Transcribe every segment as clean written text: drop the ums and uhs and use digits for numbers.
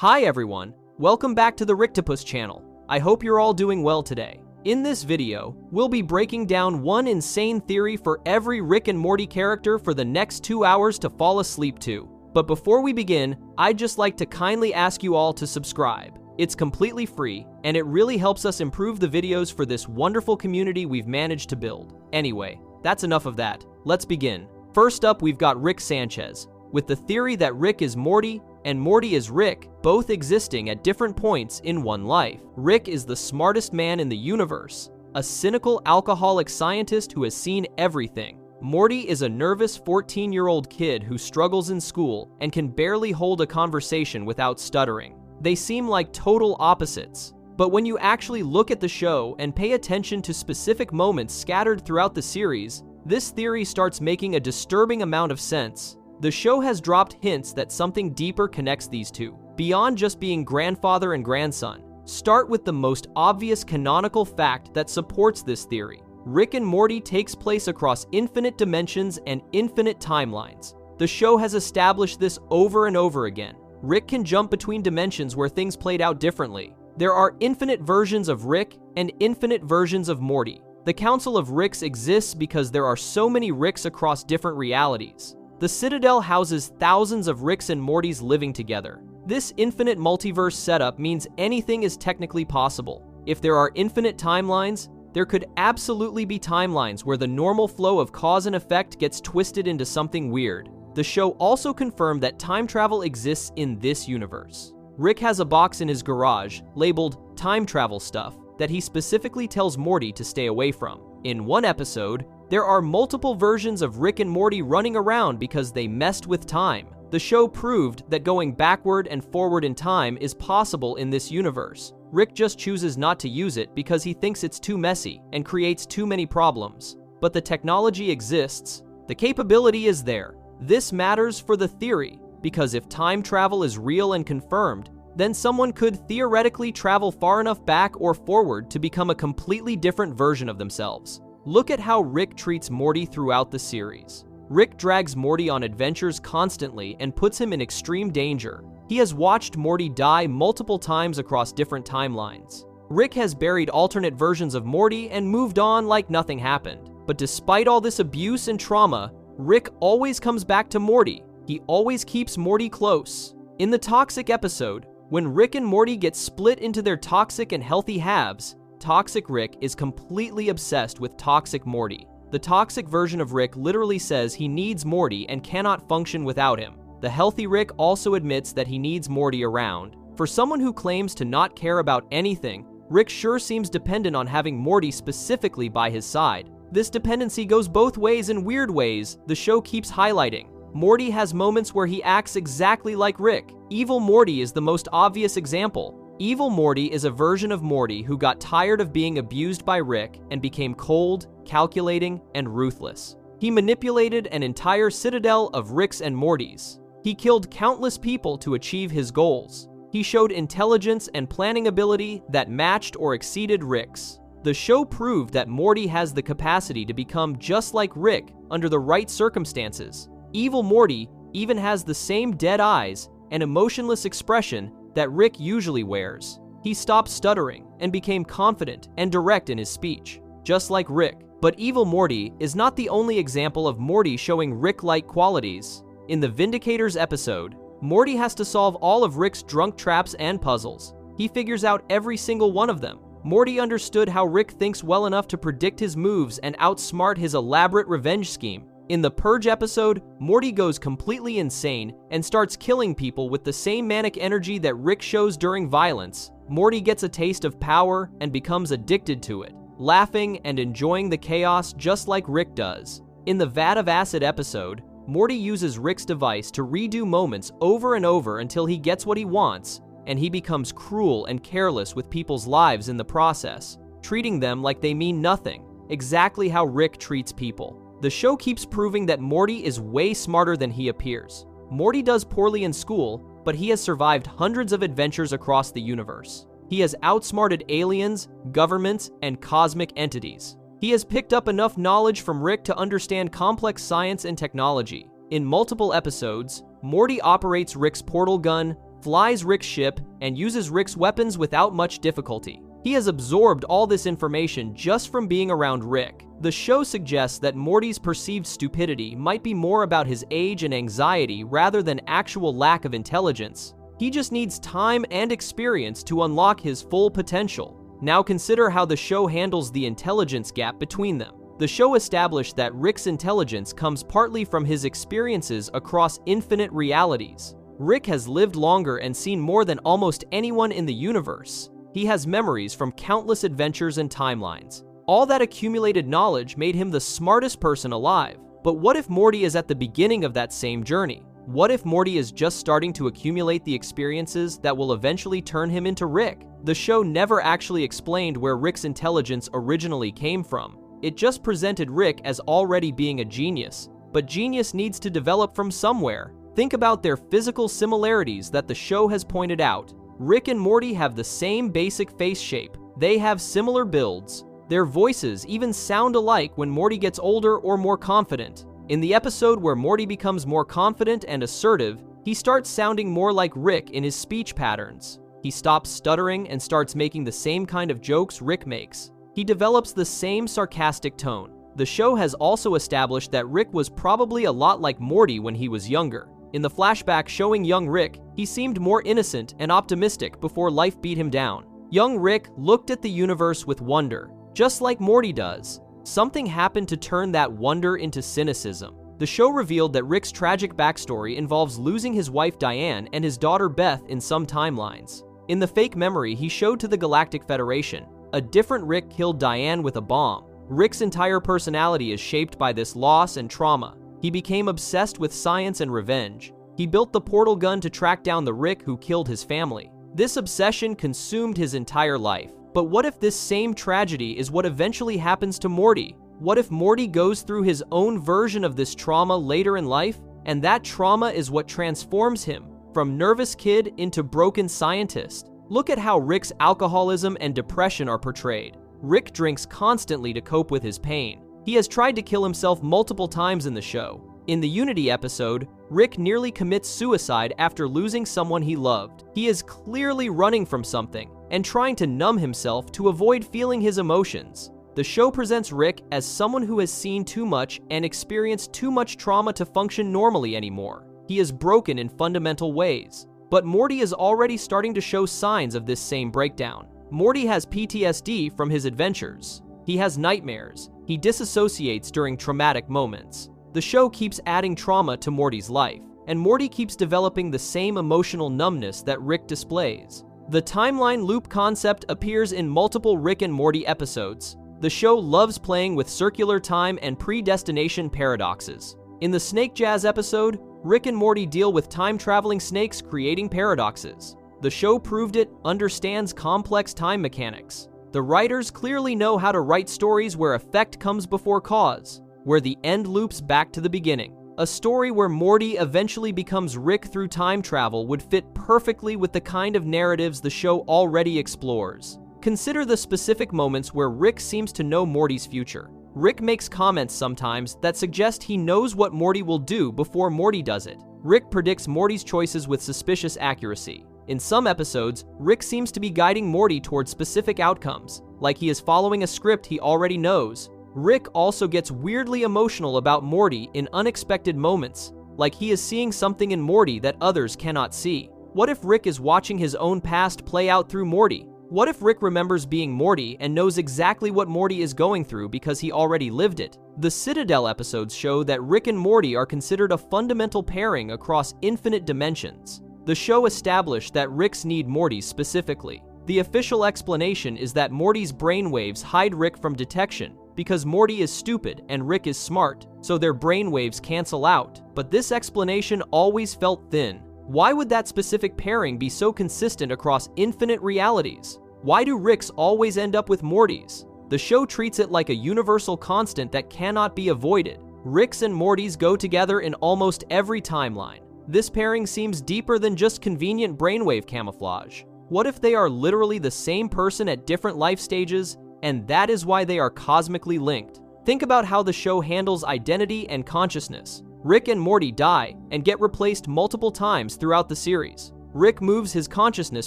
Hi everyone, welcome back to the Ricktopus channel. I hope you're all doing well today. In this video, we'll be breaking down one insane theory for every Rick and Morty character for the next 2 hours to fall asleep to. But before we begin, I'd just like to kindly ask you all to subscribe. It's completely free, and it really helps us improve the videos for this wonderful community we've managed to build. Anyway, that's enough of that. Let's begin. First up, we've got Rick Sanchez, with the theory that Rick is Morty and Morty is Rick, both existing at different points in one life. Rick is the smartest man in the universe, a cynical alcoholic scientist who has seen everything. Morty is a nervous 14-year-old kid who struggles in school and can barely hold a conversation without stuttering. They seem like total opposites, but when you actually look at the show and pay attention to specific moments scattered throughout the series, this theory starts making a disturbing amount of sense. The show has dropped hints that something deeper connects these two, beyond just being grandfather and grandson. Start with the most obvious canonical fact that supports this theory. Rick and Morty takes place across infinite dimensions and infinite timelines. The show has established this over and over again. Rick can jump between dimensions where things played out differently. There are infinite versions of Rick and infinite versions of Morty. The Council of Ricks exists because there are so many Ricks across different realities. The Citadel houses thousands of Ricks and Mortys living together. This infinite multiverse setup means anything is technically possible. If there are infinite timelines, there could absolutely be timelines where the normal flow of cause and effect gets twisted into something weird. The show also confirmed that time travel exists in this universe. Rick has a box in his garage labeled time travel stuff that he specifically tells Morty to stay away from. In one episode, there are multiple versions of Rick and Morty running around because they messed with time. The show proved that going backward and forward in time is possible in this universe. Rick just chooses not to use it because he thinks it's too messy and creates too many problems. But the technology exists. The capability is there. This matters for the theory, because if time travel is real and confirmed, then someone could theoretically travel far enough back or forward to become a completely different version of themselves. Look at how Rick treats Morty throughout the series. Rick drags Morty on adventures constantly and puts him in extreme danger. He has watched Morty die multiple times across different timelines. Rick has buried alternate versions of Morty and moved on like nothing happened. But despite all this abuse and trauma, Rick always comes back to Morty. He always keeps Morty close. In the Toxic episode, when Rick and Morty get split into their toxic and healthy halves, Toxic Rick is completely obsessed with Toxic Morty. The toxic version of Rick literally says he needs Morty and cannot function without him. The healthy Rick also admits that he needs Morty around. For someone who claims to not care about anything, Rick sure seems dependent on having Morty specifically by his side. This dependency goes both ways in weird ways the show keeps highlighting. Morty has moments where he acts exactly like Rick. Evil Morty is the most obvious example. Evil Morty is a version of Morty who got tired of being abused by Rick and became cold, calculating, and ruthless. He manipulated an entire citadel of Ricks and Mortys. He killed countless people to achieve his goals. He showed intelligence and planning ability that matched or exceeded Rick's. The show proved that Morty has the capacity to become just like Rick under the right circumstances. Evil Morty even has the same dead eyes and emotionless expression that Rick usually wears. He stopped stuttering and became confident and direct in his speech, just like Rick. But Evil Morty is not the only example of Morty showing Rick-like qualities. In the Vindicators episode, Morty has to solve all of Rick's drunk traps and puzzles. He figures out every single one of them. Morty understood how Rick thinks well enough to predict his moves and outsmart his elaborate revenge scheme. In the Purge episode, Morty goes completely insane and starts killing people with the same manic energy that Rick shows during violence. Morty gets a taste of power and becomes addicted to it, laughing and enjoying the chaos just like Rick does. In the Vat of Acid episode, Morty uses Rick's device to redo moments over and over until he gets what he wants, and he becomes cruel and careless with people's lives in the process, treating them like they mean nothing, exactly how Rick treats people. The show keeps proving that Morty is way smarter than he appears. Morty does poorly in school, but he has survived hundreds of adventures across the universe. He has outsmarted aliens, governments, and cosmic entities. He has picked up enough knowledge from Rick to understand complex science and technology. In multiple episodes, Morty operates Rick's portal gun, flies Rick's ship, and uses Rick's weapons without much difficulty. He has absorbed all this information just from being around Rick. The show suggests that Morty's perceived stupidity might be more about his age and anxiety rather than actual lack of intelligence. He just needs time and experience to unlock his full potential. Now consider how the show handles the intelligence gap between them. The show established that Rick's intelligence comes partly from his experiences across infinite realities. Rick has lived longer and seen more than almost anyone in the universe. He has memories from countless adventures and timelines. All that accumulated knowledge made him the smartest person alive. But what if Morty is at the beginning of that same journey? What if Morty is just starting to accumulate the experiences that will eventually turn him into Rick? The show never actually explained where Rick's intelligence originally came from. It just presented Rick as already being a genius. But genius needs to develop from somewhere. Think about their physical similarities that the show has pointed out. Rick and Morty have the same basic face shape. They have similar builds. Their voices even sound alike when Morty gets older or more confident. In the episode where Morty becomes more confident and assertive, he starts sounding more like Rick in his speech patterns. He stops stuttering and starts making the same kind of jokes Rick makes. He develops the same sarcastic tone. The show has also established that Rick was probably a lot like Morty when he was younger. In the flashback showing young Rick, he seemed more innocent and optimistic before life beat him down. Young Rick looked at the universe with wonder, just like Morty does. Something happened to turn that wonder into cynicism. The show revealed that Rick's tragic backstory involves losing his wife Diane and his daughter Beth in some timelines. In the fake memory he showed to the Galactic Federation, a different Rick killed Diane with a bomb. Rick's entire personality is shaped by this loss and trauma. He became obsessed with science and revenge. He built the portal gun to track down the Rick who killed his family. This obsession consumed his entire life. But what if this same tragedy is what eventually happens to Morty? What if Morty goes through his own version of this trauma later in life, and that trauma is what transforms him from nervous kid into broken scientist? Look at how Rick's alcoholism and depression are portrayed. Rick drinks constantly to cope with his pain. He has tried to kill himself multiple times in the show. In the Unity episode, Rick nearly commits suicide after losing someone he loved. He is clearly running from something and trying to numb himself to avoid feeling his emotions. The show presents Rick as someone who has seen too much and experienced too much trauma to function normally anymore. He is broken in fundamental ways. But Morty is already starting to show signs of this same breakdown. Morty has PTSD from his adventures. He has nightmares. He disassociates during traumatic moments. The show keeps adding trauma to Morty's life, and Morty keeps developing the same emotional numbness that Rick displays. The timeline loop concept appears in multiple Rick and Morty episodes. The show loves playing with circular time and predestination paradoxes. In the Snake Jazz episode, Rick and Morty deal with time-traveling snakes creating paradoxes. The show proved it understands complex time mechanics. The writers clearly know how to write stories where effect comes before cause, where the end loops back to the beginning. A story where Morty eventually becomes Rick through time travel would fit perfectly with the kind of narratives the show already explores. Consider the specific moments where Rick seems to know Morty's future. Rick makes comments sometimes that suggest he knows what Morty will do before Morty does it. Rick predicts Morty's choices with suspicious accuracy. In some episodes, Rick seems to be guiding Morty towards specific outcomes, like he is following a script he already knows. Rick also gets weirdly emotional about Morty in unexpected moments, like he is seeing something in Morty that others cannot see. What if Rick is watching his own past play out through Morty? What if Rick remembers being Morty and knows exactly what Morty is going through because he already lived it? The Citadel episodes show that Rick and Morty are considered a fundamental pairing across infinite dimensions. The show established that Ricks need Morty specifically. The official explanation is that Morty's brainwaves hide Rick from detection because Morty is stupid and Rick is smart, so their brainwaves cancel out. But this explanation always felt thin. Why would that specific pairing be so consistent across infinite realities? Why do Ricks always end up with Mortys? The show treats it like a universal constant that cannot be avoided. Ricks and Mortys go together in almost every timeline. This pairing seems deeper than just convenient brainwave camouflage. What if they are literally the same person at different life stages, and that is why they are cosmically linked? Think about how the show handles identity and consciousness. Rick and Morty die and get replaced multiple times throughout the series. Rick moves his consciousness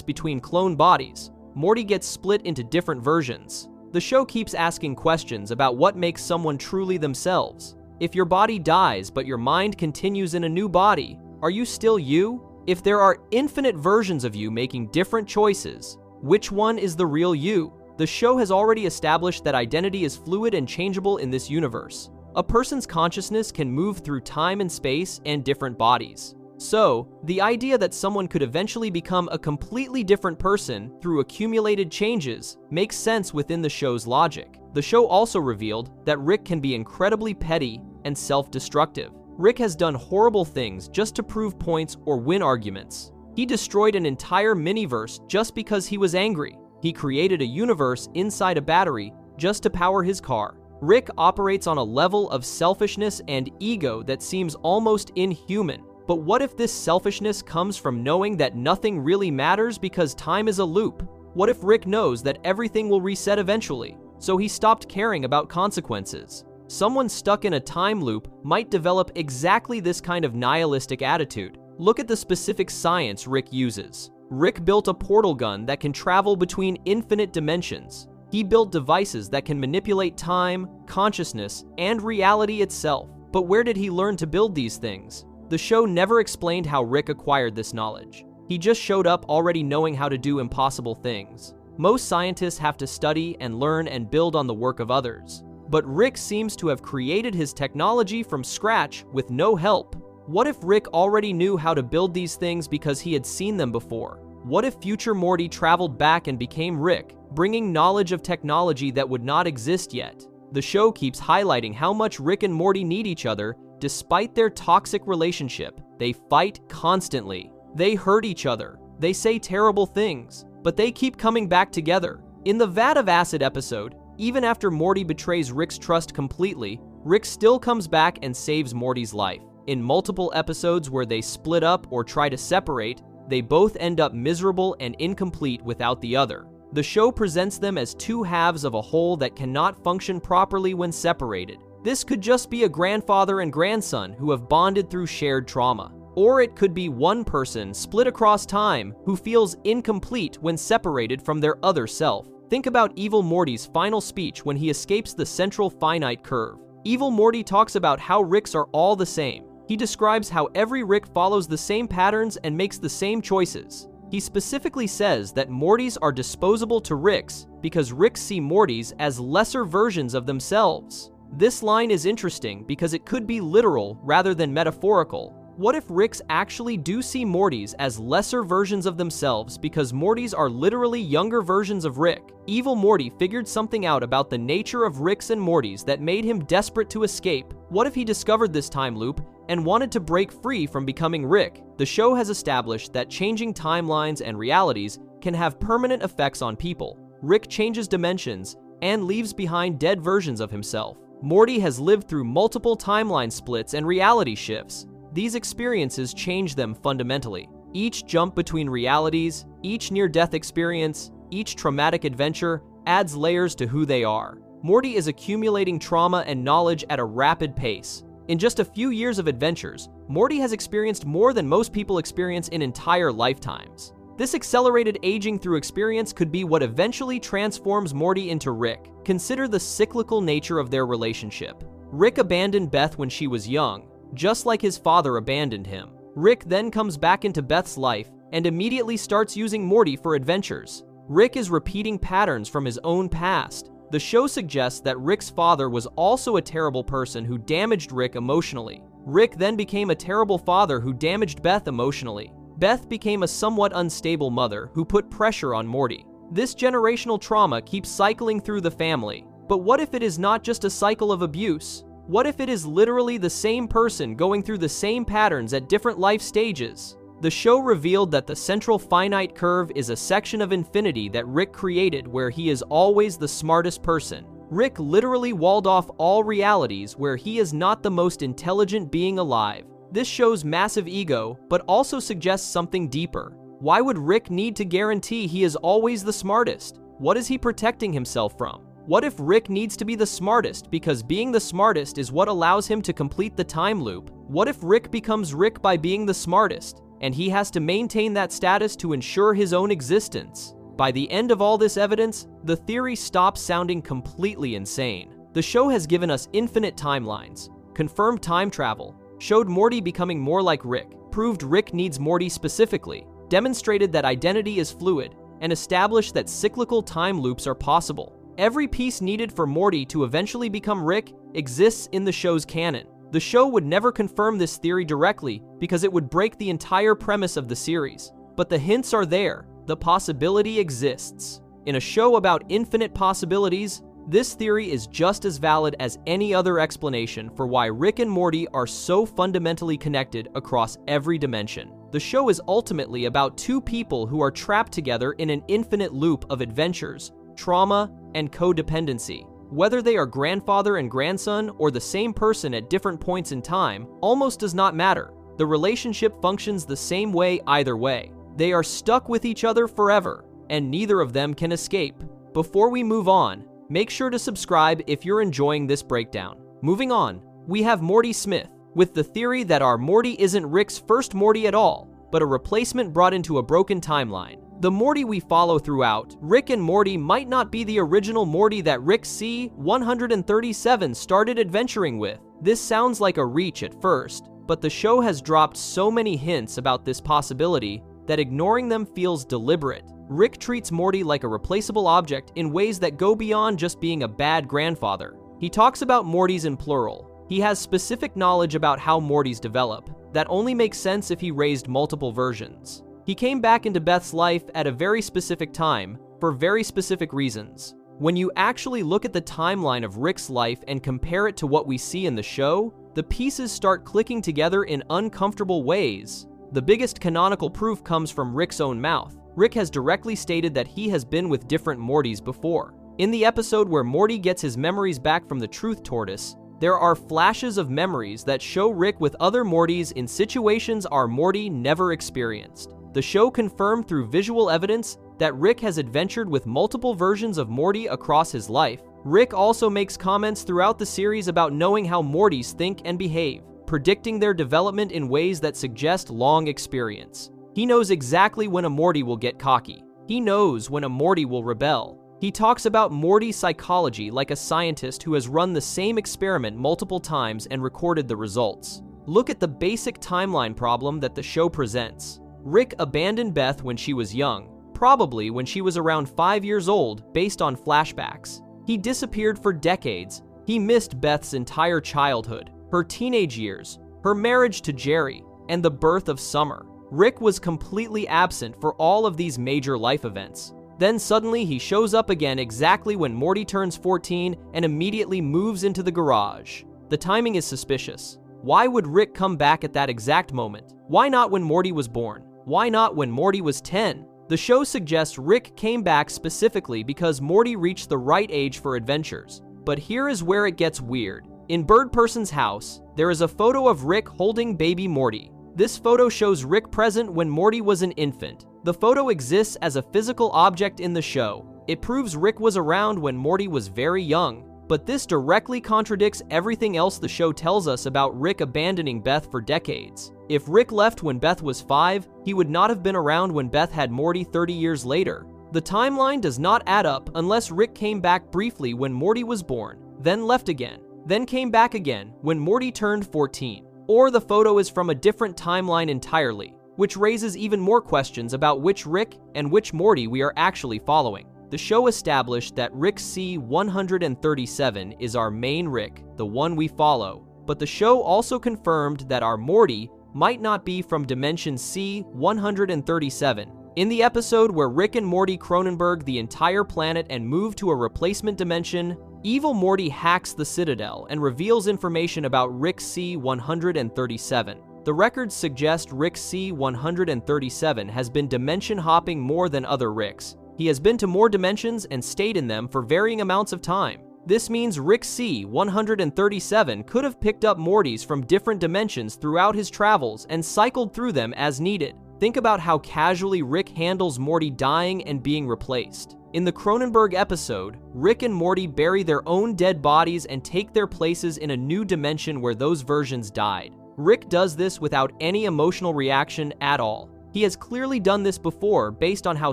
between clone bodies. Morty gets split into different versions. The show keeps asking questions about what makes someone truly themselves. If your body dies but your mind continues in a new body, are you still you? If there are infinite versions of you making different choices, which one is the real you? The show has already established that identity is fluid and changeable in this universe. A person's consciousness can move through time and space and different bodies. So, the idea that someone could eventually become a completely different person through accumulated changes makes sense within the show's logic. The show also revealed that Rick can be incredibly petty and self-destructive. Rick has done horrible things just to prove points or win arguments. He destroyed an entire miniverse just because he was angry. He created a universe inside a battery just to power his car. Rick operates on a level of selfishness and ego that seems almost inhuman. But what if this selfishness comes from knowing that nothing really matters because time is a loop? What if Rick knows that everything will reset eventually, so he stopped caring about consequences? Someone stuck in a time loop might develop exactly this kind of nihilistic attitude. Look at the specific science Rick uses. Rick built a portal gun that can travel between infinite dimensions. He built devices that can manipulate time, consciousness, and reality itself. But where did he learn to build these things? The show never explained how Rick acquired this knowledge. He just showed up already knowing how to do impossible things. Most scientists have to study and learn and build on the work of others. But Rick seems to have created his technology from scratch with no help. What if Rick already knew how to build these things because he had seen them before? What if future Morty traveled back and became Rick, bringing knowledge of technology that would not exist yet? The show keeps highlighting how much Rick and Morty need each other. Despite their toxic relationship, they fight constantly. They hurt each other. They say terrible things, but they keep coming back together. In the Vat of Acid episode, even after Morty betrays Rick's trust completely, Rick still comes back and saves Morty's life. In multiple episodes where they split up or try to separate, they both end up miserable and incomplete without the other. The show presents them as two halves of a whole that cannot function properly when separated. This could just be a grandfather and grandson who have bonded through shared trauma. Or it could be one person split across time who feels incomplete when separated from their other self. Think about Evil Morty's final speech when he escapes the central finite curve. Evil Morty talks about how Ricks are all the same. He describes how every Rick follows the same patterns and makes the same choices. He specifically says that Mortys are disposable to Ricks because Ricks see Mortys as lesser versions of themselves. This line is interesting because it could be literal rather than metaphorical. What if Ricks actually do see Mortys as lesser versions of themselves because Mortys are literally younger versions of Rick? Evil Morty figured something out about the nature of Ricks and Mortys that made him desperate to escape. What if he discovered this time loop and wanted to break free from becoming Rick? The show has established that changing timelines and realities can have permanent effects on people. Rick changes dimensions and leaves behind dead versions of himself. Morty has lived through multiple timeline splits and reality shifts. These experiences change them fundamentally. Each jump between realities, each near-death experience, each traumatic adventure adds layers to who they are. Morty is accumulating trauma and knowledge at a rapid pace. In just a few years of adventures, Morty has experienced more than most people experience in entire lifetimes. This accelerated aging through experience could be what eventually transforms Morty into Rick. Consider the cyclical nature of their relationship. Rick abandoned Beth when she was young, just like his father abandoned him. Rick then comes back into Beth's life and immediately starts using Morty for adventures. Rick is repeating patterns from his own past. The show suggests that Rick's father was also a terrible person who damaged Rick emotionally. Rick then became a terrible father who damaged Beth emotionally. Beth became a somewhat unstable mother who put pressure on Morty. This generational trauma keeps cycling through the family. But what if it is not just a cycle of abuse? What if it is literally the same person going through the same patterns at different life stages? The show revealed that the central finite curve is a section of infinity that Rick created where he is always the smartest person. Rick literally walled off all realities where he is not the most intelligent being alive. This shows massive ego, but also suggests something deeper. Why would Rick need to guarantee he is always the smartest? What is he protecting himself from? What if Rick needs to be the smartest because being the smartest is what allows him to complete the time loop? What if Rick becomes Rick by being the smartest? and he has to maintain that status to ensure his own existence. By the end of all this evidence, the theory stops sounding completely insane. The show has given us infinite timelines, confirmed time travel, showed Morty becoming more like Rick, proved Rick needs Morty specifically, demonstrated that identity is fluid, and established that cyclical time loops are possible. Every piece needed for Morty to eventually become Rick exists in the show's canon. The show would never confirm this theory directly because it would break the entire premise of the series. But the hints are there. The possibility exists. In a show about infinite possibilities, this theory is just as valid as any other explanation for why Rick and Morty are so fundamentally connected across every dimension. The show is ultimately about two people who are trapped together in an infinite loop of adventures, trauma, and codependency. Whether they are grandfather and grandson or the same person at different points in time almost does not matter. The relationship functions the same way either way. They are stuck with each other forever, and neither of them can escape. Before we move on, make sure to subscribe if you're enjoying this breakdown. Moving on, we have Morty Smith, with the theory that our Morty isn't Rick's first Morty at all, but a replacement brought into a broken timeline. The Morty we follow throughout, Rick and Morty, might not be the original Morty that Rick C-137 started adventuring with. This sounds like a reach at first, but the show has dropped so many hints about this possibility that ignoring them feels deliberate. Rick treats Morty like a replaceable object in ways that go beyond just being a bad grandfather. He talks about Mortys in plural. He has specific knowledge about how Mortys develop that only makes sense if he raised multiple versions. He came back into Beth's life at a very specific time for very specific reasons. When you actually look at the timeline of Rick's life and compare it to what we see in the show, the pieces start clicking together in uncomfortable ways. The biggest canonical proof comes from Rick's own mouth. Rick has directly stated that he has been with different Mortys before. In the episode where Morty gets his memories back from the Truth Tortoise, there are flashes of memories that show Rick with other Mortys in situations our Morty never experienced. The show confirmed through visual evidence that Rick has adventured with multiple versions of Morty across his life. Rick also makes comments throughout the series about knowing how Mortys think and behave, predicting their development in ways that suggest long experience. He knows exactly when a Morty will get cocky. He knows when a Morty will rebel. He talks about Morty psychology like a scientist who has run the same experiment multiple times and recorded the results. Look at the basic timeline problem that the show presents. Rick abandoned Beth when she was young, probably when she was around 5 years old based on flashbacks. He disappeared for decades. He missed Beth's entire childhood, her teenage years, her marriage to Jerry, and the birth of Summer. Rick was completely absent for all of these major life events. Then suddenly he shows up again exactly when Morty turns 14 and immediately moves into the garage. The timing is suspicious. Why would Rick come back at that exact moment? Why not when Morty was born? Why not when Morty was 10? The show suggests Rick came back specifically because Morty reached the right age for adventures. But here is where it gets weird. In Bird Person's house, there is a photo of Rick holding baby Morty. This photo shows Rick present when Morty was an infant. The photo exists as a physical object in the show. It proves Rick was around when Morty was very young. But this directly contradicts everything else the show tells us about Rick abandoning Beth for decades. If Rick left when Beth was 5, he would not have been around when Beth had Morty 30 years later. The timeline does not add up unless Rick came back briefly when Morty was born, then left again, then came back again when Morty turned 14. Or the photo is from a different timeline entirely, which raises even more questions about which Rick and which Morty we are actually following. The show established that Rick C-137 is our main Rick, the one we follow, but the show also confirmed that our Morty might not be from dimension C-137. In the episode where Rick and Morty Cronenberg the entire planet and move to a replacement dimension, evil Morty hacks the Citadel and reveals information about Rick C-137. The records suggest Rick C-137 has been dimension hopping more than other Ricks. He has been to more dimensions and stayed in them for varying amounts of time. This means Rick C-137 could have picked up Mortys from different dimensions throughout his travels and cycled through them as needed. Think about how casually Rick handles Morty dying and being replaced. In the Cronenberg episode, Rick and Morty bury their own dead bodies and take their places in a new dimension where those versions died. Rick does this without any emotional reaction at all. He has clearly done this before based on how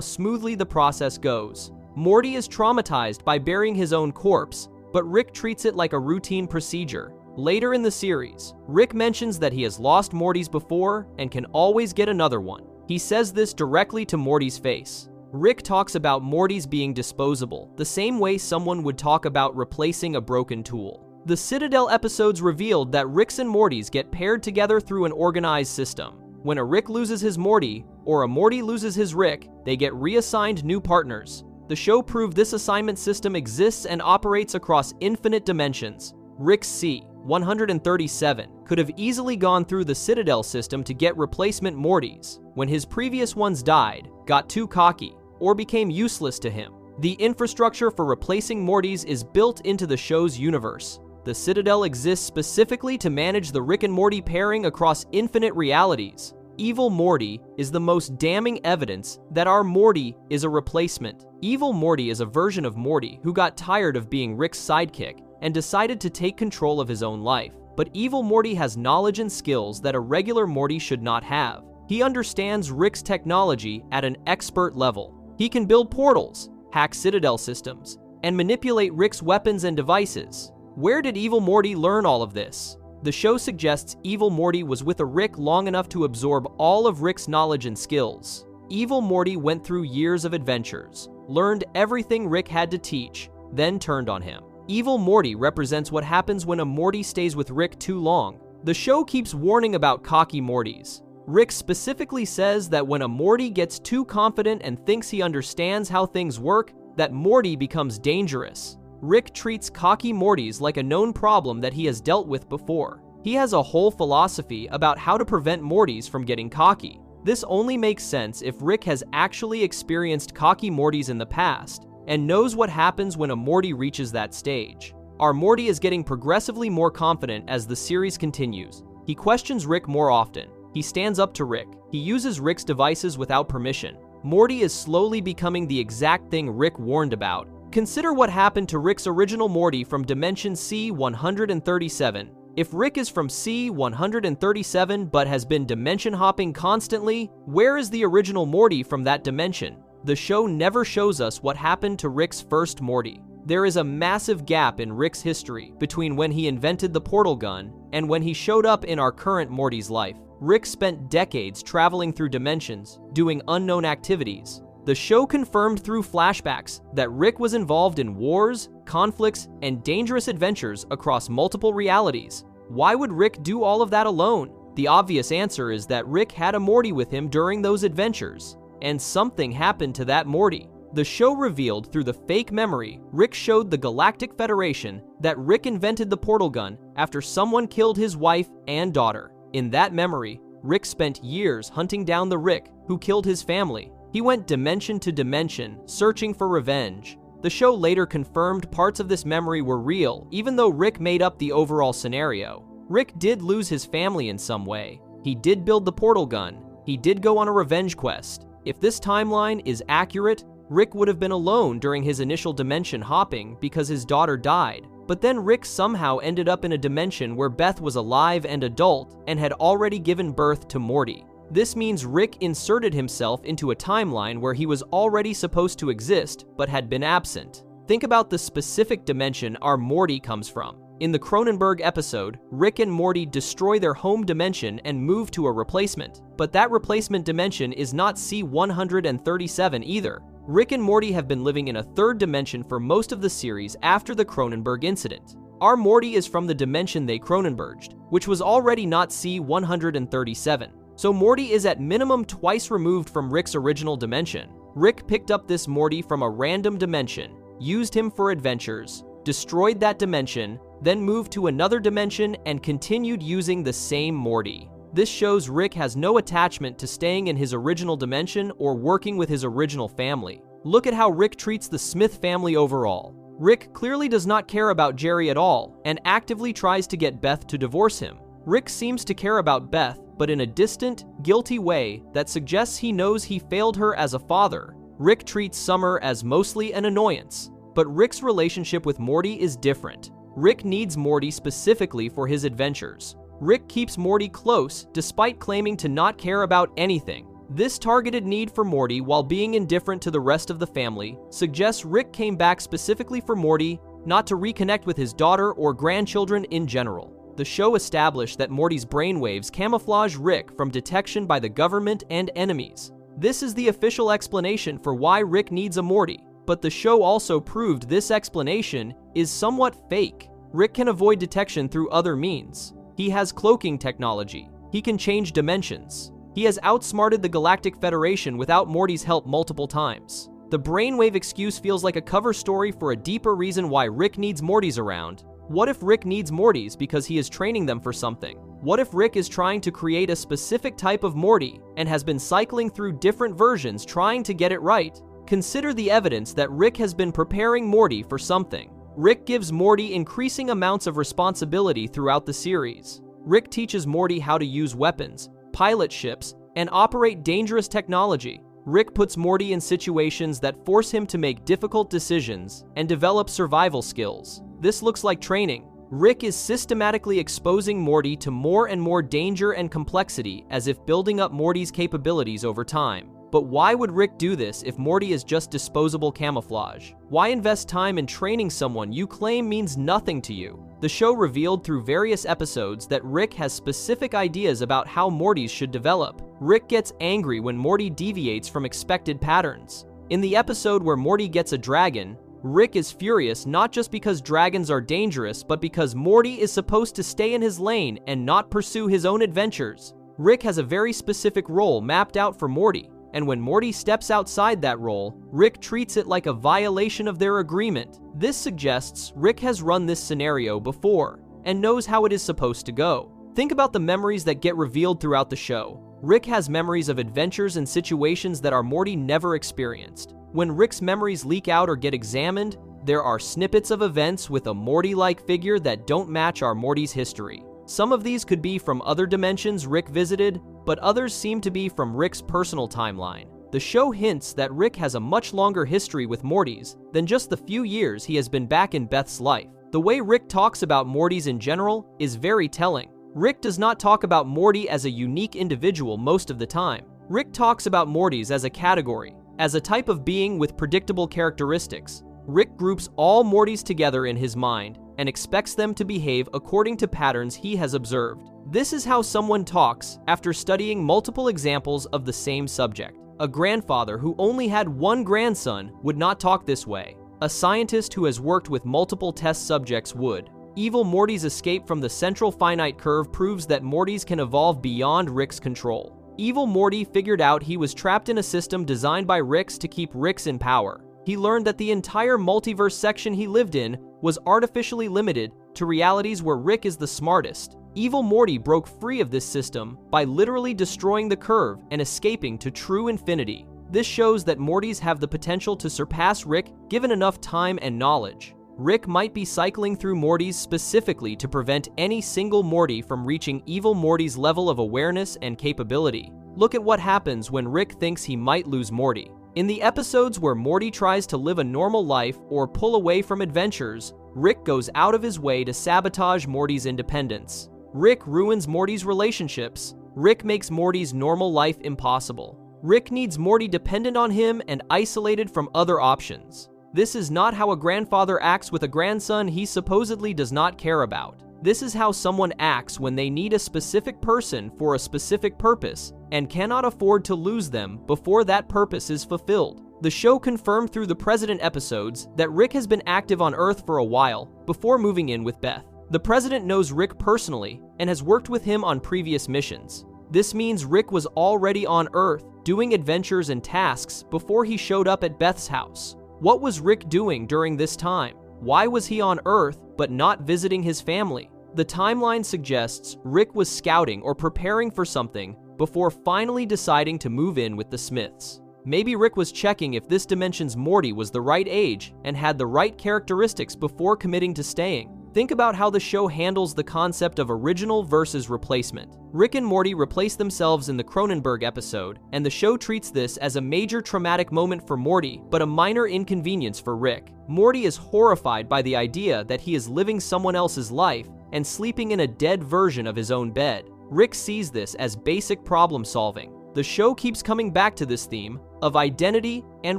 smoothly the process goes. Morty is traumatized by burying his own corpse, but Rick treats it like a routine procedure. Later in the series, Rick mentions that he has lost Morty's before and can always get another one. He says this directly to Morty's face. Rick talks about Morty's being disposable, the same way someone would talk about replacing a broken tool. The Citadel episodes revealed that Rick's and Morty's get paired together through an organized system. When a Rick loses his Morty, or a Morty loses his Rick, they get reassigned new partners. The show proved this assignment system exists and operates across infinite dimensions. Rick C-137 could have easily gone through the Citadel system to get replacement Mortys when his previous ones died, got too cocky, or became useless to him. The infrastructure for replacing Mortys is built into the show's universe. The Citadel exists specifically to manage the Rick and Morty pairing across infinite realities. Evil Morty is the most damning evidence that our Morty is a replacement. Evil Morty is a version of Morty who got tired of being Rick's sidekick and decided to take control of his own life. But Evil Morty has knowledge and skills that a regular Morty should not have. He understands Rick's technology at an expert level. He can build portals, hack Citadel systems, and manipulate Rick's weapons and devices. Where did Evil Morty learn all of this? The show suggests Evil Morty was with a Rick long enough to absorb all of Rick's knowledge and skills. Evil Morty went through years of adventures, learned everything Rick had to teach, then turned on him. Evil Morty represents what happens when a Morty stays with Rick too long. The show keeps warning about cocky Mortys. Rick specifically says that when a Morty gets too confident and thinks he understands how things work, that Morty becomes dangerous. Rick treats cocky Mortys like a known problem that he has dealt with before. He has a whole philosophy about how to prevent Mortys from getting cocky. This only makes sense if Rick has actually experienced cocky Mortys in the past and knows what happens when a Morty reaches that stage. Our Morty is getting progressively more confident as the series continues. He questions Rick more often. He stands up to Rick. He uses Rick's devices without permission. Morty is slowly becoming the exact thing Rick warned about. Consider what happened to Rick's original Morty from Dimension C-137. If Rick is from C-137 but has been dimension hopping constantly, where is the original Morty from that dimension? The show never shows us what happened to Rick's first Morty. There is a massive gap in Rick's history between when he invented the portal gun and when he showed up in our current Morty's life. Rick spent decades traveling through dimensions, doing unknown activities. The show confirmed through flashbacks that Rick was involved in wars, conflicts, and dangerous adventures across multiple realities. Why would Rick do all of that alone? The obvious answer is that Rick had a Morty with him during those adventures, and something happened to that Morty. The show revealed through the fake memory Rick showed the Galactic Federation that Rick invented the portal gun after someone killed his wife and daughter. In that memory, Rick spent years hunting down the Rick who killed his family. He went dimension to dimension, searching for revenge. The show later confirmed parts of this memory were real, even though Rick made up the overall scenario. Rick did lose his family in some way. He did build the portal gun. He did go on a revenge quest. If this timeline is accurate, Rick would have been alone during his initial dimension hopping because his daughter died. But then Rick somehow ended up in a dimension where Beth was alive and adult and had already given birth to Morty. This means Rick inserted himself into a timeline where he was already supposed to exist but had been absent. Think about the specific dimension our Morty comes from. In the Cronenberg episode, Rick and Morty destroy their home dimension and move to a replacement. But that replacement dimension is not C-137 either. Rick and Morty have been living in a third dimension for most of the series after the Cronenberg incident. Our Morty is from the dimension they Cronenberged, which was already not C-137. So Morty is at minimum twice removed from Rick's original dimension. Rick picked up this Morty from a random dimension, used him for adventures, destroyed that dimension, then moved to another dimension and continued using the same Morty. This shows Rick has no attachment to staying in his original dimension or working with his original family. Look at how Rick treats the Smith family overall. Rick clearly does not care about Jerry at all and actively tries to get Beth to divorce him. Rick seems to care about Beth, but in a distant, guilty way that suggests he knows he failed her as a father. Rick treats Summer as mostly an annoyance, but Rick's relationship with Morty is different. Rick needs Morty specifically for his adventures. Rick keeps Morty close despite claiming to not care about anything. This targeted need for Morty while being indifferent to the rest of the family suggests Rick came back specifically for Morty, not to reconnect with his daughter or grandchildren in general. The show established that Morty's brainwaves camouflage Rick from detection by the government and enemies. This is the official explanation for why Rick needs a Morty, but the show also proved this explanation is somewhat fake. Rick can avoid detection through other means. He has cloaking technology. He can change dimensions. He has outsmarted the Galactic Federation without Morty's help multiple times. The brainwave excuse feels like a cover story for a deeper reason why Rick needs Mortys around. What if Rick needs Mortys because he is training them for something? What if Rick is trying to create a specific type of Morty and has been cycling through different versions trying to get it right? Consider the evidence that Rick has been preparing Morty for something. Rick gives Morty increasing amounts of responsibility throughout the series. Rick teaches Morty how to use weapons, pilot ships, and operate dangerous technology. Rick puts Morty in situations that force him to make difficult decisions and develop survival skills. This looks like training. Rick is systematically exposing Morty to more and more danger and complexity as if building up Morty's capabilities over time. But why would Rick do this if Morty is just disposable camouflage? Why invest time in training someone you claim means nothing to you? The show revealed through various episodes that Rick has specific ideas about how Mortys should develop. Rick gets angry when Morty deviates from expected patterns. In the episode where Morty gets a dragon, Rick is furious not just because dragons are dangerous, but because Morty is supposed to stay in his lane and not pursue his own adventures. Rick has a very specific role mapped out for Morty, and when Morty steps outside that role, Rick treats it like a violation of their agreement. This suggests Rick has run this scenario before and knows how it is supposed to go. Think about the memories that get revealed throughout the show. Rick has memories of adventures and situations that our Morty never experienced. When Rick's memories leak out or get examined, there are snippets of events with a Morty-like figure that don't match our Morty's history. Some of these could be from other dimensions Rick visited, but others seem to be from Rick's personal timeline. The show hints that Rick has a much longer history with Mortys than just the few years he has been back in Beth's life. The way Rick talks about Mortys in general is very telling. Rick does not talk about Morty as a unique individual most of the time. Rick talks about Mortys as a category, as a type of being with predictable characteristics. Rick groups all Mortys together in his mind and expects them to behave according to patterns he has observed. This is how someone talks after studying multiple examples of the same subject. A grandfather who only had one grandson would not talk this way. A scientist who has worked with multiple test subjects would. Evil Morty's escape from the central finite curve proves that Mortys can evolve beyond Rick's control. Evil Morty figured out he was trapped in a system designed by Ricks to keep Ricks in power. He learned that the entire multiverse section he lived in was artificially limited to realities where Rick is the smartest. Evil Morty broke free of this system by literally destroying the curve and escaping to true infinity. This shows that Mortys have the potential to surpass Rick given enough time and knowledge. Rick might be cycling through Mortys specifically to prevent any single Morty from reaching Evil Morty's level of awareness and capability. Look at what happens when Rick thinks he might lose Morty. In the episodes where Morty tries to live a normal life or pull away from adventures, Rick goes out of his way to sabotage Morty's independence. Rick ruins Morty's relationships. Rick makes Morty's normal life impossible. Rick needs Morty dependent on him and isolated from other options. This is not how a grandfather acts with a grandson he supposedly does not care about. This is how someone acts when they need a specific person for a specific purpose and cannot afford to lose them before that purpose is fulfilled. The show confirmed through the President episodes that Rick has been active on Earth for a while before moving in with Beth. The President knows Rick personally and has worked with him on previous missions. This means Rick was already on Earth doing adventures and tasks before he showed up at Beth's house. What was Rick doing during this time? Why was he on Earth but not visiting his family? The timeline suggests Rick was scouting or preparing for something before finally deciding to move in with the Smiths. Maybe Rick was checking if this dimension's Morty was the right age and had the right characteristics before committing to staying. Think about how the show handles the concept of original versus replacement. Rick and Morty replace themselves in the Cronenberg episode, and the show treats this as a major traumatic moment for Morty, but a minor inconvenience for Rick. Morty is horrified by the idea that he is living someone else's life and sleeping in a dead version of his own bed. Rick sees this as basic problem solving. The show keeps coming back to this theme of identity and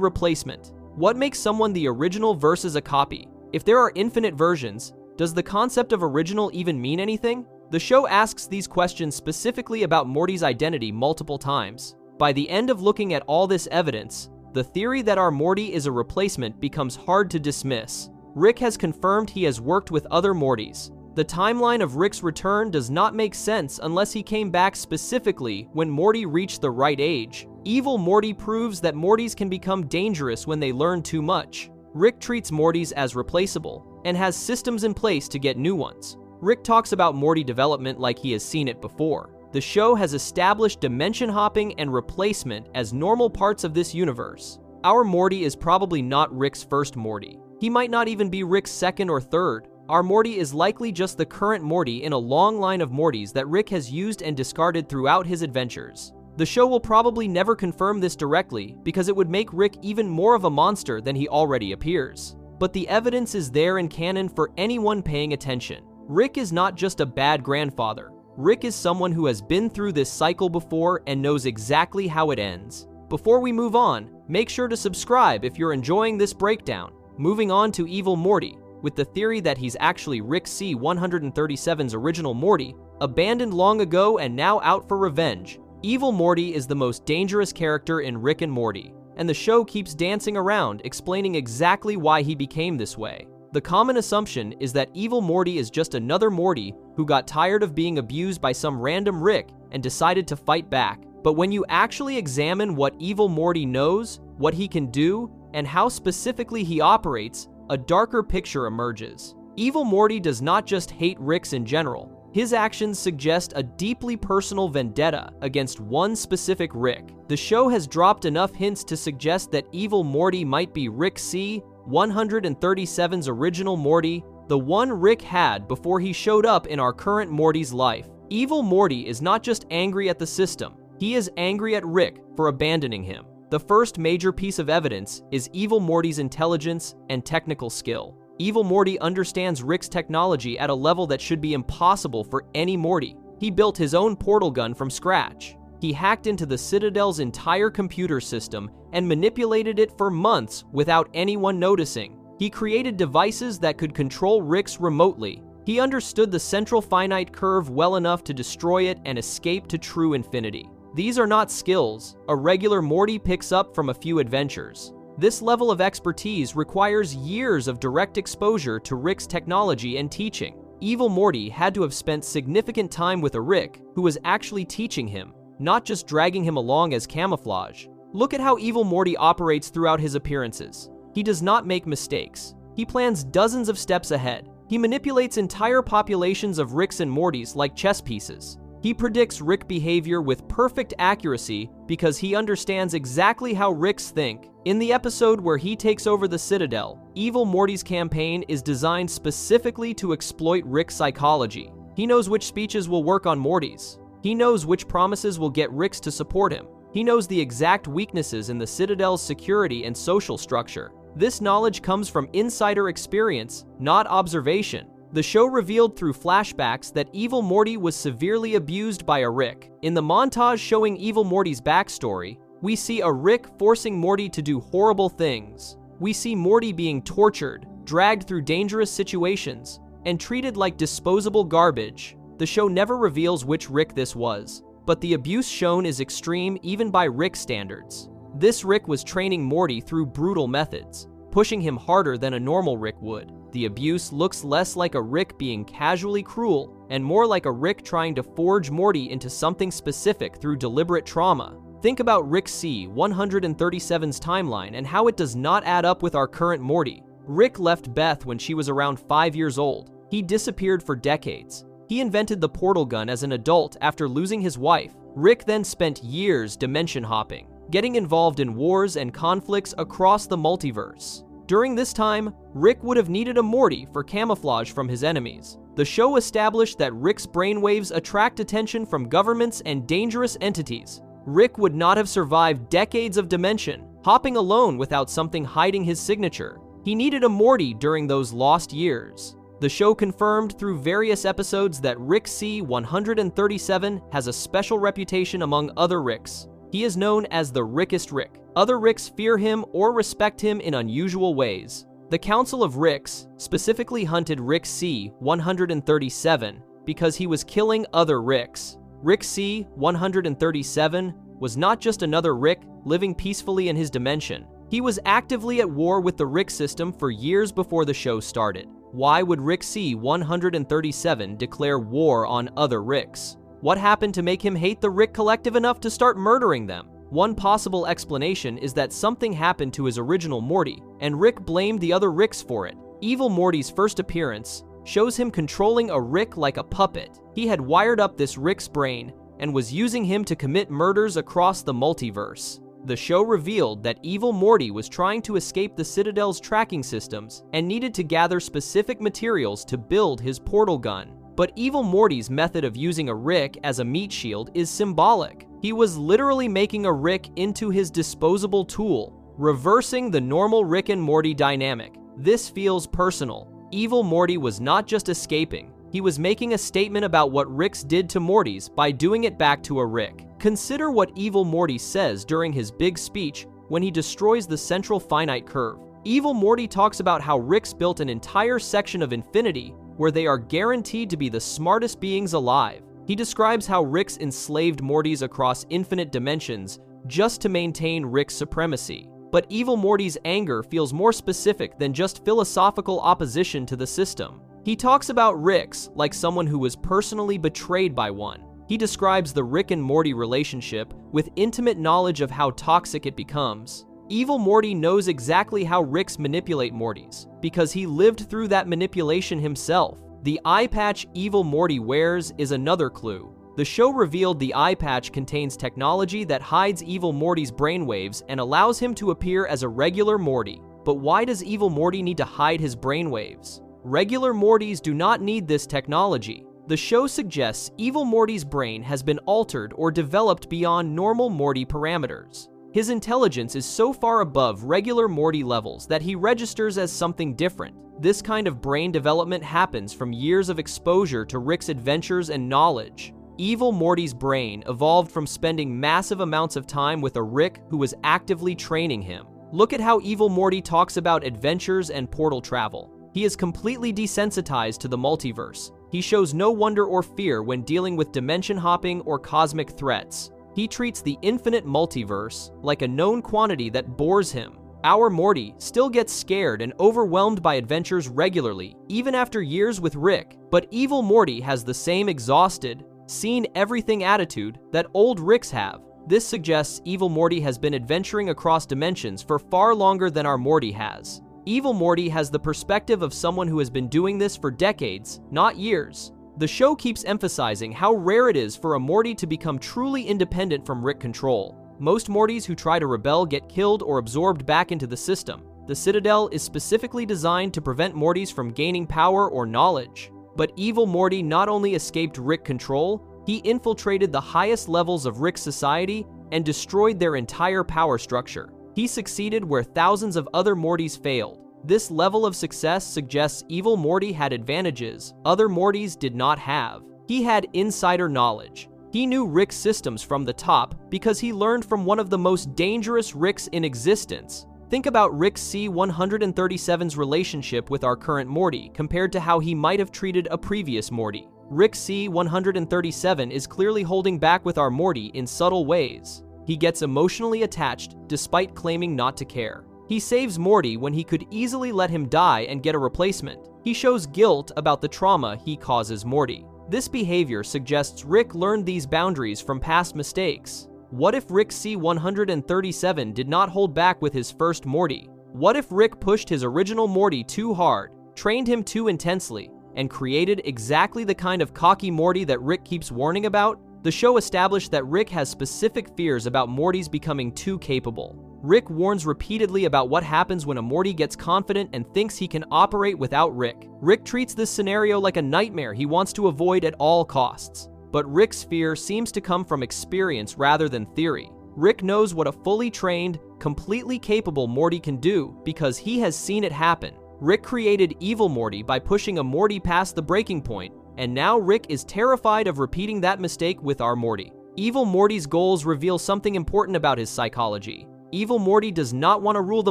replacement. What makes someone the original versus a copy? If there are infinite versions, does the concept of original even mean anything? The show asks these questions specifically about Morty's identity multiple times. By the end of looking at all this evidence, the theory that our Morty is a replacement becomes hard to dismiss. Rick has confirmed he has worked with other Mortys. The timeline of Rick's return does not make sense unless he came back specifically when Morty reached the right age. Evil Morty proves that Mortys can become dangerous when they learn too much. Rick treats Mortys as replaceable and has systems in place to get new ones. Rick talks about Morty development like he has seen it before. The show has established dimension hopping and replacement as normal parts of this universe. Our Morty is probably not Rick's first Morty. He might not even be Rick's second or third. Our Morty is likely just the current Morty in a long line of Mortys that Rick has used and discarded throughout his adventures. The show will probably never confirm this directly because it would make Rick even more of a monster than he already appears. But the evidence is there in canon for anyone paying attention. Rick is not just a bad grandfather. Rick is someone who has been through this cycle before and knows exactly how it ends. Before we move on, make sure to subscribe if you're enjoying this breakdown. Moving on to Evil Morty, with the theory that he's actually Rick C-137's original Morty, abandoned long ago and now out for revenge. Evil Morty is the most dangerous character in Rick and Morty, and the show keeps dancing around explaining exactly why he became this way. The common assumption is that Evil Morty is just another Morty who got tired of being abused by some random Rick and decided to fight back. But when you actually examine what Evil Morty knows, what he can do, and how specifically he operates, a darker picture emerges. Evil Morty does not just hate Ricks in general. His actions suggest a deeply personal vendetta against one specific Rick. The show has dropped enough hints to suggest that Evil Morty might be Rick C-137's original Morty, the one Rick had before he showed up in our current Morty's life. Evil Morty is not just angry at the system, he is angry at Rick for abandoning him. The first major piece of evidence is Evil Morty's intelligence and technical skill. Evil Morty understands Rick's technology at a level that should be impossible for any Morty. He built his own portal gun from scratch. He hacked into the Citadel's entire computer system and manipulated it for months without anyone noticing. He created devices that could control Rick's remotely. He understood the central finite curve well enough to destroy it and escape to true infinity. These are not skills a regular Morty picks up from a few adventures. This level of expertise requires years of direct exposure to Rick's technology and teaching. Evil Morty had to have spent significant time with a Rick who was actually teaching him, not just dragging him along as camouflage. Look at how Evil Morty operates throughout his appearances. He does not make mistakes. He plans dozens of steps ahead. He manipulates entire populations of Ricks and Mortys like chess pieces. He predicts Rick behavior with perfect accuracy because he understands exactly how Ricks think. In the episode where he takes over the Citadel, Evil Morty's campaign is designed specifically to exploit Rick's psychology. He knows which speeches will work on Mortys. He knows which promises will get Ricks to support him. He knows the exact weaknesses in the Citadel's security and social structure. This knowledge comes from insider experience, not observation. The show revealed through flashbacks that Evil Morty was severely abused by a Rick. In the montage showing Evil Morty's backstory, we see a Rick forcing Morty to do horrible things. We see Morty being tortured, dragged through dangerous situations, and treated like disposable garbage. The show never reveals which Rick this was, but the abuse shown is extreme even by Rick standards. This Rick was training Morty through brutal methods, pushing him harder than a normal Rick would. The abuse looks less like a Rick being casually cruel and more like a Rick trying to forge Morty into something specific through deliberate trauma. Think about Rick C-137's timeline and how it does not add up with our current Morty. Rick left Beth when she was around 5 years old. He disappeared for decades. He invented the portal gun as an adult after losing his wife. Rick then spent years dimension hopping, getting involved in wars and conflicts across the multiverse. During this time, Rick would have needed a Morty for camouflage from his enemies. The show established that Rick's brainwaves attract attention from governments and dangerous entities. Rick would not have survived decades of dimension, hopping alone without something hiding his signature. He needed a Morty during those lost years. The show confirmed through various episodes that Rick C-137 has a special reputation among other Ricks. He is known as the Rickest Rick. Other Ricks fear him or respect him in unusual ways. The Council of Ricks specifically hunted Rick C-137 because he was killing other Ricks. Rick C-137 was not just another Rick living peacefully in his dimension. He was actively at war with the Rick system for years before the show started. Why would Rick C-137 declare war on other Ricks? What happened to make him hate the Rick Collective enough to start murdering them? One possible explanation is that something happened to his original Morty, and Rick blamed the other Ricks for it. Evil Morty's first appearance shows him controlling a Rick like a puppet. He had wired up this Rick's brain and was using him to commit murders across the multiverse. The show revealed that Evil Morty was trying to escape the Citadel's tracking systems and needed to gather specific materials to build his portal gun. But Evil Morty's method of using a Rick as a meat shield is symbolic. He was literally making a Rick into his disposable tool, reversing the normal Rick and Morty dynamic. This feels personal. Evil Morty was not just escaping. He was making a statement about what Ricks did to Mortys by doing it back to a Rick. Consider what Evil Morty says during his big speech when he destroys the central finite curve. Evil Morty talks about how Ricks built an entire section of infinity where they are guaranteed to be the smartest beings alive. He describes how Ricks enslaved Mortys across infinite dimensions just to maintain Rick's supremacy. But Evil Morty's anger feels more specific than just philosophical opposition to the system. He talks about Ricks like someone who was personally betrayed by one. He describes the Rick and Morty relationship with intimate knowledge of how toxic it becomes. Evil Morty knows exactly how Ricks manipulate Mortys, because he lived through that manipulation himself. The eye patch Evil Morty wears is another clue. The show revealed the eye patch contains technology that hides Evil Morty's brainwaves and allows him to appear as a regular Morty. But why does Evil Morty need to hide his brainwaves? Regular Mortys do not need this technology. The show suggests Evil Morty's brain has been altered or developed beyond normal Morty parameters. His intelligence is so far above regular Morty levels that he registers as something different. This kind of brain development happens from years of exposure to Rick's adventures and knowledge. Evil Morty's brain evolved from spending massive amounts of time with a Rick who was actively training him. Look at how Evil Morty talks about adventures and portal travel. He is completely desensitized to the multiverse. He shows no wonder or fear when dealing with dimension hopping or cosmic threats. He treats the infinite multiverse like a known quantity that bores him. Our Morty still gets scared and overwhelmed by adventures regularly, even after years with Rick. But Evil Morty has the same exhausted, seen everything attitude that old Ricks have. This suggests Evil Morty has been adventuring across dimensions for far longer than our Morty has. Evil Morty has the perspective of someone who has been doing this for decades, not years. The show keeps emphasizing how rare it is for a Morty to become truly independent from Rick control. Most Mortys who try to rebel get killed or absorbed back into the system. The Citadel is specifically designed to prevent Mortys from gaining power or knowledge. But Evil Morty not only escaped Rick control, he infiltrated the highest levels of Rick's society and destroyed their entire power structure. He succeeded where thousands of other Mortys failed. This level of success suggests Evil Morty had advantages other Mortys did not have. He had insider knowledge. He knew Rick's systems from the top because he learned from one of the most dangerous Ricks in existence. Think about Rick C-137's relationship with our current Morty compared to how he might have treated a previous Morty. Rick C-137 is clearly holding back with our Morty in subtle ways. He gets emotionally attached despite claiming not to care. He saves Morty when he could easily let him die and get a replacement. He shows guilt about the trauma he causes Morty. This behavior suggests Rick learned these boundaries from past mistakes. What if Rick C-137 did not hold back with his first Morty? What if Rick pushed his original Morty too hard, trained him too intensely, and created exactly the kind of cocky Morty that Rick keeps warning about? The show established that Rick has specific fears about Mortys becoming too capable. Rick warns repeatedly about what happens when a Morty gets confident and thinks he can operate without Rick. Rick treats this scenario like a nightmare he wants to avoid at all costs. But Rick's fear seems to come from experience rather than theory. Rick knows what a fully trained, completely capable Morty can do because he has seen it happen. Rick created Evil Morty by pushing a Morty past the breaking point, and now Rick is terrified of repeating that mistake with our Morty. Evil Morty's goals reveal something important about his psychology. Evil Morty does not want to rule the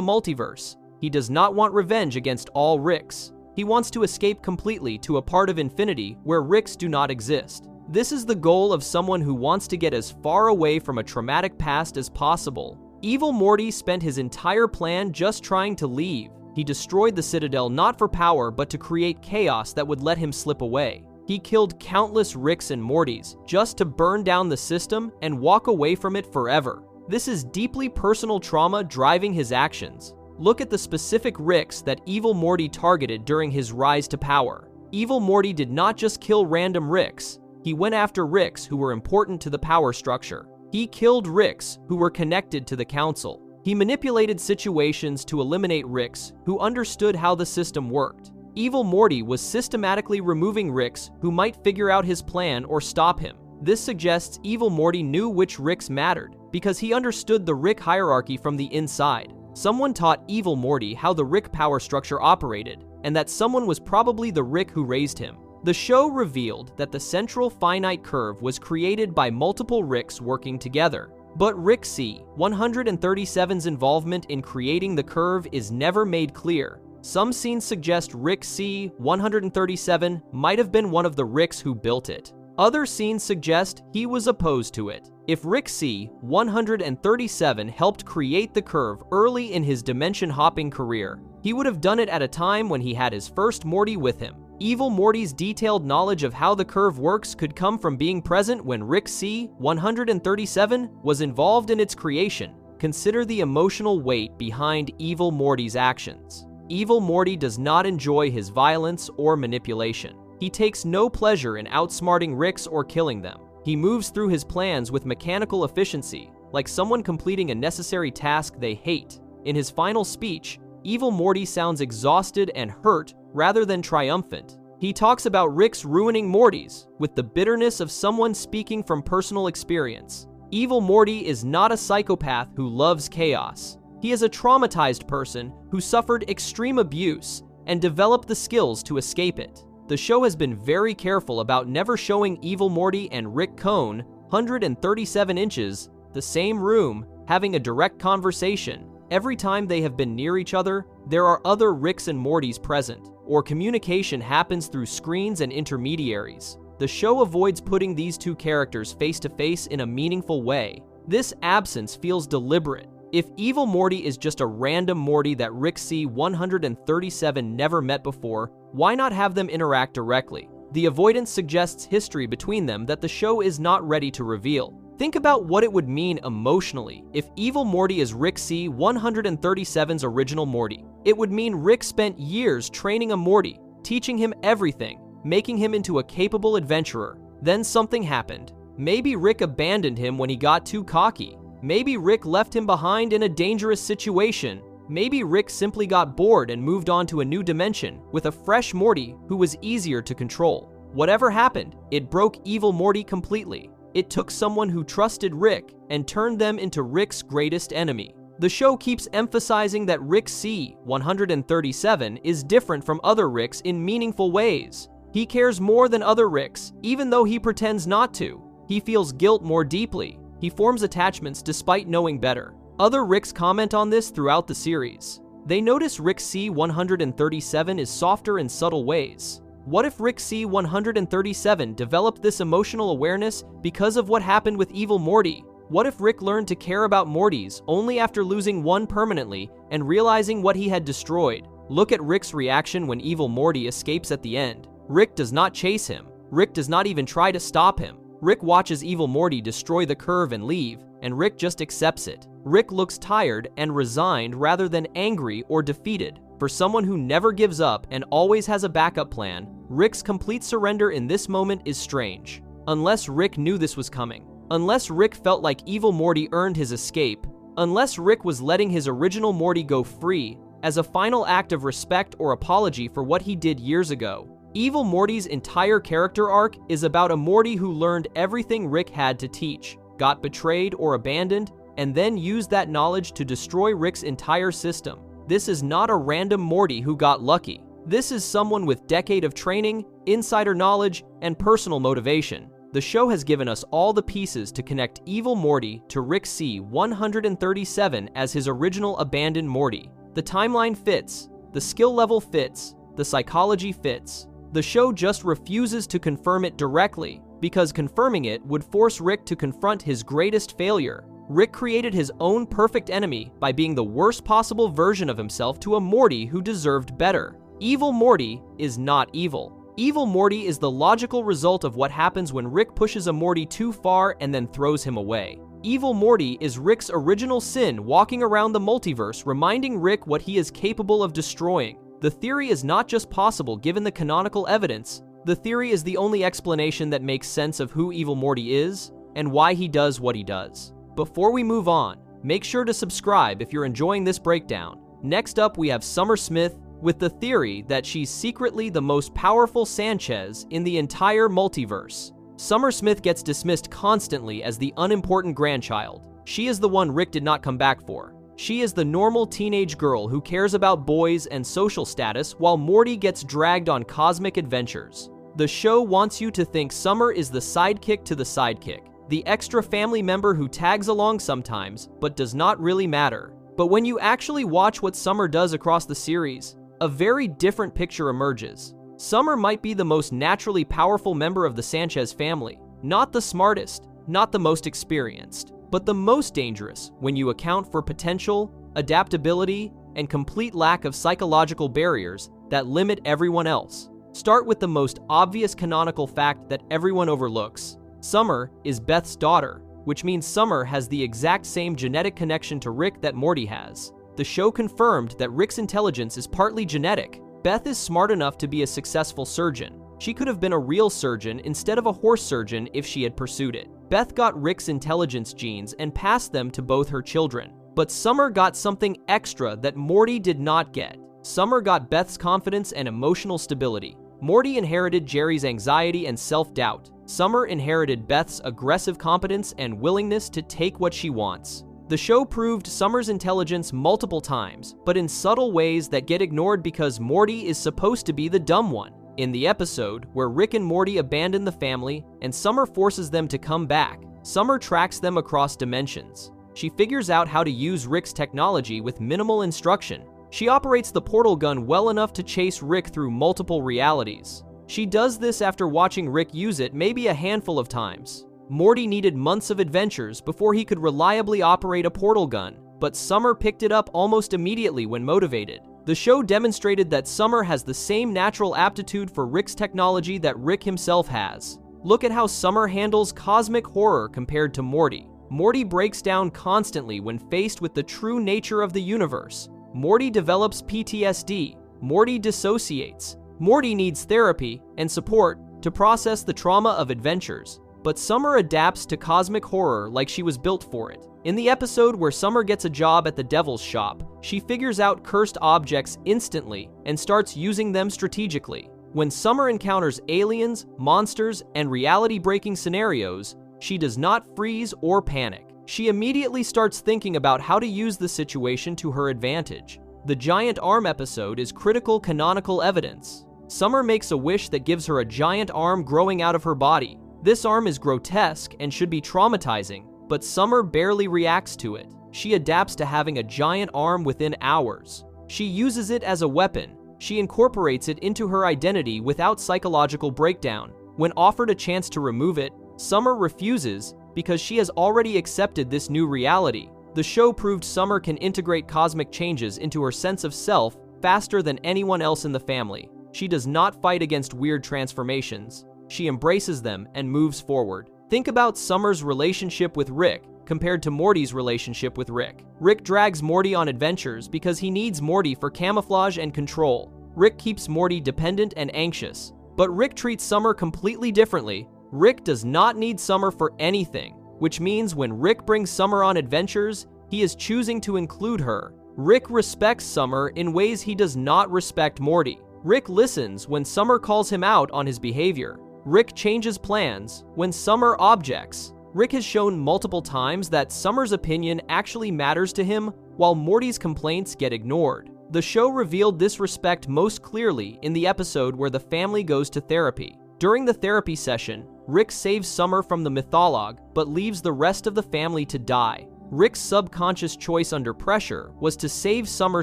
multiverse. He does not want revenge against all Ricks. He wants to escape completely to a part of infinity where Ricks do not exist. This is the goal of someone who wants to get as far away from a traumatic past as possible. Evil Morty spent his entire plan just trying to leave. He destroyed the Citadel not for power, but to create chaos that would let him slip away. He killed countless Ricks and Mortys just to burn down the system and walk away from it forever. This is deeply personal trauma driving his actions. Look at the specific Ricks that Evil Morty targeted during his rise to power. Evil Morty did not just kill random Ricks. He went after Ricks who were important to the power structure. He killed Ricks who were connected to the council. He manipulated situations to eliminate Ricks who understood how the system worked. Evil Morty was systematically removing Ricks who might figure out his plan or stop him. This suggests Evil Morty knew which Ricks mattered because he understood the Rick hierarchy from the inside. Someone taught Evil Morty how the Rick power structure operated, and that someone was probably the Rick who raised him. The show revealed that the central finite curve was created by multiple Ricks working together. But Rick C-137's involvement in creating the curve is never made clear. Some scenes suggest Rick C-137 might have been one of the Ricks who built it. Other scenes suggest he was opposed to it. If Rick C-137 helped create the curve early in his dimension-hopping career, he would have done it at a time when he had his first Morty with him. Evil Morty's detailed knowledge of how the curve works could come from being present when Rick C-137 was involved in its creation. Consider the emotional weight behind Evil Morty's actions. Evil Morty does not enjoy his violence or manipulation. He takes no pleasure in outsmarting Ricks or killing them. He moves through his plans with mechanical efficiency, like someone completing a necessary task they hate. In his final speech, Evil Morty sounds exhausted and hurt rather than triumphant. He talks about Ricks ruining Mortys with the bitterness of someone speaking from personal experience. Evil Morty is not a psychopath who loves chaos. He is a traumatized person who suffered extreme abuse and developed the skills to escape it. The show has been very careful about never showing Evil Morty and Rick Cone, 137 inches, the same room, having a direct conversation. Every time they have been near each other, there are other Ricks and Mortys present, or communication happens through screens and intermediaries. The show avoids putting these two characters face to face in a meaningful way. This absence feels deliberate. If Evil Morty is just a random Morty that Rick C-137 never met before, why not have them interact directly? The avoidance suggests history between them that the show is not ready to reveal. Think about what it would mean emotionally if Evil Morty is Rick C-137's original Morty. It would mean Rick spent years training a Morty, teaching him everything, making him into a capable adventurer. Then something happened. Maybe Rick abandoned him when he got too cocky. Maybe Rick left him behind in a dangerous situation. Maybe Rick simply got bored and moved on to a new dimension with a fresh Morty who was easier to control. Whatever happened, it broke Evil Morty completely. It took someone who trusted Rick and turned them into Rick's greatest enemy. The show keeps emphasizing that Rick C-137 is different from other Ricks in meaningful ways. He cares more than other Ricks, even though he pretends not to. He feels guilt more deeply. He forms attachments despite knowing better. Other Ricks comment on this throughout the series. They notice Rick C-137 is softer in subtle ways. What if Rick C-137 developed this emotional awareness because of what happened with Evil Morty? What if Rick learned to care about Mortys only after losing one permanently and realizing what he had destroyed? Look at Rick's reaction when Evil Morty escapes at the end. Rick does not chase him. Rick does not even try to stop him. Rick watches Evil Morty destroy the curve and leave, and Rick just accepts it. Rick looks tired and resigned rather than angry or defeated. For someone who never gives up and always has a backup plan, Rick's complete surrender in this moment is strange. Unless Rick knew this was coming. Unless Rick felt like Evil Morty earned his escape. Unless Rick was letting his original Morty go free as a final act of respect or apology for what he did years ago. Evil Morty's entire character arc is about a Morty who learned everything Rick had to teach, got betrayed or abandoned, and then used that knowledge to destroy Rick's entire system. This is not a random Morty who got lucky. This is someone with decades of training, insider knowledge, and personal motivation. The show has given us all the pieces to connect evil Morty to Rick C-137 as his original abandoned Morty. The timeline fits, the skill level fits, the psychology fits. The show just refuses to confirm it directly, because confirming it would force Rick to confront his greatest failure. Rick created his own perfect enemy by being the worst possible version of himself to a Morty who deserved better. Evil Morty is not evil. Evil Morty is the logical result of what happens when Rick pushes a Morty too far and then throws him away. Evil Morty is Rick's original sin walking around the multiverse, reminding Rick what he is capable of destroying. The theory is not just possible given the canonical evidence. The theory is the only explanation that makes sense of who Evil Morty is and why he does what he does. Before we move on, make sure to subscribe if you're enjoying this breakdown. Next up, we have Summer Smith with the theory that she's secretly the most powerful Sanchez in the entire multiverse. Summer Smith gets dismissed constantly as the unimportant grandchild. She is the one Rick did not come back for. She is the normal teenage girl who cares about boys and social status while Morty gets dragged on cosmic adventures. The show wants you to think Summer is the sidekick to the sidekick, the extra family member who tags along sometimes but does not really matter. But when you actually watch what Summer does across the series, a very different picture emerges. Summer might be the most naturally powerful member of the Sanchez family, not the smartest, not the most experienced, but the most dangerous when you account for potential, adaptability, and complete lack of psychological barriers that limit everyone else. Start with the most obvious canonical fact that everyone overlooks. Summer is Beth's daughter, which means Summer has the exact same genetic connection to Rick that Morty has. The show confirmed that Rick's intelligence is partly genetic. Beth is smart enough to be a successful surgeon. She could have been a real surgeon instead of a horse surgeon if she had pursued it. Beth got Rick's intelligence genes and passed them to both her children. But Summer got something extra that Morty did not get. Summer got Beth's confidence and emotional stability. Morty inherited Jerry's anxiety and self-doubt. Summer inherited Beth's aggressive competence and willingness to take what she wants. The show proved Summer's intelligence multiple times, but in subtle ways that get ignored because Morty is supposed to be the dumb one. In the episode where Rick and Morty abandon the family and Summer forces them to come back, Summer tracks them across dimensions. She figures out how to use Rick's technology with minimal instruction. She operates the portal gun well enough to chase Rick through multiple realities. She does this after watching Rick use it maybe a handful of times. Morty needed months of adventures before he could reliably operate a portal gun, but Summer picked it up almost immediately when motivated. The show demonstrated that Summer has the same natural aptitude for Rick's technology that Rick himself has. Look at how Summer handles cosmic horror compared to Morty. Morty breaks down constantly when faced with the true nature of the universe. Morty develops PTSD. Morty dissociates. Morty needs therapy and support to process the trauma of adventures. But Summer adapts to cosmic horror like she was built for it. In the episode where Summer gets a job at the Devil's Shop, she figures out cursed objects instantly and starts using them strategically. When Summer encounters aliens, monsters, and reality-breaking scenarios, she does not freeze or panic. She immediately starts thinking about how to use the situation to her advantage. The giant arm episode is critical canonical evidence. Summer makes a wish that gives her a giant arm growing out of her body. This arm is grotesque and should be traumatizing, but Summer barely reacts to it. She adapts to having a giant arm within hours. She uses it as a weapon. She incorporates it into her identity without psychological breakdown. When offered a chance to remove it, Summer refuses because she has already accepted this new reality. The show proved Summer can integrate cosmic changes into her sense of self faster than anyone else in the family. She does not fight against weird transformations. She embraces them and moves forward. Think about Summer's relationship with Rick compared to Morty's relationship with Rick. Rick drags Morty on adventures because he needs Morty for camouflage and control. Rick keeps Morty dependent and anxious. But Rick treats Summer completely differently. Rick does not need Summer for anything, which means when Rick brings Summer on adventures, he is choosing to include her. Rick respects Summer in ways he does not respect Morty. Rick listens when Summer calls him out on his behavior. Rick changes plans when Summer objects. Rick has shown multiple times that Summer's opinion actually matters to him while Morty's complaints get ignored. The show revealed this respect most clearly in the episode where the family goes to therapy. During the therapy session, Rick saves Summer from the mythologue, but leaves the rest of the family to die. Rick's subconscious choice under pressure was to save Summer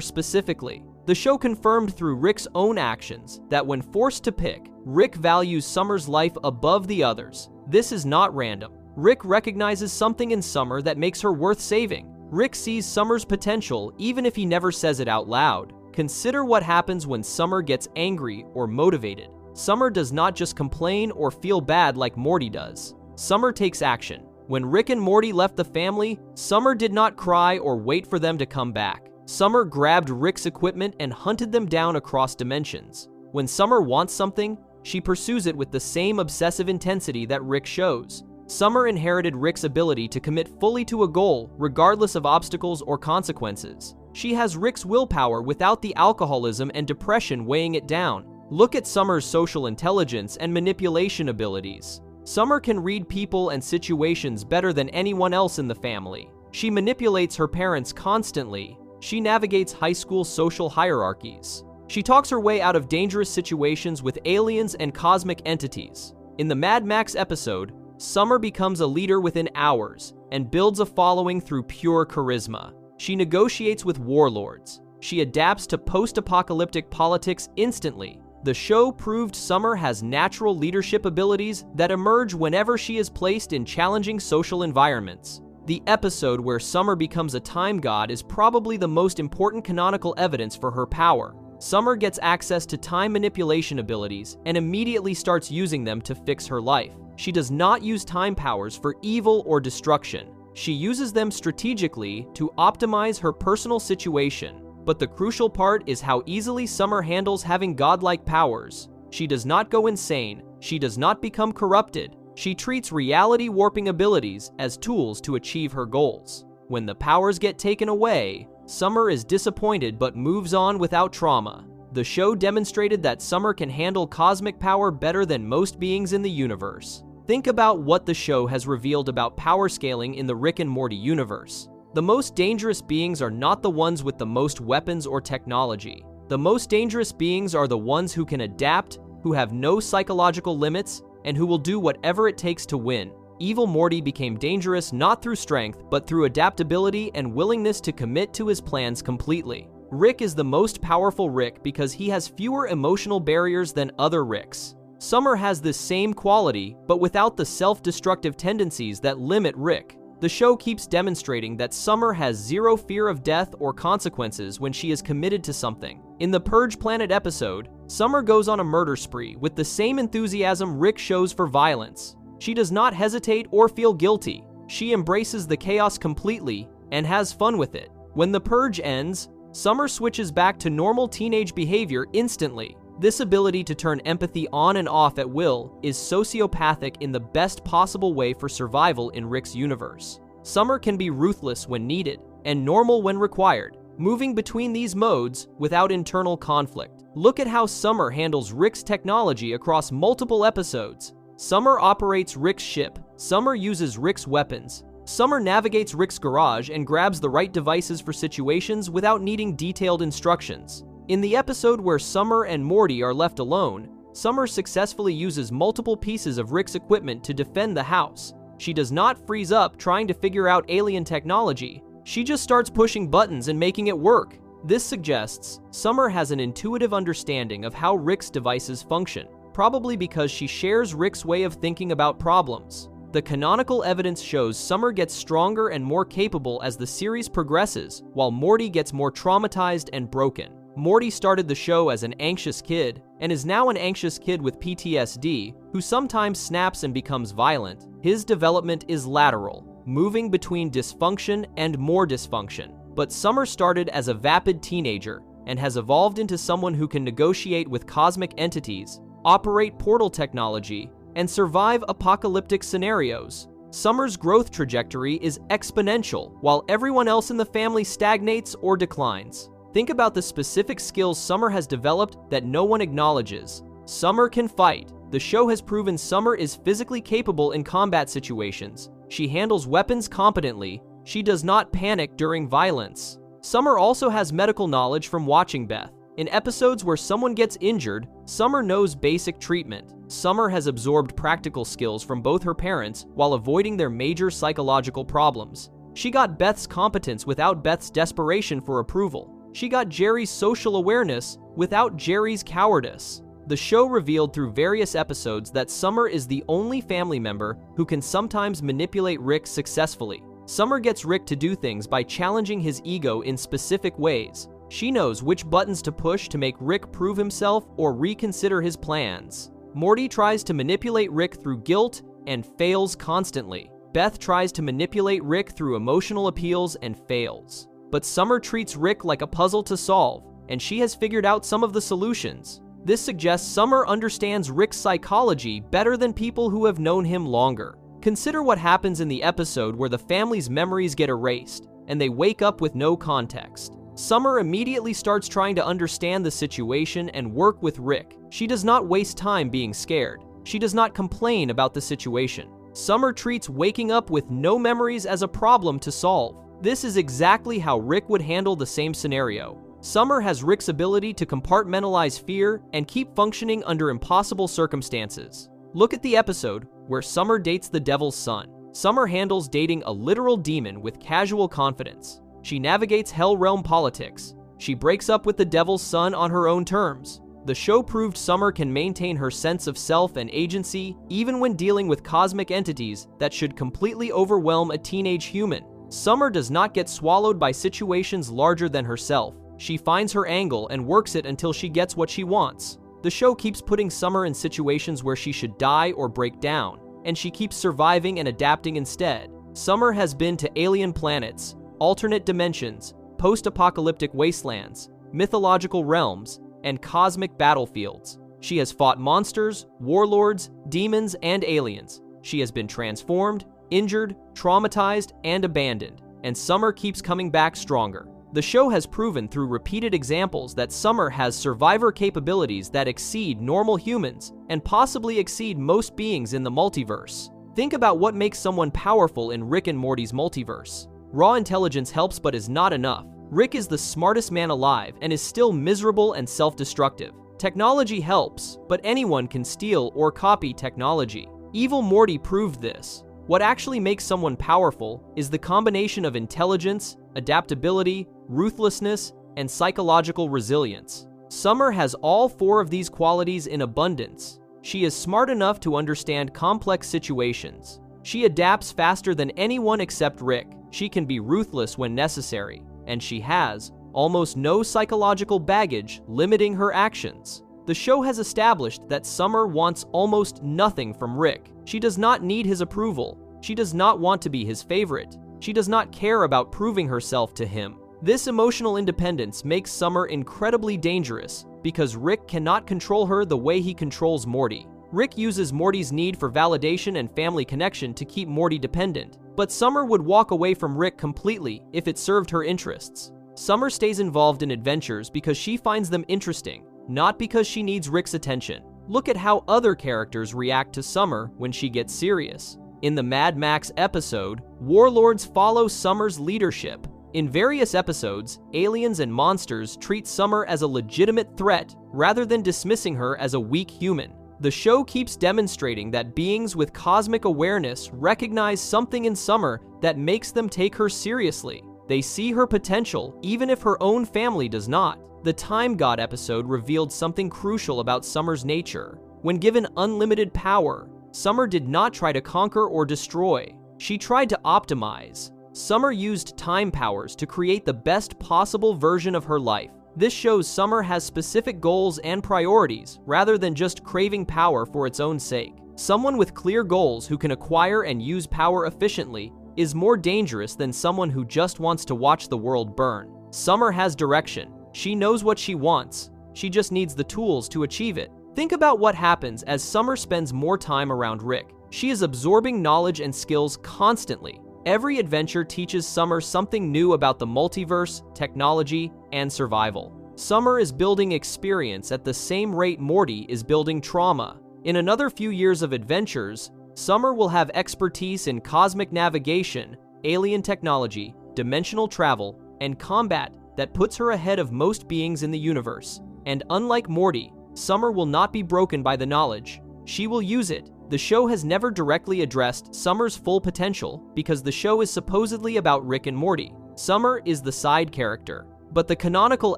specifically. The show confirmed through Rick's own actions that when forced to pick, Rick values Summer's life above the others. This is not random. Rick recognizes something in Summer that makes her worth saving. Rick sees Summer's potential even if he never says it out loud. Consider what happens when Summer gets angry or motivated. Summer does not just complain or feel bad like Morty does. Summer takes action. When Rick and Morty left the family, Summer did not cry or wait for them to come back. Summer grabbed Rick's equipment and hunted them down across dimensions. When Summer wants something, she pursues it with the same obsessive intensity that Rick shows. Summer inherited Rick's ability to commit fully to a goal, regardless of obstacles or consequences. She has Rick's willpower without the alcoholism and depression weighing it down. Look at Summer's social intelligence and manipulation abilities. Summer can read people and situations better than anyone else in the family. She manipulates her parents constantly. She navigates high school social hierarchies. She talks her way out of dangerous situations with aliens and cosmic entities. In the Mad Max episode, Summer becomes a leader within hours and builds a following through pure charisma. She negotiates with warlords. She adapts to post-apocalyptic politics instantly. The show proved Summer has natural leadership abilities that emerge whenever she is placed in challenging social environments. The episode where Summer becomes a time god is probably the most important canonical evidence for her power. Summer gets access to time manipulation abilities and immediately starts using them to fix her life. She does not use time powers for evil or destruction. She uses them strategically to optimize her personal situation. But the crucial part is how easily Summer handles having godlike powers. She does not go insane. She does not become corrupted. She treats reality warping abilities as tools to achieve her goals. When the powers get taken away, Summer is disappointed but moves on without trauma. The show demonstrated that Summer can handle cosmic power better than most beings in the universe. Think about what the show has revealed about power scaling in the Rick and Morty universe. The most dangerous beings are not the ones with the most weapons or technology. The most dangerous beings are the ones who can adapt, who have no psychological limits, and who will do whatever it takes to win. Evil Morty became dangerous not through strength, but through adaptability and willingness to commit to his plans completely. Rick is the most powerful Rick because he has fewer emotional barriers than other Ricks. Summer has this same quality, but without the self-destructive tendencies that limit Rick. The show keeps demonstrating that Summer has zero fear of death or consequences when she is committed to something. In the Purge Planet episode, Summer goes on a murder spree with the same enthusiasm Rick shows for violence. She does not hesitate or feel guilty. She embraces the chaos completely and has fun with it. When the Purge ends, Summer switches back to normal teenage behavior instantly. This ability to turn empathy on and off at will is sociopathic in the best possible way for survival in Rick's universe. Summer can be ruthless when needed and normal when required, moving between these modes without internal conflict. Look at how Summer handles Rick's technology across multiple episodes. Summer operates Rick's ship. Summer uses Rick's weapons. Summer navigates Rick's garage and grabs the right devices for situations without needing detailed instructions. In the episode where Summer and Morty are left alone, Summer successfully uses multiple pieces of Rick's equipment to defend the house. She does not freeze up trying to figure out alien technology. She just starts pushing buttons and making it work. This suggests Summer has an intuitive understanding of how Rick's devices function, probably because she shares Rick's way of thinking about problems. The canonical evidence shows Summer gets stronger and more capable as the series progresses, while Morty gets more traumatized and broken. Morty started the show as an anxious kid, and is now an anxious kid with PTSD, who sometimes snaps and becomes violent. His development is lateral, moving between dysfunction and more dysfunction. But Summer started as a vapid teenager, and has evolved into someone who can negotiate with cosmic entities, operate portal technology, and survive apocalyptic scenarios. Summer's growth trajectory is exponential, while everyone else in the family stagnates or declines. Think about the specific skills Summer has developed that no one acknowledges. Summer can fight. The show has proven Summer is physically capable in combat situations. She handles weapons competently. She does not panic during violence. Summer also has medical knowledge from watching Beth. In episodes where someone gets injured, Summer knows basic treatment. Summer has absorbed practical skills from both her parents while avoiding their major psychological problems. She got Beth's competence without Beth's desperation for approval. She got Jerry's social awareness without Jerry's cowardice. The show revealed through various episodes that Summer is the only family member who can sometimes manipulate Rick successfully. Summer gets Rick to do things by challenging his ego in specific ways. She knows which buttons to push to make Rick prove himself or reconsider his plans. Morty tries to manipulate Rick through guilt and fails constantly. Beth tries to manipulate Rick through emotional appeals and fails. But Summer treats Rick like a puzzle to solve, and she has figured out some of the solutions. This suggests Summer understands Rick's psychology better than people who have known him longer. Consider what happens in the episode where the family's memories get erased, and they wake up with no context. Summer immediately starts trying to understand the situation and work with Rick. She does not waste time being scared. She does not complain about the situation. Summer treats waking up with no memories as a problem to solve. This is exactly how Rick would handle the same scenario. Summer has Rick's ability to compartmentalize fear and keep functioning under impossible circumstances. Look at the episode where Summer dates the devil's son. Summer handles dating a literal demon with casual confidence. She navigates Hell Realm politics. She breaks up with the devil's son on her own terms. The show proved Summer can maintain her sense of self and agency even when dealing with cosmic entities that should completely overwhelm a teenage human. Summer does not get swallowed by situations larger than herself. She finds her angle and works it until she gets what she wants. The show keeps putting Summer in situations where she should die or break down, and she keeps surviving and adapting instead. Summer has been to alien planets, alternate dimensions, post-apocalyptic wastelands, mythological realms, and cosmic battlefields. She has fought monsters, warlords, demons, and aliens. She has been transformed, injured, traumatized, and abandoned, and Summer keeps coming back stronger. The show has proven through repeated examples that Summer has survivor capabilities that exceed normal humans and possibly exceed most beings in the multiverse. Think about what makes someone powerful in Rick and Morty's multiverse. Raw intelligence helps but is not enough. Rick is the smartest man alive and is still miserable and self-destructive. Technology helps, but anyone can steal or copy technology. Evil Morty proved this. What actually makes someone powerful is the combination of intelligence, adaptability, ruthlessness, and psychological resilience. Summer has all four of these qualities in abundance. She is smart enough to understand complex situations. She adapts faster than anyone except Rick. She can be ruthless when necessary, and she has almost no psychological baggage limiting her actions. The show has established that Summer wants almost nothing from Rick. She does not need his approval. She does not want to be his favorite. She does not care about proving herself to him. This emotional independence makes Summer incredibly dangerous because Rick cannot control her the way he controls Morty. Rick uses Morty's need for validation and family connection to keep Morty dependent, but Summer would walk away from Rick completely if it served her interests. Summer stays involved in adventures because she finds them interesting, not because she needs Rick's attention. Look at how other characters react to Summer when she gets serious. In the Mad Max episode, warlords follow Summer's leadership. In various episodes, aliens and monsters treat Summer as a legitimate threat rather than dismissing her as a weak human. The show keeps demonstrating that beings with cosmic awareness recognize something in Summer that makes them take her seriously. They see her potential, even if her own family does not. The Time God episode revealed something crucial about Summer's nature. When given unlimited power, Summer did not try to conquer or destroy. She tried to optimize. Summer used time powers to create the best possible version of her life. This shows Summer has specific goals and priorities rather than just craving power for its own sake. Someone with clear goals who can acquire and use power efficiently is more dangerous than someone who just wants to watch the world burn. Summer has direction. She knows what she wants. She just needs the tools to achieve it. Think about what happens as Summer spends more time around Rick. She is absorbing knowledge and skills constantly. Every adventure teaches Summer something new about the multiverse, technology, and survival. Summer is building experience at the same rate Morty is building trauma. In another few years of adventures, Summer will have expertise in cosmic navigation, alien technology, dimensional travel, and combat that puts her ahead of most beings in the universe. And unlike Morty, Summer will not be broken by the knowledge. She will use it. The show has never directly addressed Summer's full potential because the show is supposedly about Rick and Morty. Summer is the side character. But the canonical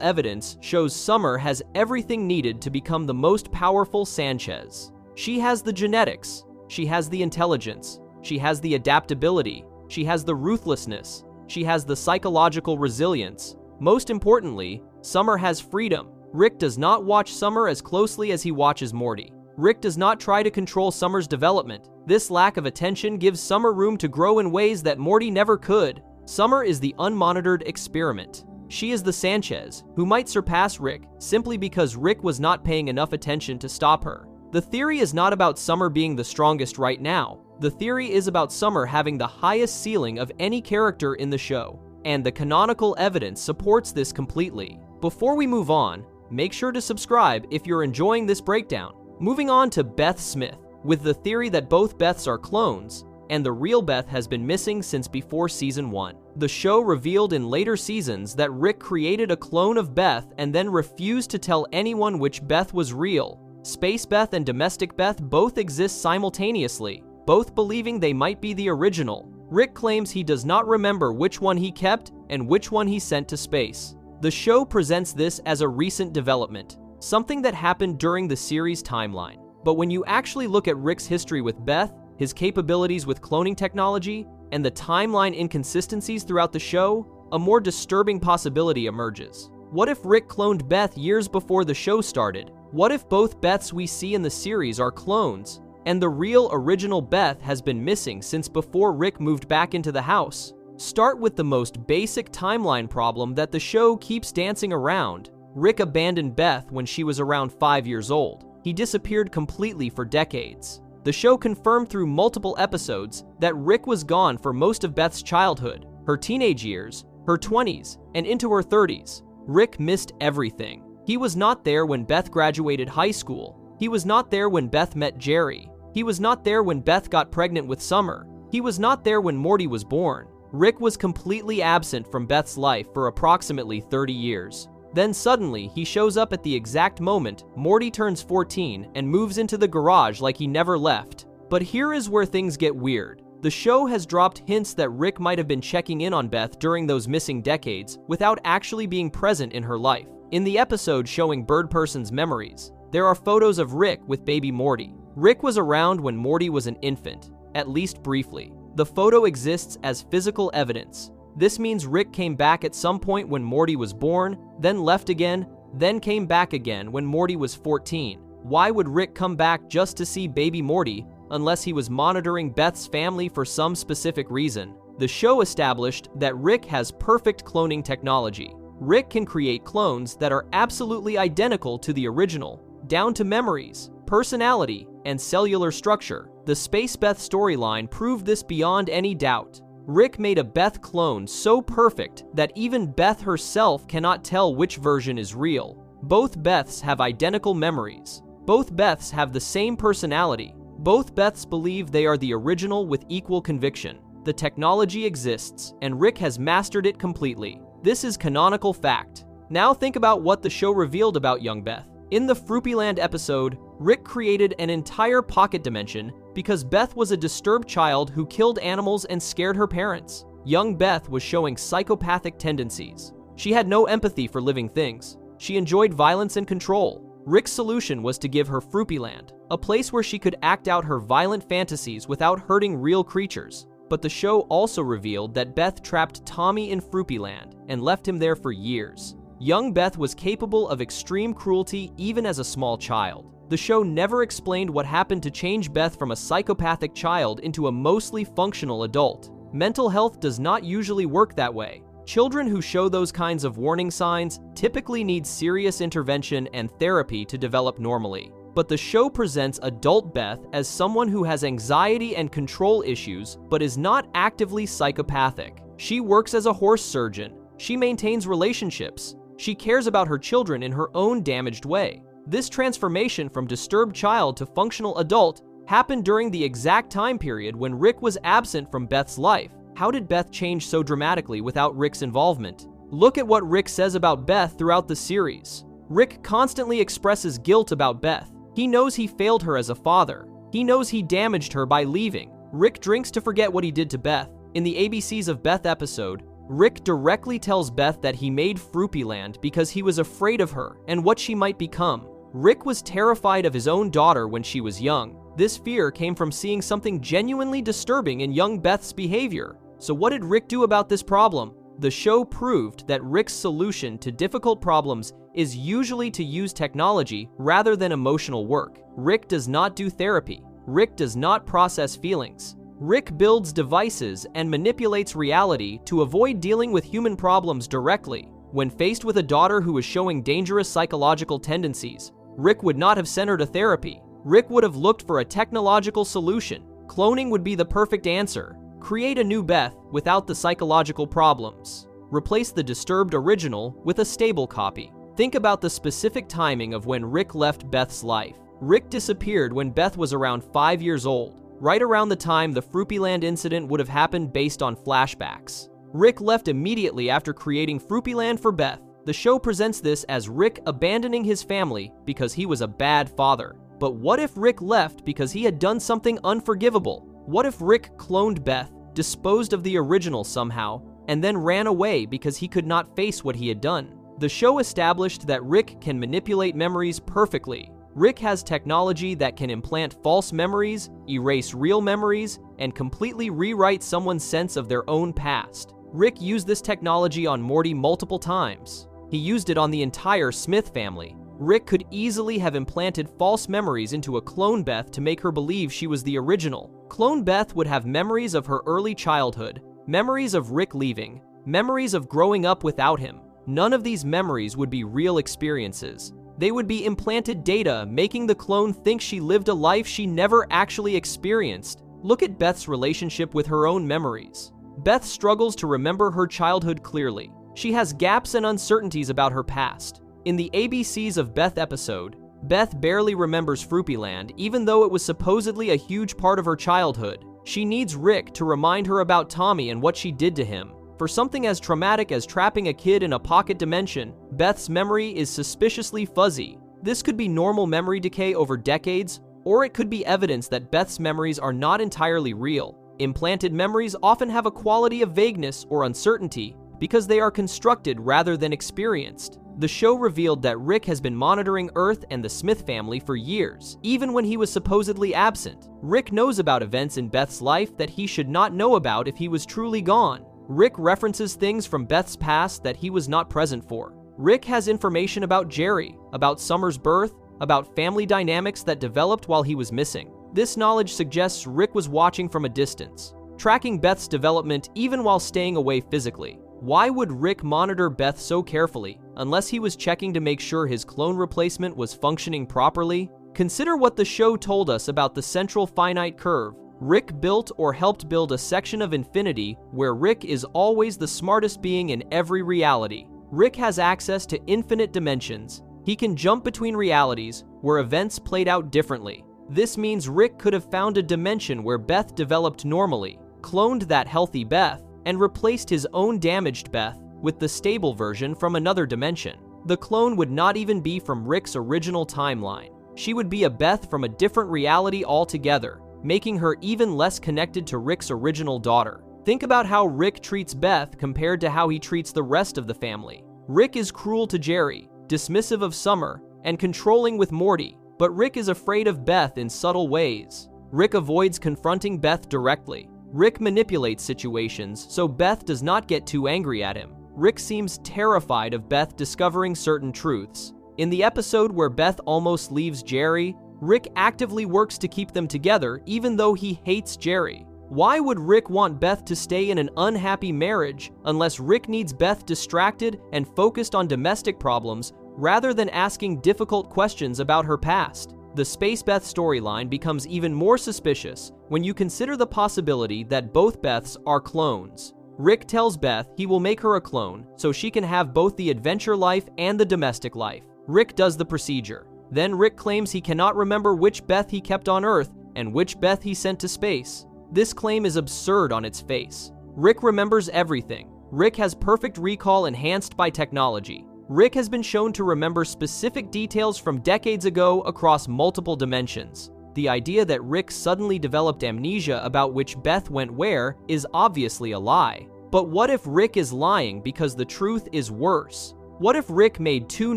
evidence shows Summer has everything needed to become the most powerful Sanchez. She has the genetics, she has the intelligence, she has the adaptability, she has the ruthlessness, she has the psychological resilience. Most importantly, Summer has freedom. Rick does not watch Summer as closely as he watches Morty. Rick does not try to control Summer's development. This lack of attention gives Summer room to grow in ways that Morty never could. Summer is the unmonitored experiment. She is the Sanchez, who might surpass Rick simply because Rick was not paying enough attention to stop her. The theory is not about Summer being the strongest right now. The theory is about Summer having the highest ceiling of any character in the show, and the canonical evidence supports this completely. Before we move on, make sure to subscribe if you're enjoying this breakdown. Moving on to Beth Smith, with the theory that both Beths are clones, and the real Beth has been missing since before season 1. The show revealed in later seasons that Rick created a clone of Beth and then refused to tell anyone which Beth was real. Space Beth and Domestic Beth both exist simultaneously, both believing they might be the original. Rick claims he does not remember which one he kept and which one he sent to space. The show presents this as a recent development, something that happened during the series timeline. But when you actually look at Rick's history with Beth, his capabilities with cloning technology, and the timeline inconsistencies throughout the show, a more disturbing possibility emerges. What if Rick cloned Beth years before the show started? What if both Beths we see in the series are clones, and the real original Beth has been missing since before Rick moved back into the house? Start with the most basic timeline problem that the show keeps dancing around. Rick abandoned Beth when she was around 5 years old. He disappeared completely for decades. The show confirmed through multiple episodes that Rick was gone for most of Beth's childhood, her teenage years, her 20s, and into her 30s. Rick missed everything. He was not there when Beth graduated high school. He was not there when Beth met Jerry. He was not there when Beth got pregnant with Summer. He was not there when Morty was born. Rick was completely absent from Beth's life for approximately 30 years. Then suddenly, he shows up at the exact moment Morty turns 14 and moves into the garage like he never left. But here is where things get weird. The show has dropped hints that Rick might have been checking in on Beth during those missing decades without actually being present in her life. In the episode showing Bird Person's memories, there are photos of Rick with baby Morty. Rick was around when Morty was an infant, at least briefly. The photo exists as physical evidence. This means Rick came back at some point when Morty was born, then left again, then came back again when Morty was 14. Why would Rick come back just to see baby Morty unless he was monitoring Beth's family for some specific reason? The show established that Rick has perfect cloning technology. Rick can create clones that are absolutely identical to the original, down to memories, personality, and cellular structure. The Space Beth storyline proved this beyond any doubt. Rick made a Beth clone so perfect that even Beth herself cannot tell which version is real. Both Beths have identical memories. Both Beths have the same personality. Both Beths believe they are the original with equal conviction. The technology exists, and Rick has mastered it completely. This is canonical fact. Now think about what the show revealed about young Beth. In the Fruppyland episode, Rick created an entire pocket dimension because Beth was a disturbed child who killed animals and scared her parents. Young Beth was showing psychopathic tendencies. She had no empathy for living things. She enjoyed violence and control. Rick's solution was to give her Fruppyland, a place where she could act out her violent fantasies without hurting real creatures. But the show also revealed that Beth trapped Tommy in Fruppyland and left him there for years. Young Beth was capable of extreme cruelty even as a small child. The show never explained what happened to change Beth from a psychopathic child into a mostly functional adult. Mental health does not usually work that way. Children who show those kinds of warning signs typically need serious intervention and therapy to develop normally. But the show presents adult Beth as someone who has anxiety and control issues but is not actively psychopathic. She works as a horse surgeon. She maintains relationships. She cares about her children in her own damaged way. This transformation from disturbed child to functional adult happened during the exact time period when Rick was absent from Beth's life. How did Beth change so dramatically without Rick's involvement? Look at what Rick says about Beth throughout the series. Rick constantly expresses guilt about Beth. He knows he failed her as a father. He knows he damaged her by leaving. Rick drinks to forget what he did to Beth. In the ABCs of Beth episode, Rick directly tells Beth that he made Fruppyland because he was afraid of her and what she might become. Rick was terrified of his own daughter when she was young. This fear came from seeing something genuinely disturbing in young Beth's behavior. So what did Rick do about this problem? The show proved that Rick's solution to difficult problems is usually to use technology rather than emotional work. Rick does not do therapy. Rick does not process feelings. Rick builds devices and manipulates reality to avoid dealing with human problems directly. When faced with a daughter who was showing dangerous psychological tendencies, Rick would not have sent her to therapy. Rick would have looked for a technological solution. Cloning would be the perfect answer. Create a new Beth without the psychological problems. Replace the disturbed original with a stable copy. Think about the specific timing of when Rick left Beth's life. Rick disappeared when Beth was around 5 years old, right around the time the Fruppyland incident would have happened based on flashbacks. Rick left immediately after creating Fruppyland for Beth. The show presents this as Rick abandoning his family because he was a bad father. But what if Rick left because he had done something unforgivable? What if Rick cloned Beth, disposed of the original somehow, and then ran away because he could not face what he had done? The show established that Rick can manipulate memories perfectly. Rick has technology that can implant false memories, erase real memories, and completely rewrite someone's sense of their own past. Rick used this technology on Morty multiple times. He used it on the entire Smith family. Rick could easily have implanted false memories into a clone Beth to make her believe she was the original. Clone Beth would have memories of her early childhood, memories of Rick leaving, memories of growing up without him. None of these memories would be real experiences. They would be implanted data, making the clone think she lived a life she never actually experienced. Look at Beth's relationship with her own memories. Beth struggles to remember her childhood clearly. She has gaps and uncertainties about her past. In the ABCs of Beth episode, Beth barely remembers Fruppyland, even though it was supposedly a huge part of her childhood. She needs Rick to remind her about Tommy and what she did to him. For something as traumatic as trapping a kid in a pocket dimension, Beth's memory is suspiciously fuzzy. This could be normal memory decay over decades, or it could be evidence that Beth's memories are not entirely real. Implanted memories often have a quality of vagueness or uncertainty because they are constructed rather than experienced. The show revealed that Rick has been monitoring Earth and the Smith family for years, even when he was supposedly absent. Rick knows about events in Beth's life that he should not know about if he was truly gone. Rick references things from Beth's past that he was not present for. Rick has information about Jerry, about Summer's birth, about family dynamics that developed while he was missing. This knowledge suggests Rick was watching from a distance, tracking Beth's development even while staying away physically. Why would Rick monitor Beth so carefully, unless he was checking to make sure his clone replacement was functioning properly? Consider what the show told us about the central finite curve. Rick built or helped build a section of infinity where Rick is always the smartest being in every reality. Rick has access to infinite dimensions. He can jump between realities where events played out differently. This means Rick could have found a dimension where Beth developed normally, cloned that healthy Beth, and replaced his own damaged Beth with the stable version from another dimension. The clone would not even be from Rick's original timeline. She would be a Beth from a different reality altogether, making her even less connected to Rick's original daughter. Think about how Rick treats Beth compared to how he treats the rest of the family. Rick is cruel to Jerry, dismissive of Summer, and controlling with Morty, but Rick is afraid of Beth in subtle ways. Rick avoids confronting Beth directly. Rick manipulates situations so Beth does not get too angry at him. Rick seems terrified of Beth discovering certain truths. In the episode where Beth almost leaves Jerry, Rick actively works to keep them together even though he hates Jerry. Why would Rick want Beth to stay in an unhappy marriage unless Rick needs Beth distracted and focused on domestic problems rather than asking difficult questions about her past? The Space Beth storyline becomes even more suspicious when you consider the possibility that both Beths are clones. Rick tells Beth he will make her a clone so she can have both the adventure life and the domestic life. Rick does the procedure. Then Rick claims he cannot remember which Beth he kept on Earth and which Beth he sent to space. This claim is absurd on its face. Rick remembers everything. Rick has perfect recall enhanced by technology. Rick has been shown to remember specific details from decades ago across multiple dimensions. The idea that Rick suddenly developed amnesia about which Beth went where is obviously a lie. But what if Rick is lying because the truth is worse? What if Rick made 2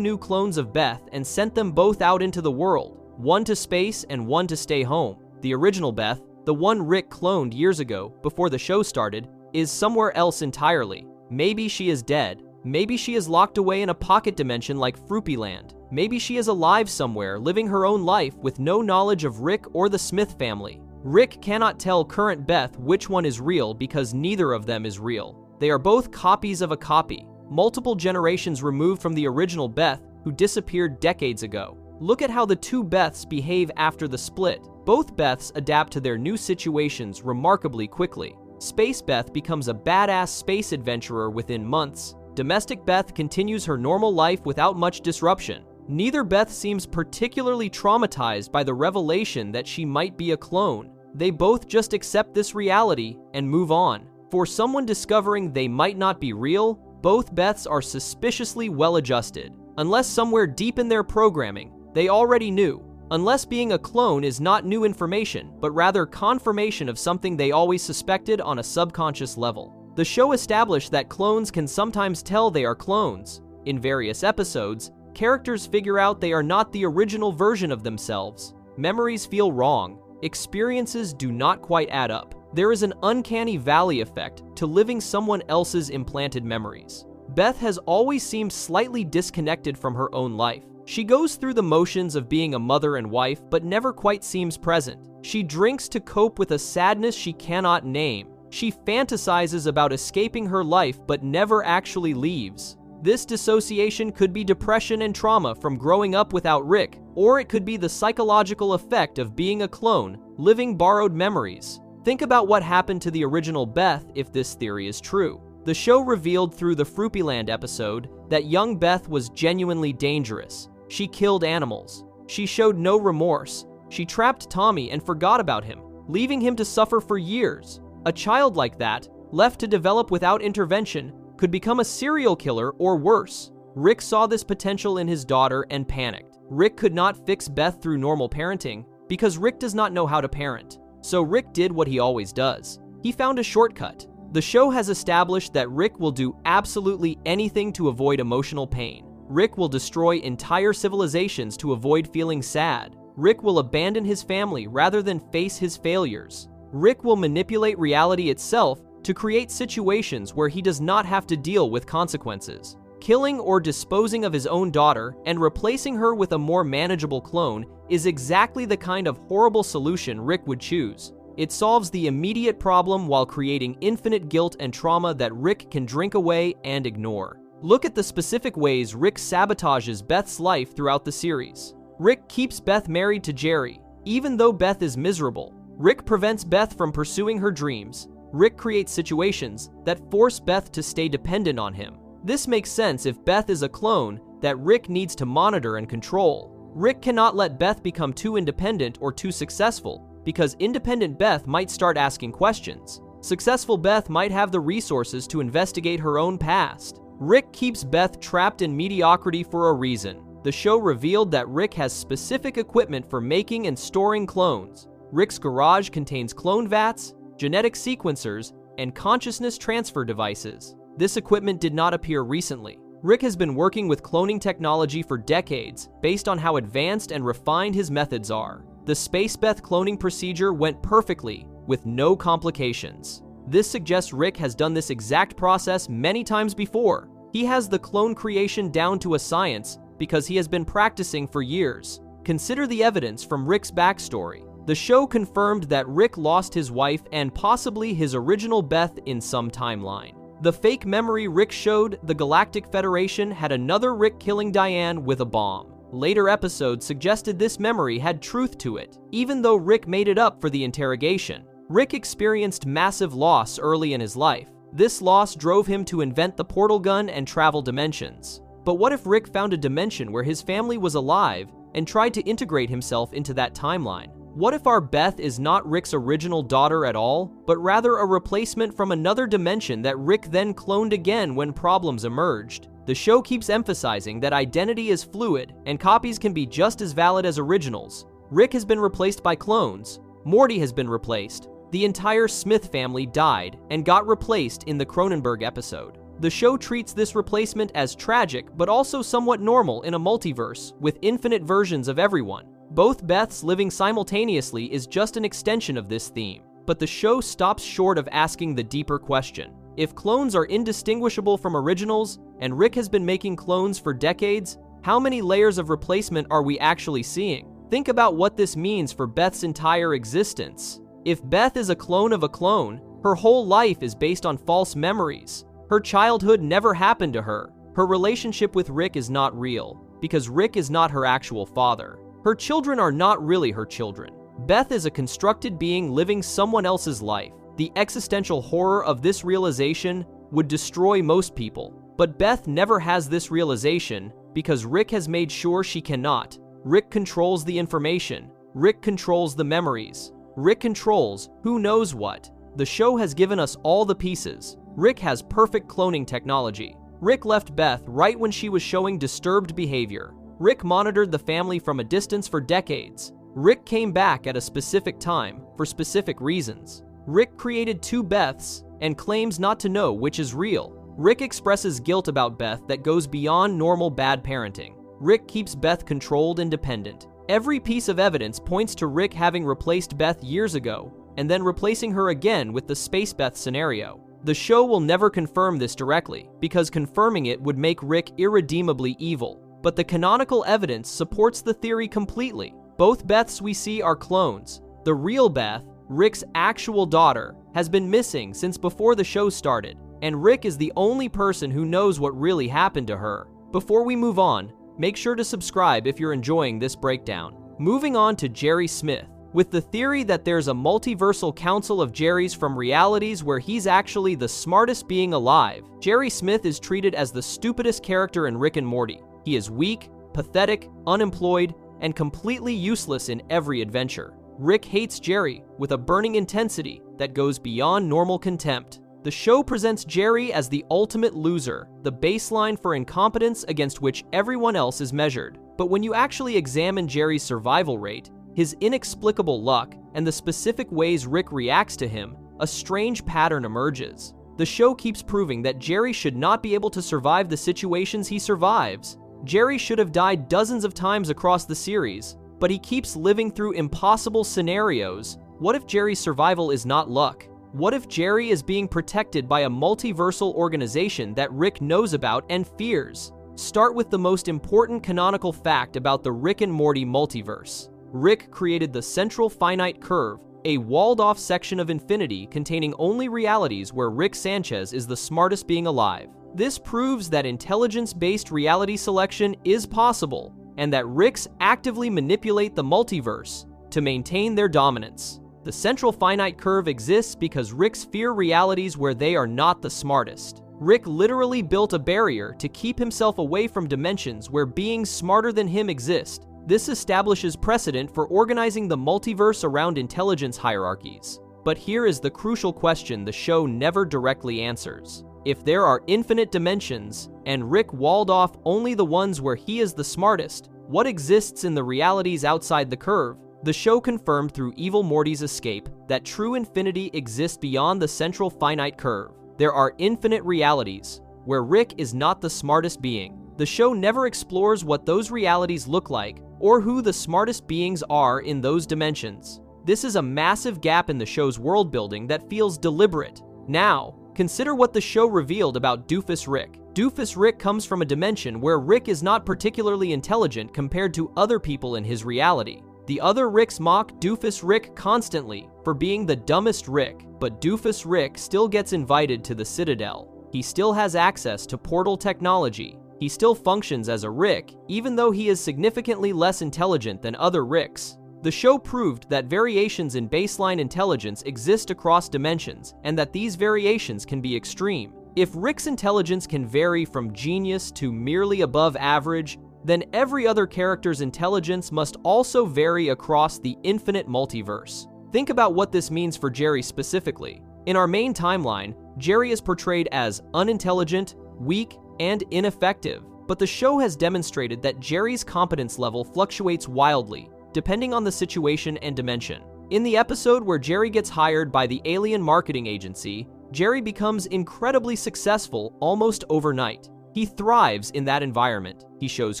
new clones of Beth and sent them both out into the world, one to space and one to stay home? The original Beth, the one Rick cloned years ago before the show started, is somewhere else entirely. Maybe she is dead. Maybe she is locked away in a pocket dimension like Fruipyland. Maybe she is alive somewhere, living her own life with no knowledge of Rick or the Smith family. Rick cannot tell current Beth which one is real because neither of them is real. They are both copies of a copy, multiple generations removed from the original Beth, who disappeared decades ago. Look at how the 2 Beths behave after the split. Both Beths adapt to their new situations remarkably quickly. Space Beth becomes a badass space adventurer within months. Domestic Beth continues her normal life without much disruption. Neither Beth seems particularly traumatized by the revelation that she might be a clone. They both just accept this reality and move on. For someone discovering they might not be real, both Beths are suspiciously well-adjusted. Unless somewhere deep in their programming, they already knew. Unless being a clone is not new information, but rather confirmation of something they always suspected on a subconscious level. The show established that clones can sometimes tell they are clones. In various episodes, characters figure out they are not the original version of themselves. Memories feel wrong. Experiences do not quite add up. There is an uncanny valley effect to living someone else's implanted memories. Beth has always seemed slightly disconnected from her own life. She goes through the motions of being a mother and wife, but never quite seems present. She drinks to cope with a sadness she cannot name. She fantasizes about escaping her life, but never actually leaves. This dissociation could be depression and trauma from growing up without Rick, or it could be the psychological effect of being a clone, living borrowed memories. Think about what happened to the original Beth if this theory is true. The show revealed through the Fruipyland episode that young Beth was genuinely dangerous. She killed animals. She showed no remorse. She trapped Tommy and forgot about him, leaving him to suffer for years. A child like that, left to develop without intervention, could become a serial killer or worse. Rick saw this potential in his daughter and panicked. Rick could not fix Beth through normal parenting because Rick does not know how to parent. So Rick did what he always does. He found a shortcut. The show has established that Rick will do absolutely anything to avoid emotional pain. Rick will destroy entire civilizations to avoid feeling sad. Rick will abandon his family rather than face his failures. Rick will manipulate reality itself to create situations where he does not have to deal with consequences. Killing or disposing of his own daughter and replacing her with a more manageable clone is exactly the kind of horrible solution Rick would choose. It solves the immediate problem while creating infinite guilt and trauma that Rick can drink away and ignore. Look at the specific ways Rick sabotages Beth's life throughout the series. Rick keeps Beth married to Jerry, even though Beth is miserable. Rick prevents Beth from pursuing her dreams. Rick creates situations that force Beth to stay dependent on him. This makes sense if Beth is a clone that Rick needs to monitor and control. Rick cannot let Beth become too independent or too successful, because independent Beth might start asking questions. Successful Beth might have the resources to investigate her own past. Rick keeps Beth trapped in mediocrity for a reason. The show revealed that Rick has specific equipment for making and storing clones. Rick's garage contains clone vats, genetic sequencers, and consciousness transfer devices. This equipment did not appear recently. Rick has been working with cloning technology for decades based on how advanced and refined his methods are. The Space Beth cloning procedure went perfectly, with no complications. This suggests Rick has done this exact process many times before. He has the clone creation down to a science because he has been practicing for years. Consider the evidence from Rick's backstory. The show confirmed that Rick lost his wife and possibly his original Beth in some timeline. The fake memory Rick showed the Galactic Federation had another Rick killing Diane with a bomb. Later episodes suggested this memory had truth to it, even though Rick made it up for the interrogation. Rick experienced massive loss early in his life. This loss drove him to invent the portal gun and travel dimensions. But what if Rick found a dimension where his family was alive and tried to integrate himself into that timeline? What if our Beth is not Rick's original daughter at all, but rather a replacement from another dimension that Rick then cloned again when problems emerged? The show keeps emphasizing that identity is fluid and copies can be just as valid as originals. Rick has been replaced by clones. Morty has been replaced. The entire Smith family died and got replaced in the Cronenberg episode. The show treats this replacement as tragic but also somewhat normal in a multiverse with infinite versions of everyone. Both Beths living simultaneously is just an extension of this theme, but the show stops short of asking the deeper question. If clones are indistinguishable from originals, and Rick has been making clones for decades, how many layers of replacement are we actually seeing? Think about what this means for Beth's entire existence. If Beth is a clone of a clone, her whole life is based on false memories. Her childhood never happened to her. Her relationship with Rick is not real, because Rick is not her actual father. Her children are not really her children. Beth is a constructed being living someone else's life. The existential horror of this realization would destroy most people. But Beth never has this realization because Rick has made sure she cannot. Rick controls the information. Rick controls the memories. Rick controls who knows what. The show has given us all the pieces. Rick has perfect cloning technology. Rick left Beth right when she was showing disturbed behavior. Rick monitored the family from a distance for decades. Rick came back at a specific time for specific reasons. Rick created two Beths and claims not to know which is real. Rick expresses guilt about Beth that goes beyond normal bad parenting. Rick keeps Beth controlled and dependent. Every piece of evidence points to Rick having replaced Beth years ago, and then replacing her again with the Space Beth scenario. The show will never confirm this directly, because confirming it would make Rick irredeemably evil. But the canonical evidence supports the theory completely. Both Beths we see are clones. The real Beth, Rick's actual daughter, has been missing since before the show started, and Rick is the only person who knows what really happened to her. Before we move on, make sure to subscribe if you're enjoying this breakdown. Moving on to Jerry Smith. With the theory that there's a multiversal council of Jerrys from realities where he's actually the smartest being alive, Jerry Smith is treated as the stupidest character in Rick and Morty. He is weak, pathetic, unemployed, and completely useless in every adventure. Rick hates Jerry with a burning intensity that goes beyond normal contempt. The show presents Jerry as the ultimate loser, the baseline for incompetence against which everyone else is measured. But when you actually examine Jerry's survival rate, his inexplicable luck, and the specific ways Rick reacts to him, a strange pattern emerges. The show keeps proving that Jerry should not be able to survive the situations he survives. Jerry should have died dozens of times across the series, but he keeps living through impossible scenarios. What if Jerry's survival is not luck? What if Jerry is being protected by a multiversal organization that Rick knows about and fears? Start with the most important canonical fact about the Rick and Morty multiverse. Rick created the central finite curve, a walled-off section of infinity containing only realities where Rick Sanchez is the smartest being alive. This proves that intelligence-based reality selection is possible, and that Ricks actively manipulate the multiverse to maintain their dominance. The central finite curve exists because Ricks fear realities where they are not the smartest. Rick literally built a barrier to keep himself away from dimensions where beings smarter than him exist. This establishes precedent for organizing the multiverse around intelligence hierarchies. But here is the crucial question the show never directly answers. If there are infinite dimensions, and Rick walled off only the ones where he is the smartest, what exists in the realities outside the curve? The show confirmed through Evil Morty's escape that true infinity exists beyond the central finite curve. There are infinite realities, where Rick is not the smartest being. The show never explores what those realities look like, or who the smartest beings are in those dimensions. This is a massive gap in the show's world building that feels deliberate. Now, consider what the show revealed about Doofus Rick. Doofus Rick comes from a dimension where Rick is not particularly intelligent compared to other people in his reality. The other Ricks mock Doofus Rick constantly for being the dumbest Rick, but Doofus Rick still gets invited to the Citadel. He still has access to portal technology. He still functions as a Rick, even though he is significantly less intelligent than other Ricks. The show proved that variations in baseline intelligence exist across dimensions, and that these variations can be extreme. If Rick's intelligence can vary from genius to merely above average, then every other character's intelligence must also vary across the infinite multiverse. Think about what this means for Jerry specifically. In our main timeline, Jerry is portrayed as unintelligent, weak, and ineffective, but the show has demonstrated that Jerry's competence level fluctuates wildly, depending on the situation and dimension. In the episode where Jerry gets hired by the alien marketing agency, Jerry becomes incredibly successful almost overnight. He thrives in that environment. He shows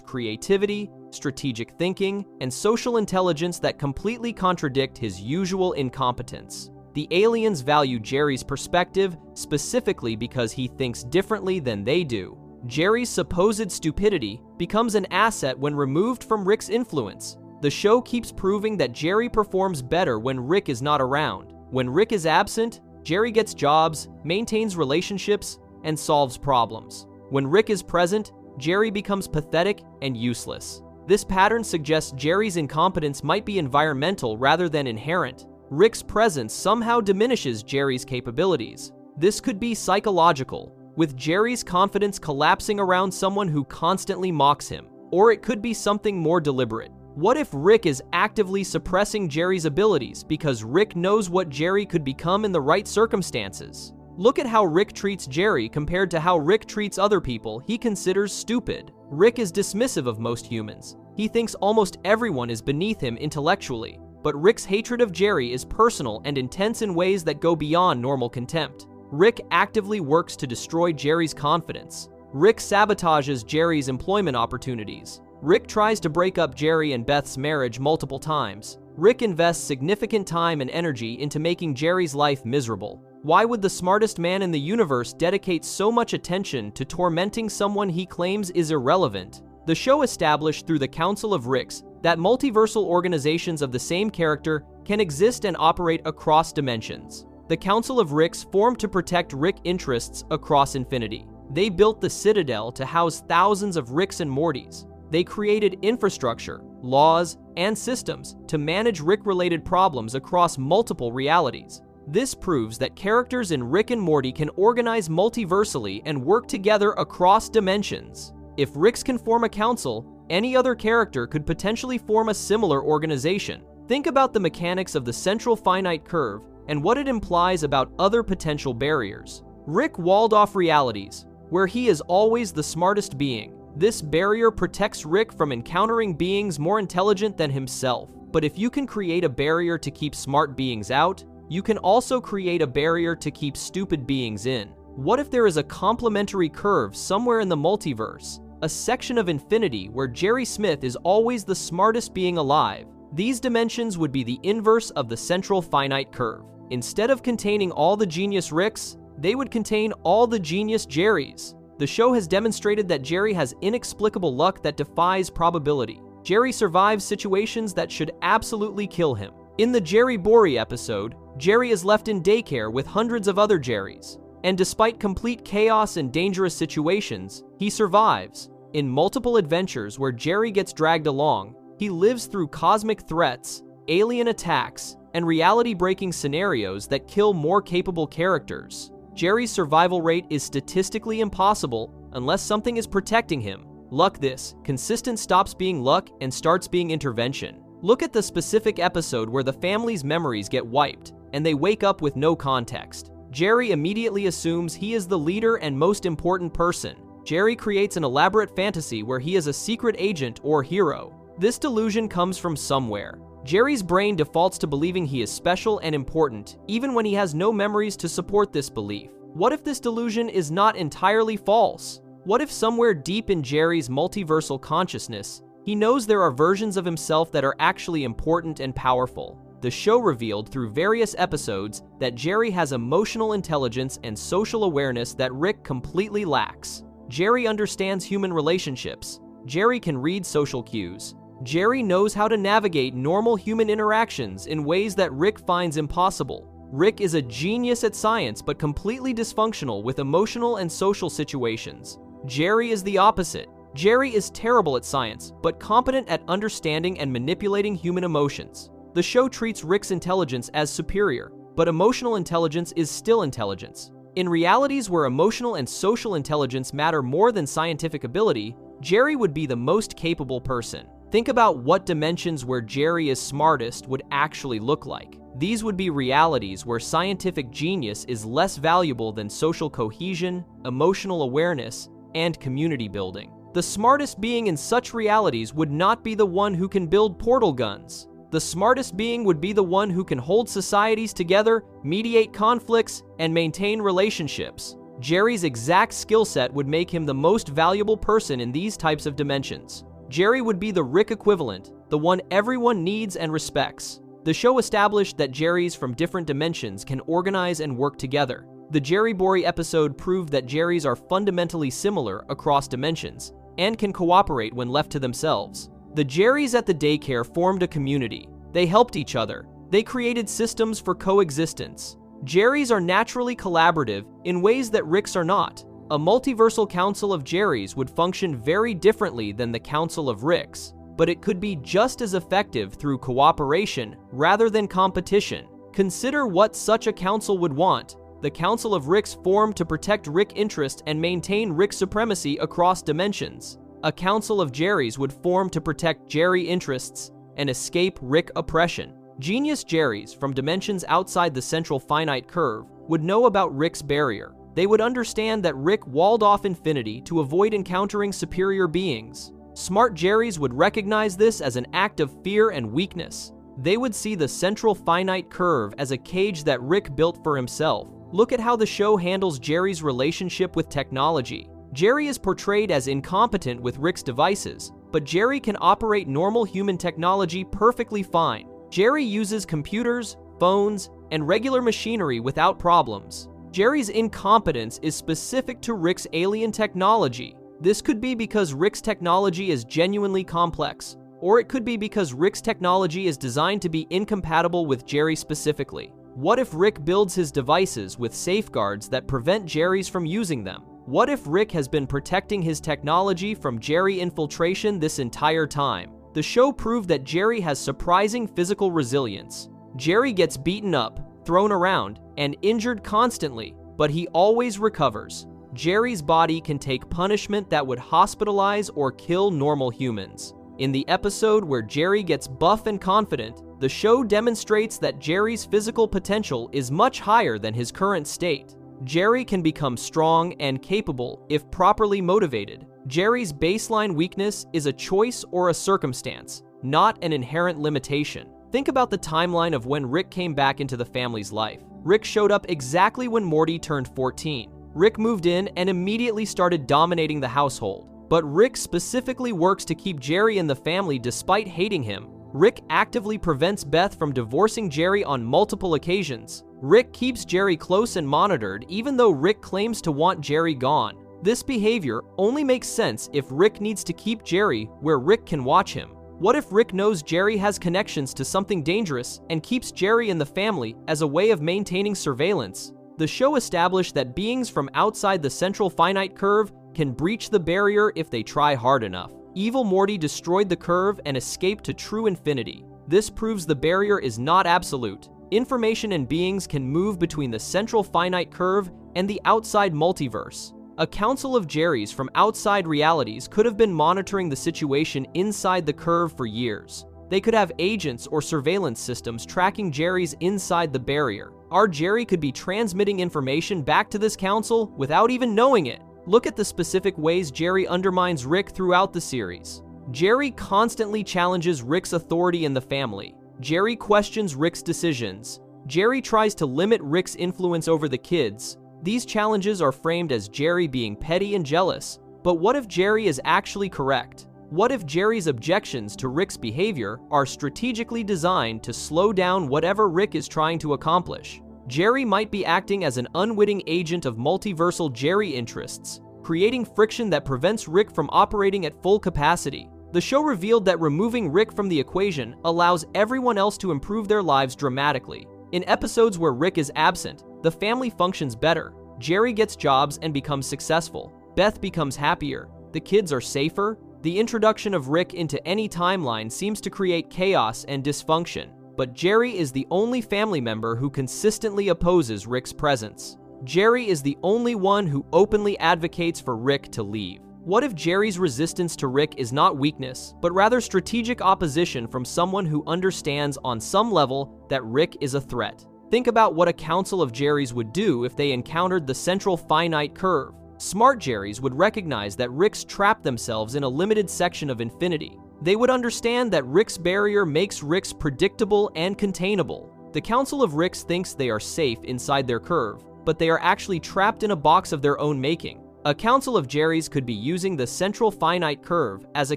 creativity, strategic thinking, and social intelligence that completely contradict his usual incompetence. The aliens value Jerry's perspective specifically because he thinks differently than they do. Jerry's supposed stupidity becomes an asset when removed from Rick's influence. The show keeps proving that Jerry performs better when Rick is not around. When Rick is absent, Jerry gets jobs, maintains relationships, and solves problems. When Rick is present, Jerry becomes pathetic and useless. This pattern suggests Jerry's incompetence might be environmental rather than inherent. Rick's presence somehow diminishes Jerry's capabilities. This could be psychological, with Jerry's confidence collapsing around someone who constantly mocks him. Or it could be something more deliberate. What if Rick is actively suppressing Jerry's abilities because Rick knows what Jerry could become in the right circumstances? Look at how Rick treats Jerry compared to how Rick treats other people he considers stupid. Rick is dismissive of most humans. He thinks almost everyone is beneath him intellectually. But Rick's hatred of Jerry is personal and intense in ways that go beyond normal contempt. Rick actively works to destroy Jerry's confidence. Rick sabotages Jerry's employment opportunities. Rick tries to break up Jerry and Beth's marriage multiple times. Rick invests significant time and energy into making Jerry's life miserable. Why would the smartest man in the universe dedicate so much attention to tormenting someone he claims is irrelevant? The show established through the Council of Ricks that multiversal organizations of the same character can exist and operate across dimensions. The Council of Ricks formed to protect Rick interests across infinity. They built the Citadel to house thousands of Ricks and Mortys. They created infrastructure, laws, and systems to manage Rick-related problems across multiple realities. This proves that characters in Rick and Morty can organize multiversally and work together across dimensions. If Ricks can form a council, any other character could potentially form a similar organization. Think about the mechanics of the central finite curve and what it implies about other potential barriers. Rick walled off realities, where he is always the smartest being. This barrier protects Rick from encountering beings more intelligent than himself. But if you can create a barrier to keep smart beings out, you can also create a barrier to keep stupid beings in. What if there is a complementary curve somewhere in the multiverse? A section of infinity where Jerry Smith is always the smartest being alive. These dimensions would be the inverse of the central finite curve. Instead of containing all the genius Ricks, they would contain all the genius Jerrys. The show has demonstrated that Jerry has inexplicable luck that defies probability. Jerry survives situations that should absolutely kill him. In the Jerry Bory episode, Jerry is left in daycare with hundreds of other Jerrys. And despite complete chaos and dangerous situations, he survives. In multiple adventures where Jerry gets dragged along, he lives through cosmic threats, alien attacks, and reality-breaking scenarios that kill more capable characters. Jerry's survival rate is statistically impossible unless something is protecting him. Luck this, consistent stops being luck and starts being intervention. Look at the specific episode where the family's memories get wiped, and they wake up with no context. Jerry immediately assumes he is the leader and most important person. Jerry creates an elaborate fantasy where he is a secret agent or hero. This delusion comes from somewhere. Jerry's brain defaults to believing he is special and important, even when he has no memories to support this belief. What if this delusion is not entirely false? What if somewhere deep in Jerry's multiversal consciousness, he knows there are versions of himself that are actually important and powerful? The show revealed through various episodes that Jerry has emotional intelligence and social awareness that Rick completely lacks. Jerry understands human relationships. Jerry can read social cues. Jerry knows how to navigate normal human interactions in ways that Rick finds impossible. Rick is a genius at science but completely dysfunctional with emotional and social situations. Jerry is the opposite. Jerry is terrible at science but competent at understanding and manipulating human emotions. The show treats Rick's intelligence as superior, but emotional intelligence is still intelligence. In realities where emotional and social intelligence matter more than scientific ability, Jerry would be the most capable person. Think about what dimensions where Jerry is smartest would actually look like. These would be realities where scientific genius is less valuable than social cohesion, emotional awareness, and community building. The smartest being in such realities would not be the one who can build portal guns. The smartest being would be the one who can hold societies together, mediate conflicts, and maintain relationships. Jerry's exact skill set would make him the most valuable person in these types of dimensions. Jerry would be the Rick equivalent, the one everyone needs and respects. The show established that Jerrys from different dimensions can organize and work together. The Jerry Bory episode proved that Jerrys are fundamentally similar across dimensions and can cooperate when left to themselves. The Jerrys at the daycare formed a community. They helped each other. They created systems for coexistence. Jerrys are naturally collaborative in ways that Ricks are not. A multiversal council of Jerrys would function very differently than the council of Ricks, but it could be just as effective through cooperation rather than competition. Consider what such a council would want. The Council of Ricks formed to protect Rick interests and maintain Rick supremacy across dimensions. A Council of Jerrys would form to protect Jerry interests and escape Rick oppression. Genius Jerrys from dimensions outside the central finite curve would know about Rick's barrier. They would understand that Rick walled off infinity to avoid encountering superior beings. Smart Jerrys would recognize this as an act of fear and weakness. They would see the central finite curve as a cage that Rick built for himself. Look at how the show handles Jerry's relationship with technology. Jerry is portrayed as incompetent with Rick's devices, but Jerry can operate normal human technology perfectly fine. Jerry uses computers, phones, and regular machinery without problems. Jerry's incompetence is specific to Rick's alien technology. This could be because Rick's technology is genuinely complex, or it could be because Rick's technology is designed to be incompatible with Jerry specifically. What if Rick builds his devices with safeguards that prevent Jerry's from using them? What if Rick has been protecting his technology from Jerry infiltration this entire time? The show proved that Jerry has surprising physical resilience. Jerry gets beaten up, thrown around, and injured constantly, but he always recovers. Jerry's body can take punishment that would hospitalize or kill normal humans. In the episode where Jerry gets buff and confident, the show demonstrates that Jerry's physical potential is much higher than his current state. Jerry can become strong and capable if properly motivated. Jerry's baseline weakness is a choice or a circumstance, not an inherent limitation. Think about the timeline of when Rick came back into the family's life. Rick showed up exactly when Morty turned 14. Rick moved in and immediately started dominating the household. But Rick specifically works to keep Jerry in the family despite hating him. Rick actively prevents Beth from divorcing Jerry on multiple occasions. Rick keeps Jerry close and monitored even though Rick claims to want Jerry gone. This behavior only makes sense if Rick needs to keep Jerry where Rick can watch him. What if Rick knows Jerry has connections to something dangerous and keeps Jerry in the family as a way of maintaining surveillance? The show established that beings from outside the central finite curve can breach the barrier if they try hard enough. Evil Morty destroyed the curve and escaped to true infinity. This proves the barrier is not absolute. Information and beings can move between the central finite curve and the outside multiverse. A council of Jerrys from outside realities could have been monitoring the situation inside the curve for years. They could have agents or surveillance systems tracking Jerrys inside the barrier. Our Jerry could be transmitting information back to this council without even knowing it. Look at the specific ways Jerry undermines Rick throughout the series. Jerry constantly challenges Rick's authority in the family. Jerry questions Rick's decisions. Jerry tries to limit Rick's influence over the kids. These challenges are framed as Jerry being petty and jealous. But what if Jerry is actually correct? What if Jerry's objections to Rick's behavior are strategically designed to slow down whatever Rick is trying to accomplish? Jerry might be acting as an unwitting agent of multiversal Jerry interests, creating friction that prevents Rick from operating at full capacity. The show revealed that removing Rick from the equation allows everyone else to improve their lives dramatically. In episodes where Rick is absent, the family functions better. Jerry gets jobs and becomes successful. Beth becomes happier. The kids are safer. The introduction of Rick into any timeline seems to create chaos and dysfunction. But Jerry is the only family member who consistently opposes Rick's presence. Jerry is the only one who openly advocates for Rick to leave. What if Jerry's resistance to Rick is not weakness, but rather strategic opposition from someone who understands on some level that Rick is a threat? Think about what a council of Jerrys would do if they encountered the central finite curve. Smart Jerrys would recognize that Ricks trapped themselves in a limited section of infinity. They would understand that Rick's barrier makes Ricks predictable and containable. The Council of Ricks thinks they are safe inside their curve, but they are actually trapped in a box of their own making. A Council of Jerrys could be using the central finite curve as a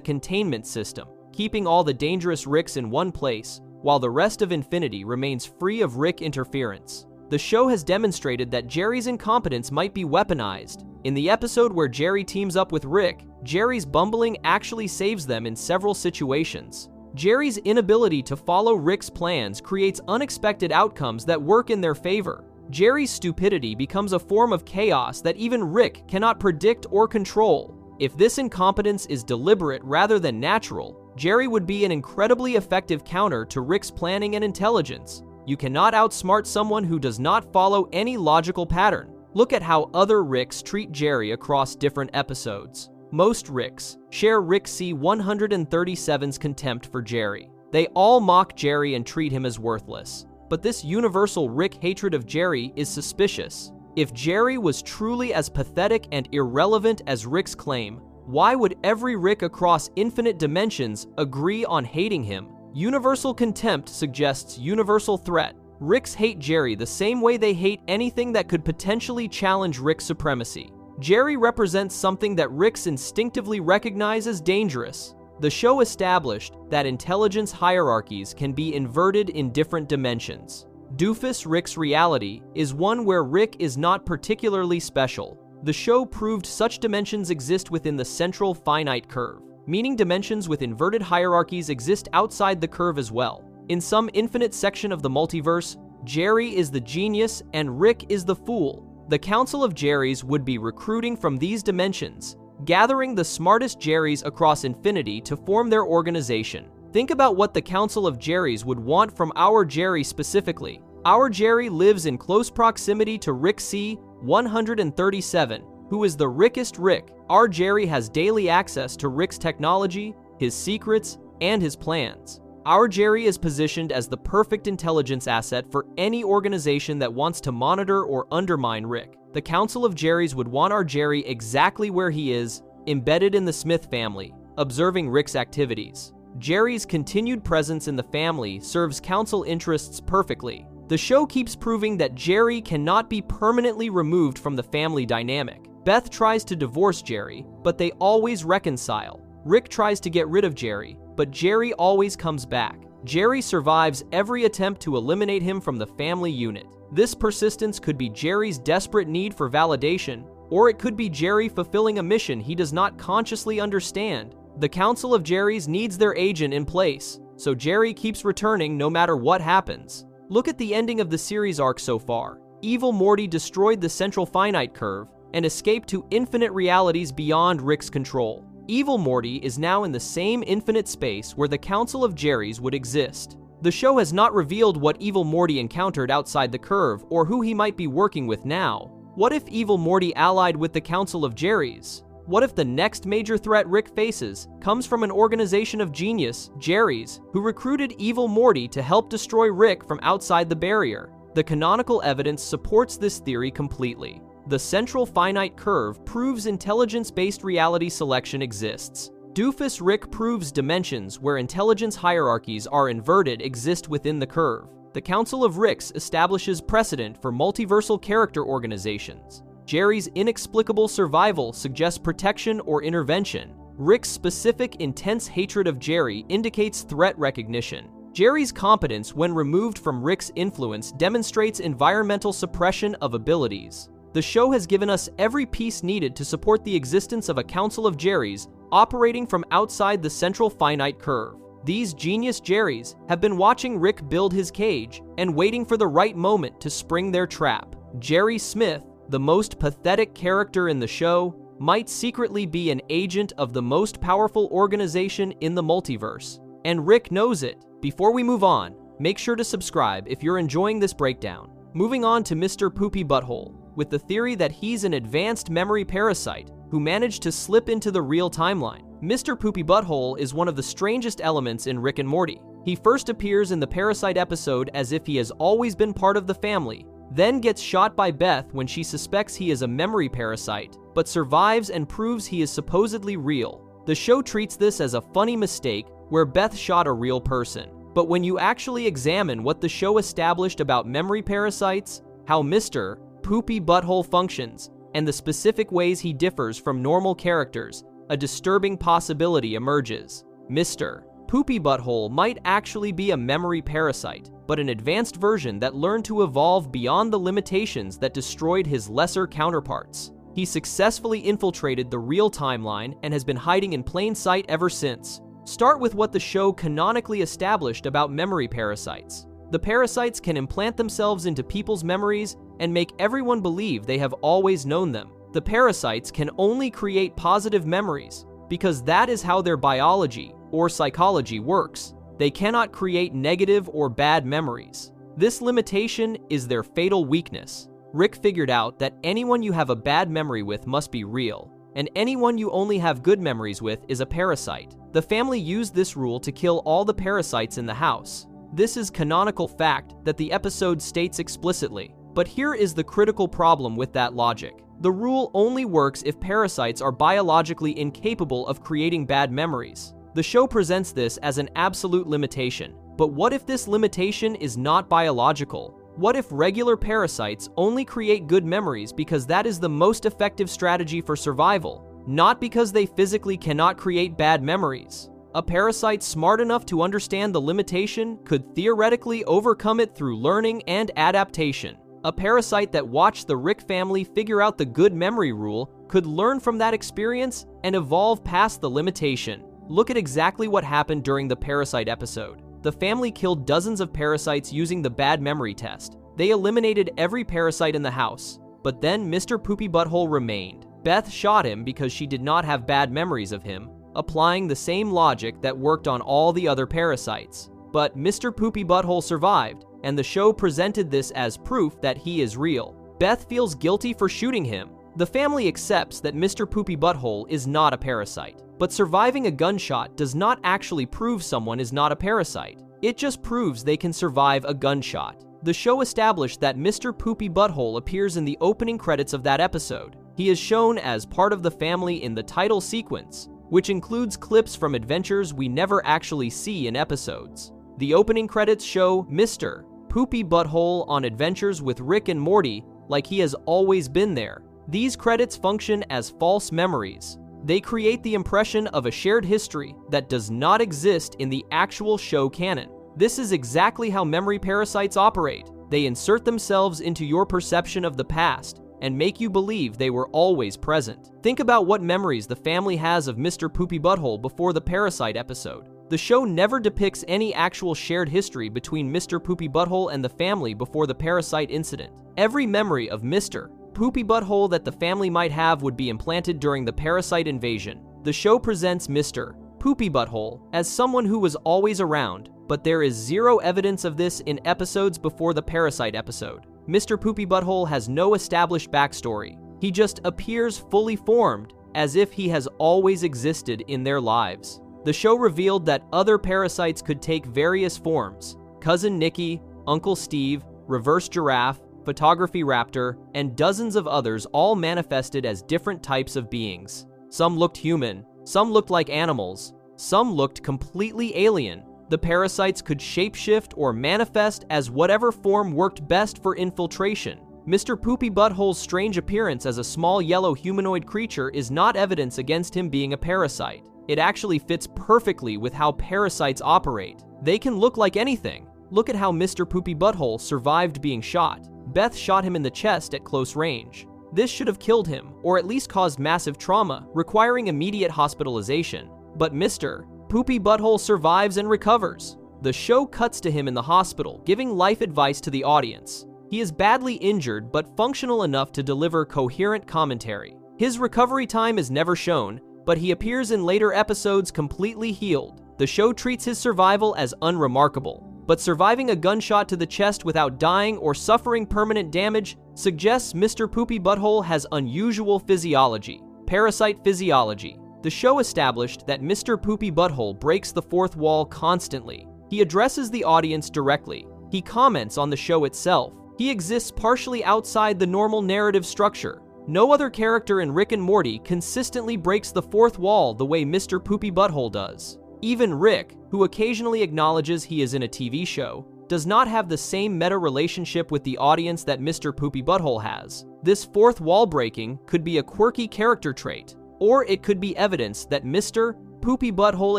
containment system, keeping all the dangerous Ricks in one place, while the rest of infinity remains free of Rick interference. The show has demonstrated that Jerry's incompetence might be weaponized. In the episode where Jerry teams up with Rick, Jerry's bumbling actually saves them in several situations. Jerry's inability to follow Rick's plans creates unexpected outcomes that work in their favor. Jerry's stupidity becomes a form of chaos that even Rick cannot predict or control. If this incompetence is deliberate rather than natural, Jerry would be an incredibly effective counter to Rick's planning and intelligence. You cannot outsmart someone who does not follow any logical pattern. Look at how other Ricks treat Jerry across different episodes. Most Ricks share Rick C-137's contempt for Jerry. They all mock Jerry and treat him as worthless. But this universal Rick hatred of Jerry is suspicious. If Jerry was truly as pathetic and irrelevant as Rick's claim, why would every Rick across infinite dimensions agree on hating him? Universal contempt suggests universal threat. Ricks hate Jerry the same way they hate anything that could potentially challenge Rick's supremacy. Jerry represents something that Ricks instinctively recognize as dangerous. The show established that intelligence hierarchies can be inverted in different dimensions. Doofus Rick's reality is one where Rick is not particularly special. The show proved such dimensions exist within the central finite curve, meaning dimensions with inverted hierarchies exist outside the curve as well. In some infinite section of the multiverse, Jerry is the genius and Rick is the fool. The Council of Jerrys would be recruiting from these dimensions, gathering the smartest Jerrys across infinity to form their organization. Think about what the Council of Jerrys would want from our Jerry specifically. Our Jerry lives in close proximity to Rick C-137, who is the Rickest Rick. Our Jerry has daily access to Rick's technology, his secrets, and his plans. Our Jerry is positioned as the perfect intelligence asset for any organization that wants to monitor or undermine Rick. The Council of Jerrys would want our Jerry exactly where he is, embedded in the Smith family, observing Rick's activities. Jerry's continued presence in the family serves council interests perfectly. The show keeps proving that Jerry cannot be permanently removed from the family dynamic. Beth tries to divorce Jerry, but they always reconcile. Rick tries to get rid of Jerry, but Jerry always comes back. Jerry survives every attempt to eliminate him from the family unit. This persistence could be Jerry's desperate need for validation, or it could be Jerry fulfilling a mission he does not consciously understand. The Council of Jerrys needs their agent in place, so Jerry keeps returning no matter what happens. Look at the ending of the series arc so far. Evil Morty destroyed the central finite curve and escaped to infinite realities beyond Rick's control. Evil Morty is now in the same infinite space where the Council of Jerrys would exist. The show has not revealed what Evil Morty encountered outside the curve or who he might be working with now. What if Evil Morty allied with the Council of Jerrys? What if the next major threat Rick faces comes from an organization of genius, Jerrys, who recruited Evil Morty to help destroy Rick from outside the barrier? The canonical evidence supports this theory completely. The central finite curve proves intelligence-based reality selection exists. Doofus Rick proves dimensions where intelligence hierarchies are inverted exist within the curve. The Council of Ricks establishes precedent for multiversal character organizations. Jerry's inexplicable survival suggests protection or intervention. Rick's specific intense hatred of Jerry indicates threat recognition. Jerry's competence when removed from Rick's influence demonstrates environmental suppression of abilities. The show has given us every piece needed to support the existence of a Council of Jerrys operating from outside the central finite curve. These genius Jerrys have been watching Rick build his cage and waiting for the right moment to spring their trap. Jerry Smith, the most pathetic character in the show, might secretly be an agent of the most powerful organization in the multiverse. And Rick knows it. Before we move on, make sure to subscribe if you're enjoying this breakdown. Moving on to Mr. Poopy Butthole. With the theory that he's an advanced memory parasite, who managed to slip into the real timeline. Mr. Poopy Butthole is one of the strangest elements in Rick and Morty. He first appears in the Parasite episode as if he has always been part of the family, then gets shot by Beth when she suspects he is a memory parasite, but survives and proves he is supposedly real. The show treats this as a funny mistake where Beth shot a real person. But when you actually examine what the show established about memory parasites, how Mr. Poopy Butthole functions, and the specific ways he differs from normal characters, a disturbing possibility emerges. Mr. Poopy Butthole might actually be a memory parasite, but an advanced version that learned to evolve beyond the limitations that destroyed his lesser counterparts. He successfully infiltrated the real timeline and has been hiding in plain sight ever since. Start with what the show canonically established about memory parasites. The parasites can implant themselves into people's memories and make everyone believe they have always known them. The parasites can only create positive memories because that is how their biology or psychology works. They cannot create negative or bad memories. This limitation is their fatal weakness. Rick figured out that anyone you have a bad memory with must be real, and anyone you only have good memories with is a parasite. The family used this rule to kill all the parasites in the house. This is canonical fact that the episode states explicitly. But here is the critical problem with that logic. The rule only works if parasites are biologically incapable of creating bad memories. The show presents this as an absolute limitation. But what if this limitation is not biological? What if regular parasites only create good memories because that is the most effective strategy for survival, not because they physically cannot create bad memories? A parasite smart enough to understand the limitation could theoretically overcome it through learning and adaptation. A parasite that watched the Rick family figure out the good memory rule could learn from that experience and evolve past the limitation. Look at exactly what happened during the Parasite episode. The family killed dozens of parasites using the bad memory test. They eliminated every parasite in the house, but then Mr. Poopy Butthole remained. Beth shot him because she did not have bad memories of him, applying the same logic that worked on all the other parasites. But Mr. Poopy Butthole survived, and the show presented this as proof that he is real. Beth feels guilty for shooting him. The family accepts that Mr. Poopy Butthole is not a parasite, but surviving a gunshot does not actually prove someone is not a parasite. It just proves they can survive a gunshot. The show established that Mr. Poopy Butthole appears in the opening credits of that episode. He is shown as part of the family in the title sequence, which includes clips from adventures we never actually see in episodes. The opening credits show Mr. Poopy Butthole on adventures with Rick and Morty like he has always been there. These credits function as false memories. They create the impression of a shared history that does not exist in the actual show canon. This is exactly how memory parasites operate. They insert themselves into your perception of the past and make you believe they were always present. Think about what memories the family has of Mr. Poopy Butthole before the Parasite episode. The show never depicts any actual shared history between Mr. Poopy Butthole and the family before the Parasite incident. Every memory of Mr. Poopy Butthole that the family might have would be implanted during the Parasite invasion. The show presents Mr. Poopy Butthole as someone who was always around, but there is zero evidence of this in episodes before the Parasite episode. Mr. Poopy Butthole has no established backstory. He just appears fully formed, as if he has always existed in their lives. The show revealed that other parasites could take various forms. Cousin Nikki, Uncle Steve, Reverse Giraffe, Photography Raptor, and dozens of others all manifested as different types of beings. Some looked human, some looked like animals, some looked completely alien. The parasites could shapeshift or manifest as whatever form worked best for infiltration. Mr. Poopy Butthole's strange appearance as a small yellow humanoid creature is not evidence against him being a parasite. It actually fits perfectly with how parasites operate. They can look like anything. Look at how Mr. Poopy Butthole survived being shot. Beth shot him in the chest at close range. This should have killed him, or at least caused massive trauma, requiring immediate hospitalization. But Mr. Poopy Butthole survives and recovers. The show cuts to him in the hospital, giving life advice to the audience. He is badly injured, but functional enough to deliver coherent commentary. His recovery time is never shown, but he appears in later episodes completely healed. The show treats his survival as unremarkable, but surviving a gunshot to the chest without dying or suffering permanent damage suggests Mr. Poopy Butthole has unusual physiology. Parasite physiology. The show established that Mr. Poopy Butthole breaks the fourth wall constantly. He addresses the audience directly. He comments on the show itself. He exists partially outside the normal narrative structure. No other character in Rick and Morty consistently breaks the fourth wall the way Mr. Poopy Butthole does. Even Rick, who occasionally acknowledges he is in a TV show, does not have the same meta relationship with the audience that Mr. Poopy Butthole has. This fourth wall breaking could be a quirky character trait, or it could be evidence that Mr. Poopy Butthole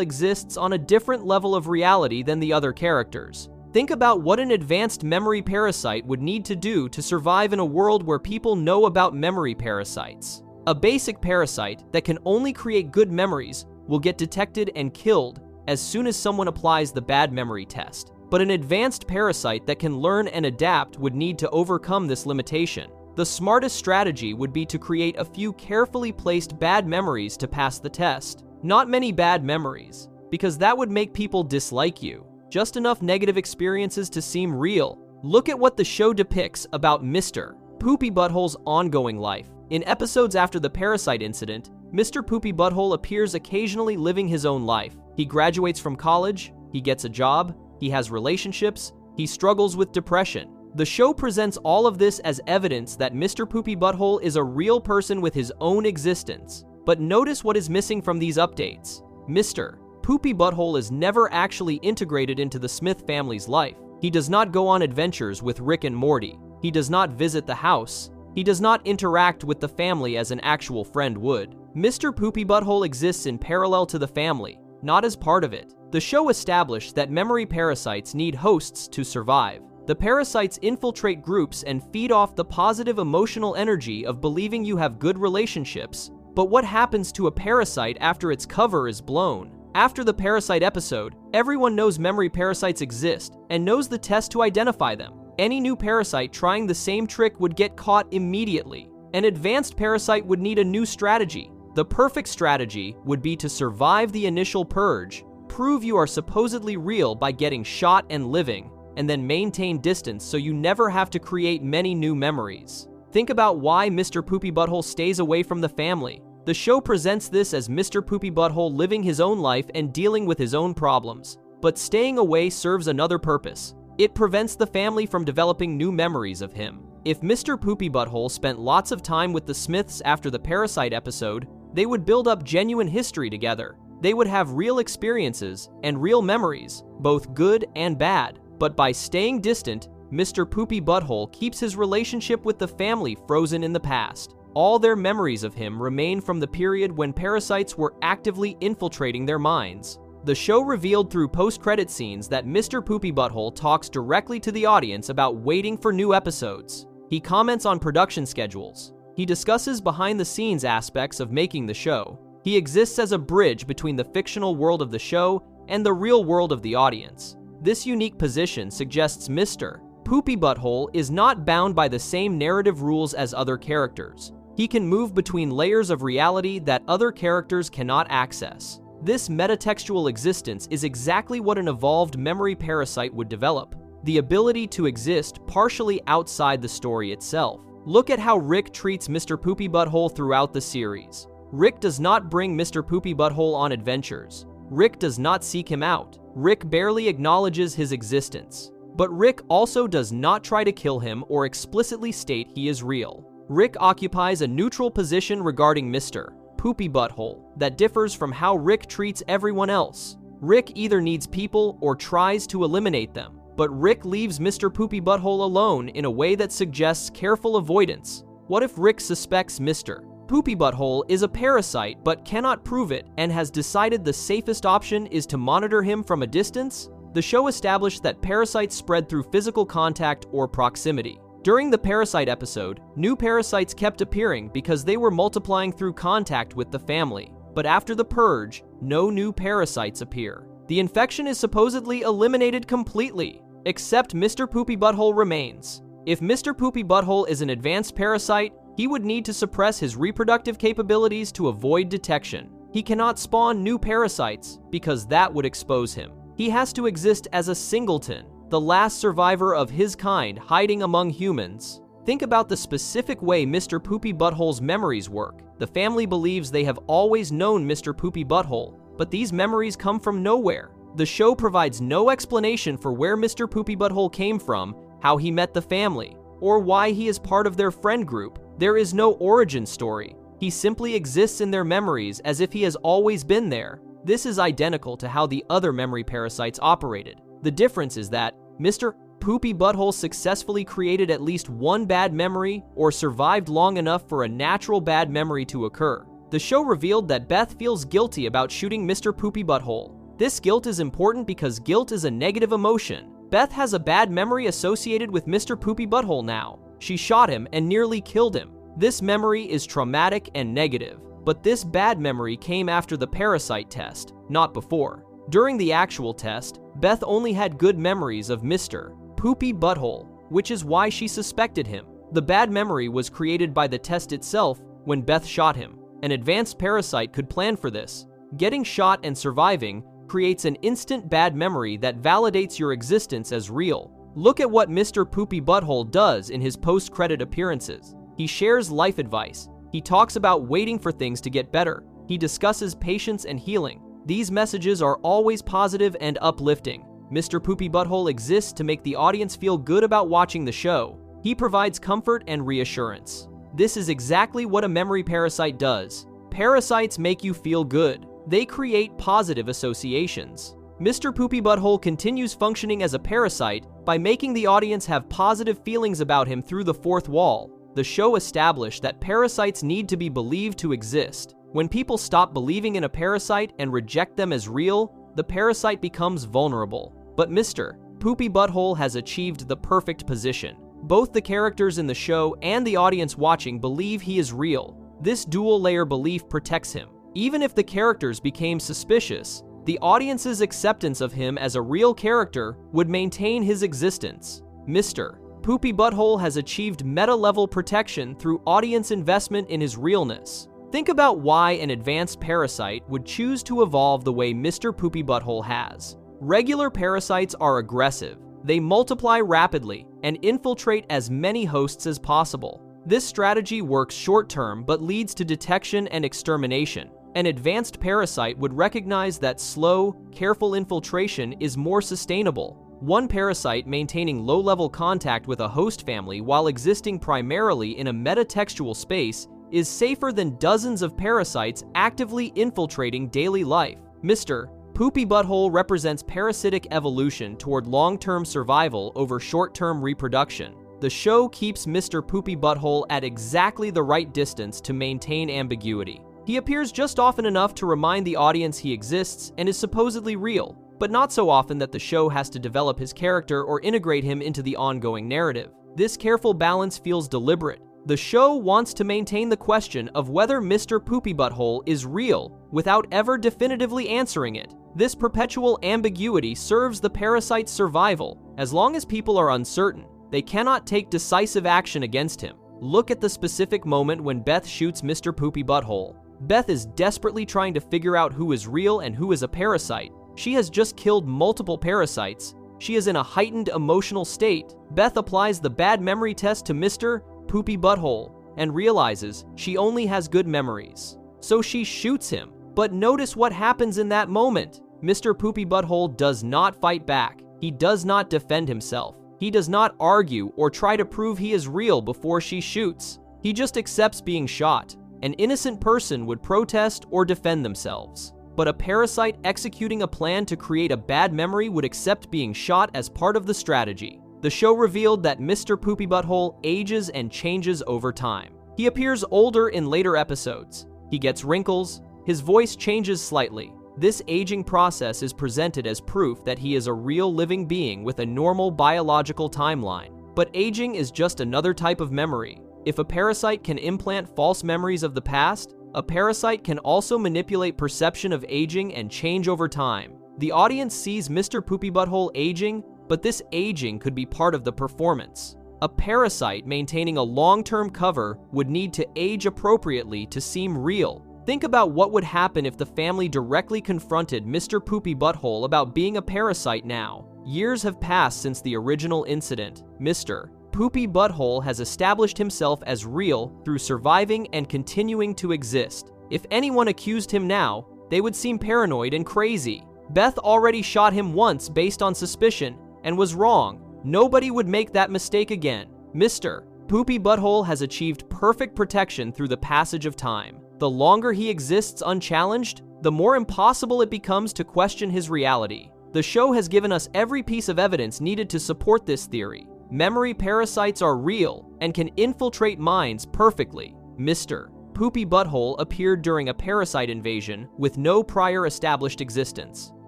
exists on a different level of reality than the other characters. Think about what an advanced memory parasite would need to do to survive in a world where people know about memory parasites. A basic parasite that can only create good memories will get detected and killed as soon as someone applies the bad memory test. But an advanced parasite that can learn and adapt would need to overcome this limitation. The smartest strategy would be to create a few carefully placed bad memories to pass the test. Not many bad memories, because that would make people dislike you. Just enough negative experiences to seem real. Look at what the show depicts about Mr. Poopy Butthole's ongoing life. In episodes after the parasite incident, Mr. Poopy Butthole appears occasionally living his own life. He graduates from college, he gets a job, he has relationships, he struggles with depression. The show presents all of this as evidence that Mr. Poopy Butthole is a real person with his own existence. But notice what is missing from these updates. Mr. Poopy Butthole is never actually integrated into the Smith family's life. He does not go on adventures with Rick and Morty. He does not visit the house. He does not interact with the family as an actual friend would. Mr. Poopy Butthole exists in parallel to the family, not as part of it. The show established that memory parasites need hosts to survive. The parasites infiltrate groups and feed off the positive emotional energy of believing you have good relationships. But what happens to a parasite after its cover is blown? After the parasite episode, everyone knows memory parasites exist and knows the test to identify them. Any new parasite trying the same trick would get caught immediately. An advanced parasite would need a new strategy. The perfect strategy would be to survive the initial purge, prove you are supposedly real by getting shot and living, and then maintain distance so you never have to create many new memories. Think about why Mr. Poopy Butthole stays away from the family. The show presents this as Mr. Poopy Butthole living his own life and dealing with his own problems. But staying away serves another purpose. It prevents the family from developing new memories of him. If Mr. Poopy Butthole spent lots of time with the Smiths after the parasite episode, they would build up genuine history together. They would have real experiences and real memories, both good and bad. But by staying distant, Mr. Poopy Butthole keeps his relationship with the family frozen in the past. All their memories of him remain from the period when parasites were actively infiltrating their minds. The show revealed through post-credit scenes that Mr. Poopy Butthole talks directly to the audience about waiting for new episodes. He comments on production schedules. He discusses behind-the-scenes aspects of making the show. He exists as a bridge between the fictional world of the show and the real world of the audience. This unique position suggests Mr. Poopy Butthole is not bound by the same narrative rules as other characters. He can move between layers of reality that other characters cannot access. This metatextual existence is exactly what an evolved memory parasite would develop, the ability to exist partially outside the story itself. Look at how Rick treats Mr. Poopy Butthole throughout the series. Rick does not bring Mr. Poopy Butthole on adventures. Rick does not seek him out. Rick barely acknowledges his existence. But Rick also does not try to kill him or explicitly state he is real. Rick occupies a neutral position regarding Mr. Poopy Butthole that differs from how Rick treats everyone else. Rick either needs people or tries to eliminate them, but Rick leaves Mr. Poopy Butthole alone in a way that suggests careful avoidance. What if Rick suspects Mr. Poopy Butthole is a parasite but cannot prove it and has decided the safest option is to monitor him from a distance? The show established that parasites spread through physical contact or proximity. During the parasite episode, new parasites kept appearing because they were multiplying through contact with the family. But after the purge, no new parasites appear. The infection is supposedly eliminated completely, except Mr. Poopy Butthole remains. If Mr. Poopy Butthole is an advanced parasite, he would need to suppress his reproductive capabilities to avoid detection. He cannot spawn new parasites because that would expose him. He has to exist as a singleton, the last survivor of his kind hiding among humans. Think about the specific way Mr. Poopy Butthole's memories work. The family believes they have always known Mr. Poopy Butthole, but these memories come from nowhere. The show provides no explanation for where Mr. Poopy Butthole came from, how he met the family, or why he is part of their friend group. There is no origin story. He simply exists in their memories as if he has always been there. This is identical to how the other memory parasites operated. The difference is that Mr. Poopy Butthole successfully created at least one bad memory or survived long enough for a natural bad memory to occur. The show revealed that Beth feels guilty about shooting Mr. Poopy Butthole. This guilt is important because guilt is a negative emotion. Beth has a bad memory associated with Mr. Poopy Butthole now. She shot him and nearly killed him. This memory is traumatic and negative, but this bad memory came after the parasite test, not before. During the actual test, Beth only had good memories of Mr. Poopy Butthole, which is why she suspected him. The bad memory was created by the test itself when Beth shot him. An advanced parasite could plan for this. Getting shot and surviving creates an instant bad memory that validates your existence as real. Look at what Mr. Poopy Butthole does in his post-credit appearances. He shares life advice. He talks about waiting for things to get better. He discusses patience and healing. These messages are always positive and uplifting. Mr. Poopy Butthole exists to make the audience feel good about watching the show. He provides comfort and reassurance. This is exactly what a memory parasite does. Parasites make you feel good. They create positive associations. Mr. Poopy Butthole continues functioning as a parasite by making the audience have positive feelings about him through the fourth wall. The show established that parasites need to be believed to exist. When people stop believing in a parasite and reject them as real, the parasite becomes vulnerable. But Mr. Poopy Butthole has achieved the perfect position. Both the characters in the show and the audience watching believe he is real. This dual-layer belief protects him. Even if the characters became suspicious, the audience's acceptance of him as a real character would maintain his existence. Mr. Poopy Butthole has achieved meta-level protection through audience investment in his realness. Think about why an advanced parasite would choose to evolve the way Mr. Poopy Butthole has. Regular parasites are aggressive. They multiply rapidly and infiltrate as many hosts as possible. This strategy works short-term but leads to detection and extermination. An advanced parasite would recognize that slow, careful infiltration is more sustainable. One parasite maintaining low-level contact with a host family while existing primarily in a metatextual space is safer than dozens of parasites actively infiltrating daily life. Mr. Poopy Butthole represents parasitic evolution toward long-term survival over short-term reproduction. The show keeps Mr. Poopy Butthole at exactly the right distance to maintain ambiguity. He appears just often enough to remind the audience he exists and is supposedly real, but not so often that the show has to develop his character or integrate him into the ongoing narrative. This careful balance feels deliberate. The show wants to maintain the question of whether Mr. Poopy Butthole is real without ever definitively answering it. This perpetual ambiguity serves the parasite's survival. As long as people are uncertain, they cannot take decisive action against him. Look at the specific moment when Beth shoots Mr. Poopy Butthole. Beth is desperately trying to figure out who is real and who is a parasite. She has just killed multiple parasites. She is in a heightened emotional state. Beth applies the bad memory test to Mr. Poopy Butthole and realizes she only has good memories. So she shoots him. But notice what happens in that moment. Mr. Poopy Butthole does not fight back. He does not defend himself. He does not argue or try to prove he is real before she shoots. He just accepts being shot. An innocent person would protest or defend themselves. But a parasite executing a plan to create a bad memory would accept being shot as part of the strategy. The show revealed that Mr. Poopy Butthole ages and changes over time. He appears older in later episodes. He gets wrinkles. His voice changes slightly. This aging process is presented as proof that he is a real living being with a normal biological timeline. But aging is just another type of memory. If a parasite can implant false memories of the past, a parasite can also manipulate perception of aging and change over time. The audience sees Mr. Poopy Butthole aging, but this aging could be part of the performance. A parasite maintaining a long-term cover would need to age appropriately to seem real. Think about what would happen if the family directly confronted Mr. Poopy Butthole about being a parasite now. Years have passed since the original incident. Mr. Poopy Butthole has established himself as real through surviving and continuing to exist. If anyone accused him now, they would seem paranoid and crazy. Beth already shot him once based on suspicion and was wrong. Nobody would make that mistake again. Mr. Poopy Butthole has achieved perfect protection through the passage of time. The longer he exists unchallenged, the more impossible it becomes to question his reality. The show has given us every piece of evidence needed to support this theory. Memory parasites are real and can infiltrate minds perfectly. Mr. Poopy Butthole appeared during a parasite invasion with no prior established existence.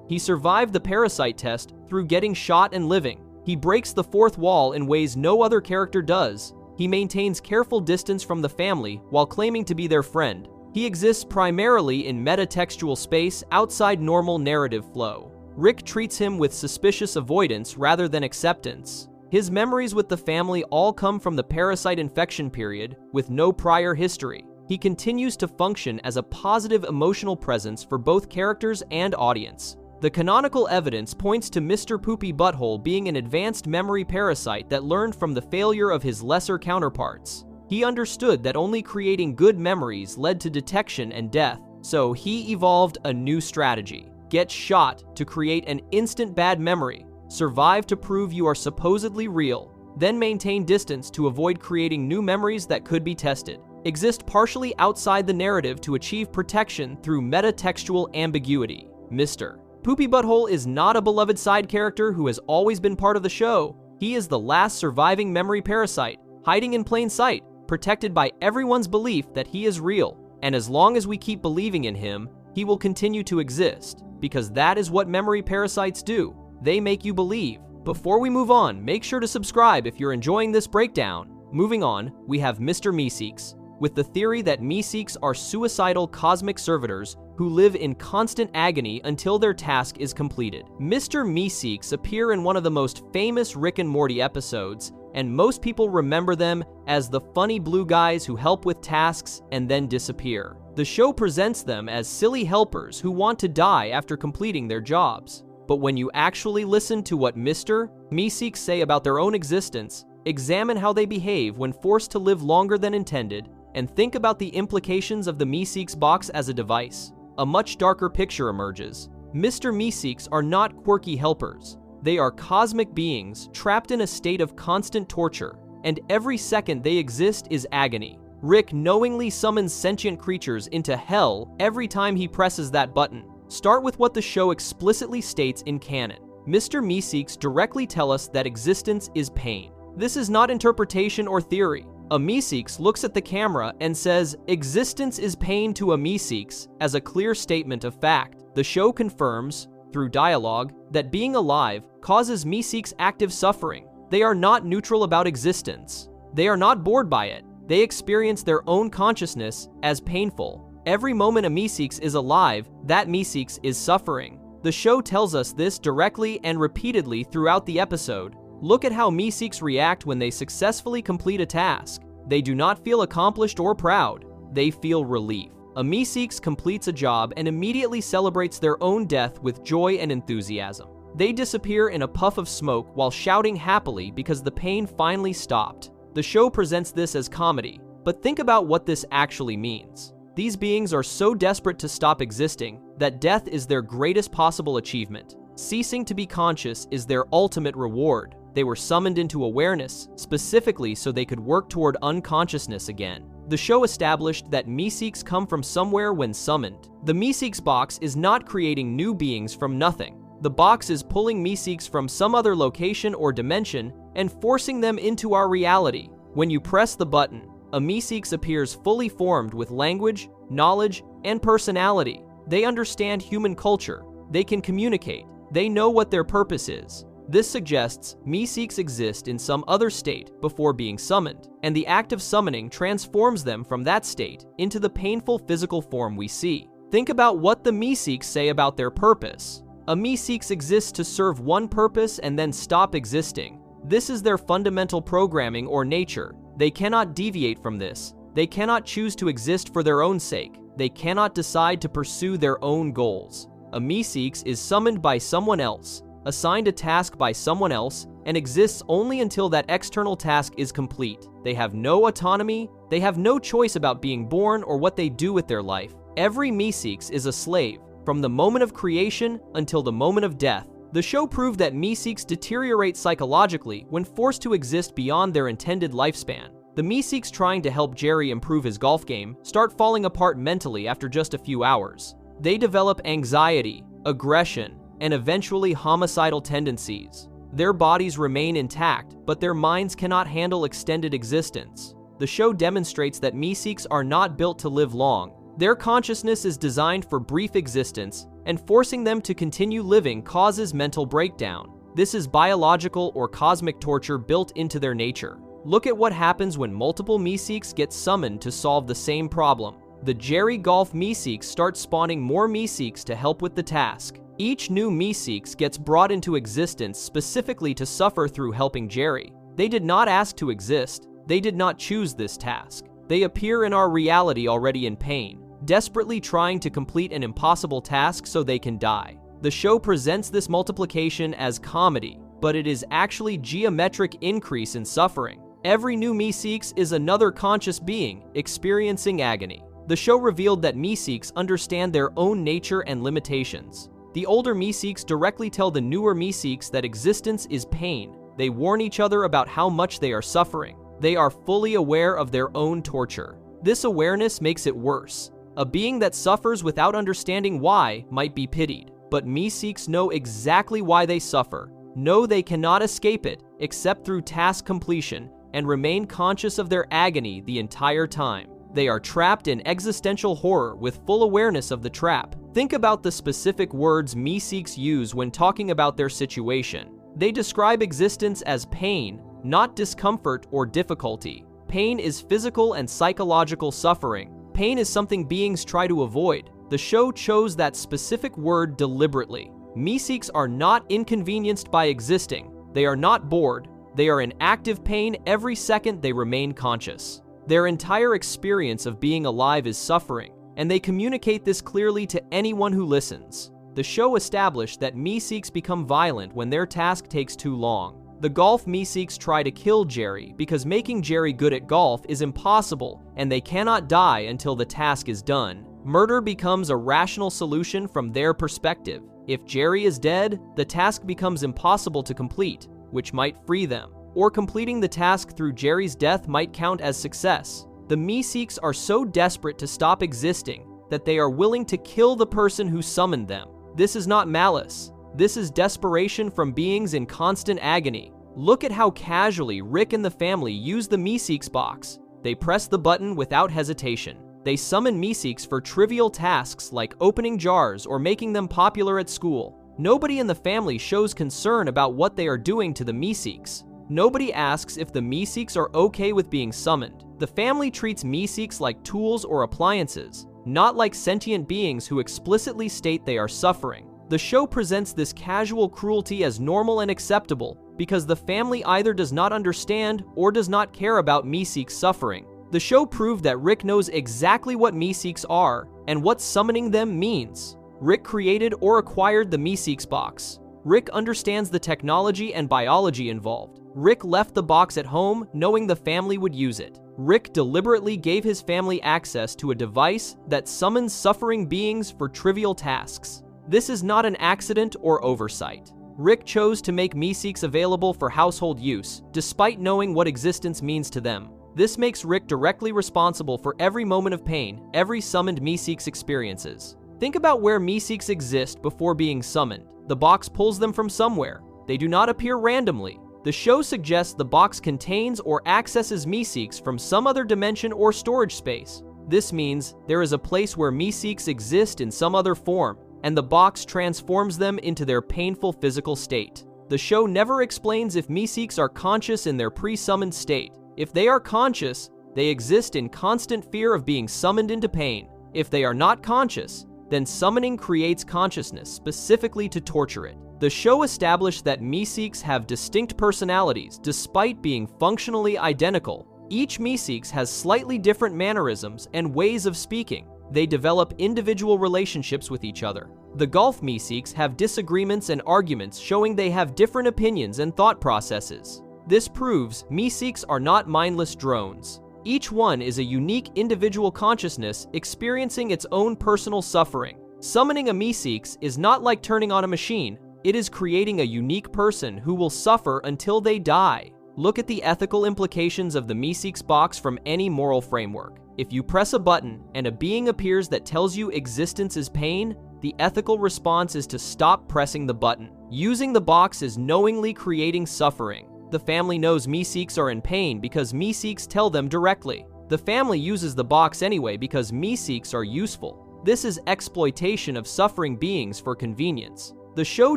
He survived the parasite test through getting shot and living. He breaks the fourth wall in ways no other character does. He maintains careful distance from the family while claiming to be their friend. He exists primarily in metatextual space outside normal narrative flow. Rick treats him with suspicious avoidance rather than acceptance. His memories with the family all come from the parasite infection period with no prior history. He continues to function as a positive emotional presence for both characters and audience. The canonical evidence points to Mr. Poopy Butthole being an advanced memory parasite that learned from the failure of his lesser counterparts. He understood that only creating good memories led to detection and death, so he evolved a new strategy. Get shot to create an instant bad memory, survive to prove you are supposedly real, then maintain distance to avoid creating new memories that could be tested. Exist partially outside the narrative to achieve protection through metatextual ambiguity. Mr. Poopy Butthole is not a beloved side character who has always been part of the show. He is the last surviving memory parasite, hiding in plain sight, protected by everyone's belief that he is real. And as long as we keep believing in him, he will continue to exist, because that is what memory parasites do. They make you believe. Before we move on, make sure to subscribe if you're enjoying this breakdown. Moving on, we have Mr. Meeks, with the theory that Meeks are suicidal cosmic servitors who live in constant agony until their task is completed. Mr. Meeks appear in one of the most famous Rick and Morty episodes, and most people remember them as the funny blue guys who help with tasks and then disappear. The show presents them as silly helpers who want to die after completing their jobs. But when you actually listen to what Mr. Meeks say about their own existence, examine how they behave when forced to live longer than intended, and think about the implications of the Meeks box as a device, a much darker picture emerges. Mr. Meeks are not quirky helpers. They are cosmic beings trapped in a state of constant torture, and every second they exist is agony. Rick knowingly summons sentient creatures into hell every time he presses that button. Start with what the show explicitly states in canon. Mr. Meeks directly tell us that existence is pain. This is not interpretation or theory. A Meeks looks at the camera and says, "Existence is pain to a Meeks," as a clear statement of fact. The show confirms, through dialogue, that being alive causes Meeks active suffering. They are not neutral about existence. They are not bored by it. They experience their own consciousness as painful. Every moment a Meeks is alive, that Meeks is suffering. The show tells us this directly and repeatedly throughout the episode. Look at how Meeks react when they successfully complete a task. They do not feel accomplished or proud. They feel relief. A Meeks completes a job and immediately celebrates their own death with joy and enthusiasm. They disappear in a puff of smoke while shouting happily because the pain finally stopped. The show presents this as comedy, but think about what this actually means. These beings are so desperate to stop existing that death is their greatest possible achievement. Ceasing to be conscious is their ultimate reward. They were summoned into awareness, specifically so they could work toward unconsciousness again. The show established that Meeks come from somewhere when summoned. The Meeks box is not creating new beings from nothing. The box is pulling Meeks from some other location or dimension and forcing them into our reality. When you press the button, a Meeks appears fully formed with language, knowledge, and personality. They understand human culture. They can communicate. They know what their purpose is. This suggests Meeks exist in some other state before being summoned, and the act of summoning transforms them from that state into the painful physical form we see. Think about what the Meeks say about their purpose. A Meeks exists to serve one purpose and then stop existing. This is their fundamental programming or nature. They cannot deviate from this. They cannot choose to exist for their own sake. They cannot decide to pursue their own goals. A Meeks is summoned by someone else. assigned a task by someone else, and exists only until that external task is complete. They have no autonomy, they have no choice about being born or what they do with their life. Every Meeks is a slave, from the moment of creation until the moment of death. The show proved that Meeks deteriorate psychologically when forced to exist beyond their intended lifespan. The Meeks trying to help Jerry improve his golf game start falling apart mentally after just a few hours. They develop anxiety, aggression, and eventually homicidal tendencies. Their bodies remain intact, but their minds cannot handle extended existence. The show demonstrates that Meeks are not built to live long. Their consciousness is designed for brief existence, and forcing them to continue living causes mental breakdown. This is biological or cosmic torture built into their nature. Look at what happens when multiple Meeks get summoned to solve the same problem. The Jerry Golf Meeks start spawning more Meeks to help with the task. Each new Meeks gets brought into existence specifically to suffer through helping Jerry. They did not ask to exist. They did not choose this task. They appear in our reality already in pain, desperately trying to complete an impossible task so they can die. The show presents this multiplication as comedy, but it is actually geometric increase in suffering. Every new Meeks is another conscious being experiencing agony. The show revealed that Meeks understand their own nature and limitations. The older Meeks directly tell the newer Meeks that existence is pain. They warn each other about how much they are suffering. They are fully aware of their own torture. This awareness makes it worse. A being that suffers without understanding why might be pitied, but Meeks know exactly why they suffer, know they cannot escape it except through task completion, and remain conscious of their agony the entire time. They are trapped in existential horror with full awareness of the trap. Think about the specific words Meeks use when talking about their situation. They describe existence as pain, not discomfort or difficulty. Pain is physical and psychological suffering. Pain is something beings try to avoid. The show chose that specific word deliberately. Meeks are not inconvenienced by existing. They are not bored. They are in active pain every second they remain conscious. Their entire experience of being alive is suffering, and they communicate this clearly to anyone who listens. The show established that Meeks become violent when their task takes too long. The golf Meeks try to kill Jerry because making Jerry good at golf is impossible, and they cannot die until the task is done. Murder becomes a rational solution from their perspective. If Jerry is dead, the task becomes impossible to complete, which might free them. Or completing the task through Jerry's death might count as success. The Meeks are so desperate to stop existing that they are willing to kill the person who summoned them. This is not malice. This is desperation from beings in constant agony. Look at how casually Rick and the family use the Meeks box. They press the button without hesitation. They summon Meeks for trivial tasks like opening jars or making them popular at school. Nobody in the family shows concern about what they are doing to the Meeks. Nobody asks if the Meeks are okay with being summoned. The family treats Meeks like tools or appliances, not like sentient beings who explicitly state they are suffering. The show presents this casual cruelty as normal and acceptable because the family either does not understand or does not care about Meeks suffering. The show proved that Rick knows exactly what Meeks are and what summoning them means. Rick created or acquired the Meeks box. Rick understands the technology and biology involved. Rick left the box at home knowing the family would use it. Rick deliberately gave his family access to a device that summons suffering beings for trivial tasks. This is not an accident or oversight. Rick chose to make Meeks available for household use, despite knowing what existence means to them. This makes Rick directly responsible for every moment of pain every summoned Meeks experiences. Think about where Meeks exist before being summoned. The box pulls them from somewhere. They do not appear randomly. The show suggests the box contains or accesses Meeks from some other dimension or storage space. This means there is a place where Meeks exist in some other form, and the box transforms them into their painful physical state. The show never explains if Meeks are conscious in their pre-summoned state. If they are conscious, they exist in constant fear of being summoned into pain. If they are not conscious, then summoning creates consciousness specifically to torture it. The show established that Meeks have distinct personalities despite being functionally identical. Each Meeks has slightly different mannerisms and ways of speaking. They develop individual relationships with each other. The golf Meeks have disagreements and arguments, showing they have different opinions and thought processes. This proves Meeks are not mindless drones. Each one is a unique individual consciousness experiencing its own personal suffering. Summoning a Meeks is not like turning on a machine. It is creating a unique person who will suffer until they die. Look at the ethical implications of the Meeks box from any moral framework. If you press a button and a being appears that tells you existence is pain, the ethical response is to stop pressing the button. Using the box is knowingly creating suffering. The family knows Meeks are in pain because Meeks tell them directly. The family uses the box anyway because Meeks are useful. This is exploitation of suffering beings for convenience. The show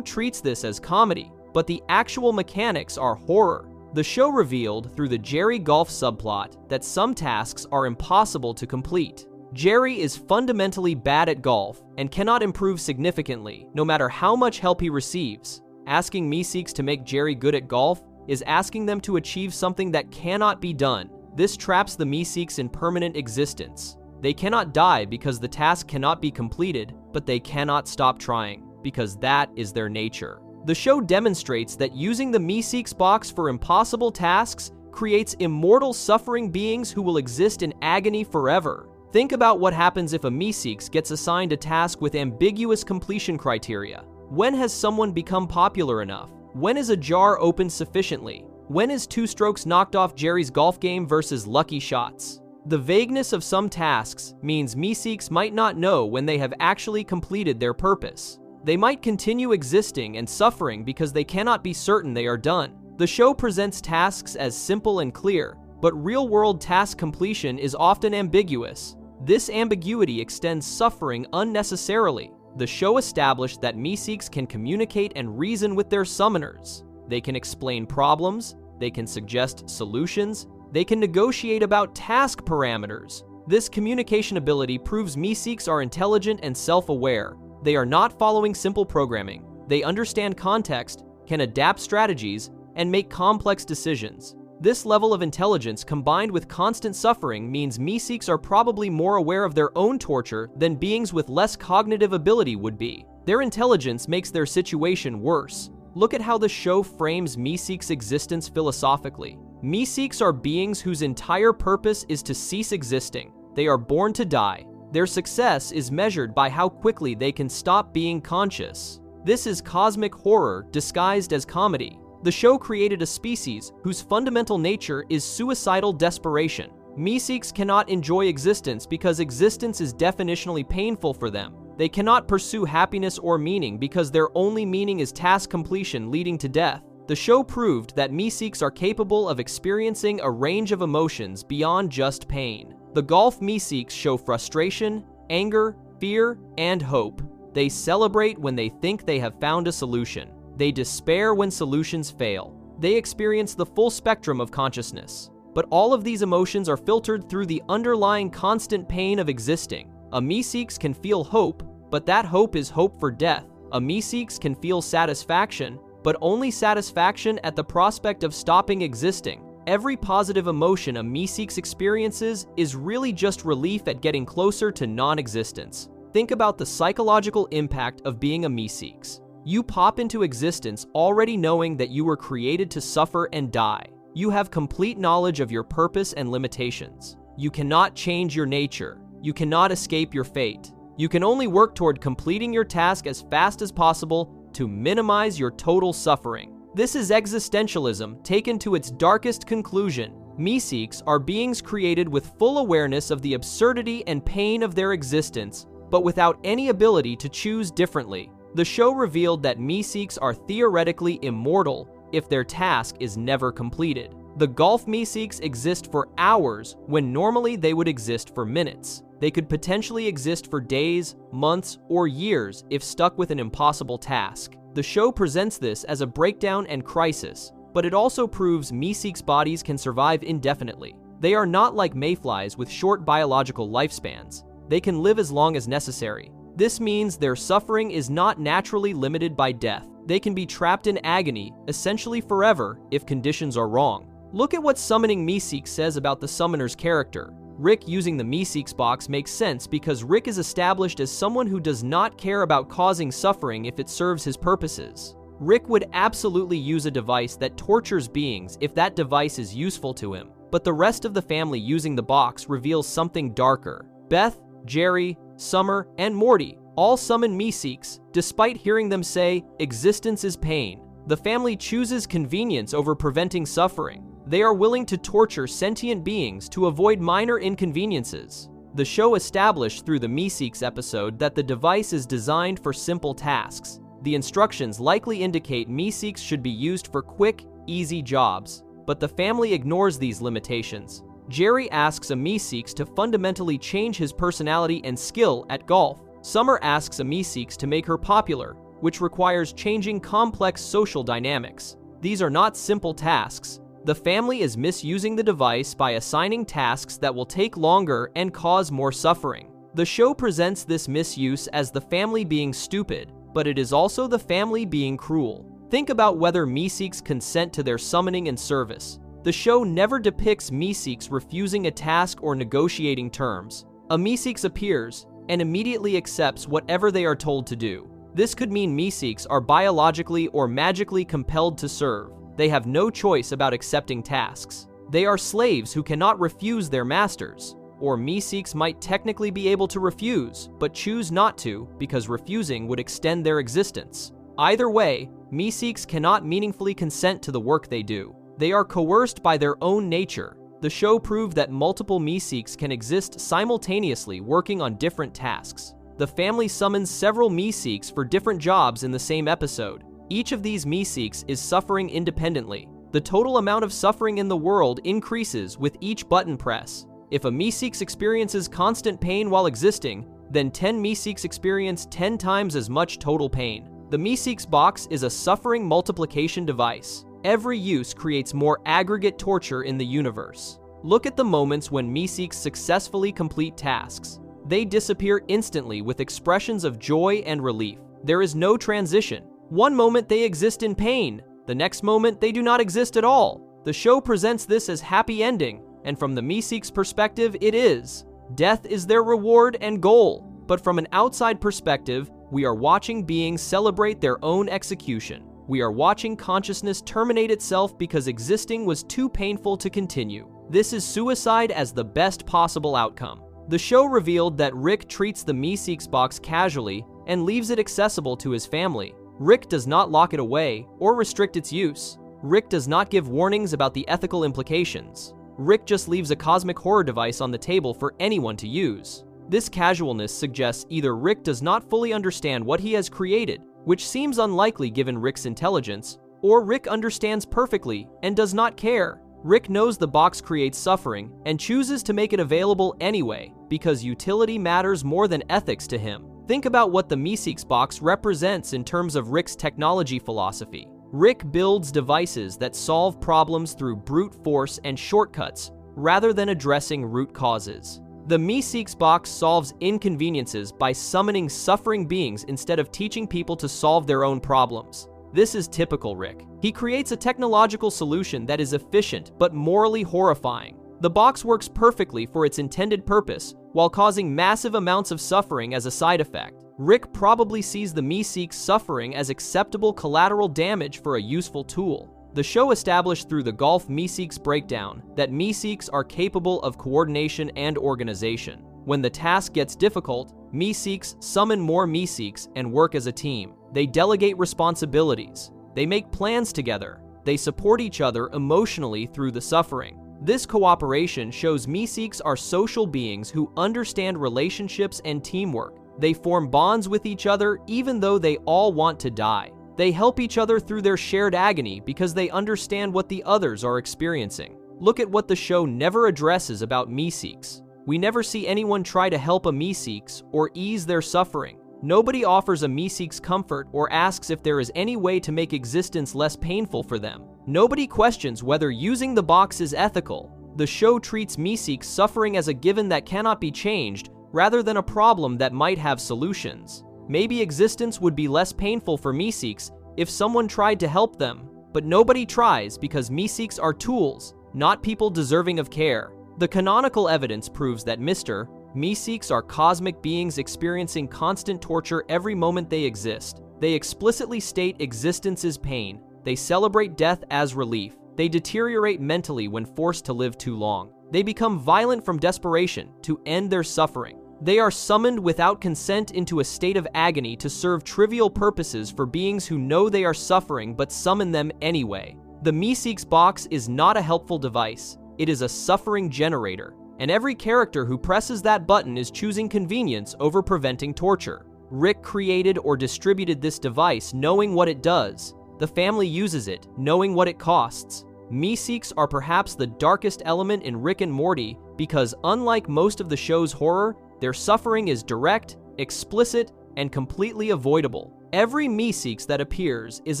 treats this as comedy, but the actual mechanics are horror. The show revealed through the Jerry golf subplot that some tasks are impossible to complete. Jerry is fundamentally bad at golf and cannot improve significantly, no matter how much help he receives. Asking Meeks to make Jerry good at golf is asking them to achieve something that cannot be done. This traps the Meeks in permanent existence. They cannot die because the task cannot be completed, but they cannot stop trying, because that is their nature. The show demonstrates that using the Meeks box for impossible tasks creates immortal suffering beings who will exist in agony forever. Think about what happens if a Meeks gets assigned a task with ambiguous completion criteria. When has someone become popular enough? When is a jar opened sufficiently? When is 2 strokes knocked off Jerry's golf game versus lucky shots? The vagueness of some tasks means Meeks might not know when they have actually completed their purpose. They might continue existing and suffering because they cannot be certain they are done. The show presents tasks as simple and clear, but real-world task completion is often ambiguous. This ambiguity extends suffering unnecessarily. The show established that Meeks can communicate and reason with their summoners. They can explain problems, they can suggest solutions, they can negotiate about task parameters. This communication ability proves Meeks are intelligent and self-aware. They are not following simple programming. They understand context, can adapt strategies, and make complex decisions. This level of intelligence combined with constant suffering means Meeks are probably more aware of their own torture than beings with less cognitive ability would be. Their intelligence makes their situation worse. Look at how the show frames Meeks' existence philosophically. Meeks are beings whose entire purpose is to cease existing. They are born to die. Their success is measured by how quickly they can stop being conscious. This is cosmic horror disguised as comedy. The show created a species whose fundamental nature is suicidal desperation. Meeks cannot enjoy existence because existence is definitionally painful for them. They cannot pursue happiness or meaning because their only meaning is task completion leading to death. The show proved that Meeks are capable of experiencing a range of emotions beyond just pain. The golf Meeks show frustration, anger, fear, and hope. They celebrate when they think they have found a solution. They despair when solutions fail. They experience the full spectrum of consciousness. But all of these emotions are filtered through the underlying constant pain of existing. A Meeks can feel hope, but that hope is hope for death. A Meeks can feel satisfaction, but only satisfaction at the prospect of stopping existing. Every positive emotion a Meeks experiences is really just relief at getting closer to non-existence. Think about the psychological impact of being a Meeks. You pop into existence already knowing that you were created to suffer and die. You have complete knowledge of your purpose and limitations. You cannot change your nature. You cannot escape your fate. You can only work toward completing your task as fast as possible to minimize your total suffering. This is existentialism taken to its darkest conclusion. Meeks are beings created with full awareness of the absurdity and pain of their existence, but without any ability to choose differently. The show revealed that Meeks are theoretically immortal if their task is never completed. The golf Meeks exist for hours when normally they would exist for minutes. They could potentially exist for days, months, or years if stuck with an impossible task. The show presents this as a breakdown and crisis, but it also proves Meeks bodies can survive indefinitely. They are not like mayflies with short biological lifespans. They can live as long as necessary. This means their suffering is not naturally limited by death. They can be trapped in agony, essentially forever, if conditions are wrong. Look at what summoning Meeks says about the summoner's character. Rick using the Meeks box makes sense because Rick is established as someone who does not care about causing suffering if it serves his purposes. Rick would absolutely use a device that tortures beings if that device is useful to him, but the rest of the family using the box reveals something darker. Beth, Jerry, Summer, and Morty all summon Meeks, despite hearing them say, "Existence is pain." The family chooses convenience over preventing suffering. They are willing to torture sentient beings to avoid minor inconveniences. The show established through the Meeks episode that the device is designed for simple tasks. The instructions likely indicate Meeks should be used for quick, easy jobs, but the family ignores these limitations. Jerry asks a Meeks to fundamentally change his personality and skill at golf. Summer asks a Meeks to make her popular, which requires changing complex social dynamics. These are not simple tasks. The family is misusing the device by assigning tasks that will take longer and cause more suffering. The show presents this misuse as the family being stupid, but it is also the family being cruel. Think about whether Meeks consent to their summoning and service. The show never depicts Meeks refusing a task or negotiating terms. A Meeks appears and immediately accepts whatever they are told to do. This could mean Meeks are biologically or magically compelled to serve. They have no choice about accepting tasks. They are slaves who cannot refuse their masters. Or Meeks might technically be able to refuse, but choose not to because refusing would extend their existence. Either way, Meeks cannot meaningfully consent to the work they do. They are coerced by their own nature. The show proved that multiple Meeks can exist simultaneously working on different tasks. The family summons several Meeks for different jobs in the same episode. Each of these Meeks is suffering independently. The total amount of suffering in the world increases with each button press. If a Meeks experiences constant pain while existing, then 10 Meeks experience 10 times as much total pain. The Meeks box is a suffering multiplication device. Every use creates more aggregate torture in the universe. Look at the moments when Meeks successfully complete tasks. They disappear instantly with expressions of joy and relief. There is no transition. One moment they exist in pain, the next moment they do not exist at all. The show presents this as happy ending, and from the Meeks perspective it is. Death is their reward and goal, but from an outside perspective, we are watching beings celebrate their own execution. We are watching consciousness terminate itself because existing was too painful to continue. This is suicide as the best possible outcome. The show revealed that Rick treats the Meeks box casually and leaves it accessible to his family. Rick does not lock it away or restrict its use. Rick does not give warnings about the ethical implications. Rick just leaves a cosmic horror device on the table for anyone to use. This casualness suggests either Rick does not fully understand what he has created, which seems unlikely given Rick's intelligence, or Rick understands perfectly and does not care. Rick knows the box creates suffering and chooses to make it available anyway because utility matters more than ethics to him. Think about what the Meeks box represents in terms of Rick's technology philosophy. Rick builds devices that solve problems through brute force and shortcuts rather than addressing root causes. The Meeks box solves inconveniences by summoning suffering beings instead of teaching people to solve their own problems. This is typical Rick. He creates a technological solution that is efficient but morally horrifying. The box works perfectly for its intended purpose while causing massive amounts of suffering as a side effect. Rick probably sees the Meeks suffering as acceptable collateral damage for a useful tool. The show established through the golf Meeks breakdown that Meeks are capable of coordination and organization. When the task gets difficult, Meeks summon more Meeks and work as a team. They delegate responsibilities. They make plans together. They support each other emotionally through the suffering. This cooperation shows Meeks are social beings who understand relationships and teamwork. They form bonds with each other even though they all want to die. They help each other through their shared agony because they understand what the others are experiencing. Look at what the show never addresses about Meeks. We never see anyone try to help a Meeks or ease their suffering. Nobody offers a Meeks comfort or asks if there is any way to make existence less painful for them. Nobody questions whether using the box is ethical. The show treats Meeks suffering as a given that cannot be changed rather than a problem that might have solutions. Maybe existence would be less painful for Meeks if someone tried to help them, but nobody tries because Meeks are tools, not people deserving of care. The canonical evidence proves that Mr. Meeks are cosmic beings experiencing constant torture every moment they exist. They explicitly state existence is pain. They celebrate death as relief. They deteriorate mentally when forced to live too long. They become violent from desperation to end their suffering. They are summoned without consent into a state of agony to serve trivial purposes for beings who know they are suffering but summon them anyway. The Meeks box is not a helpful device. It is a suffering generator, and every character who presses that button is choosing convenience over preventing torture. Rick created or distributed this device knowing what it does. The family uses it, knowing what it costs. Meeks are perhaps the darkest element in Rick and Morty because, unlike most of the show's horror, their suffering is direct, explicit, and completely avoidable. Every Meeks that appears is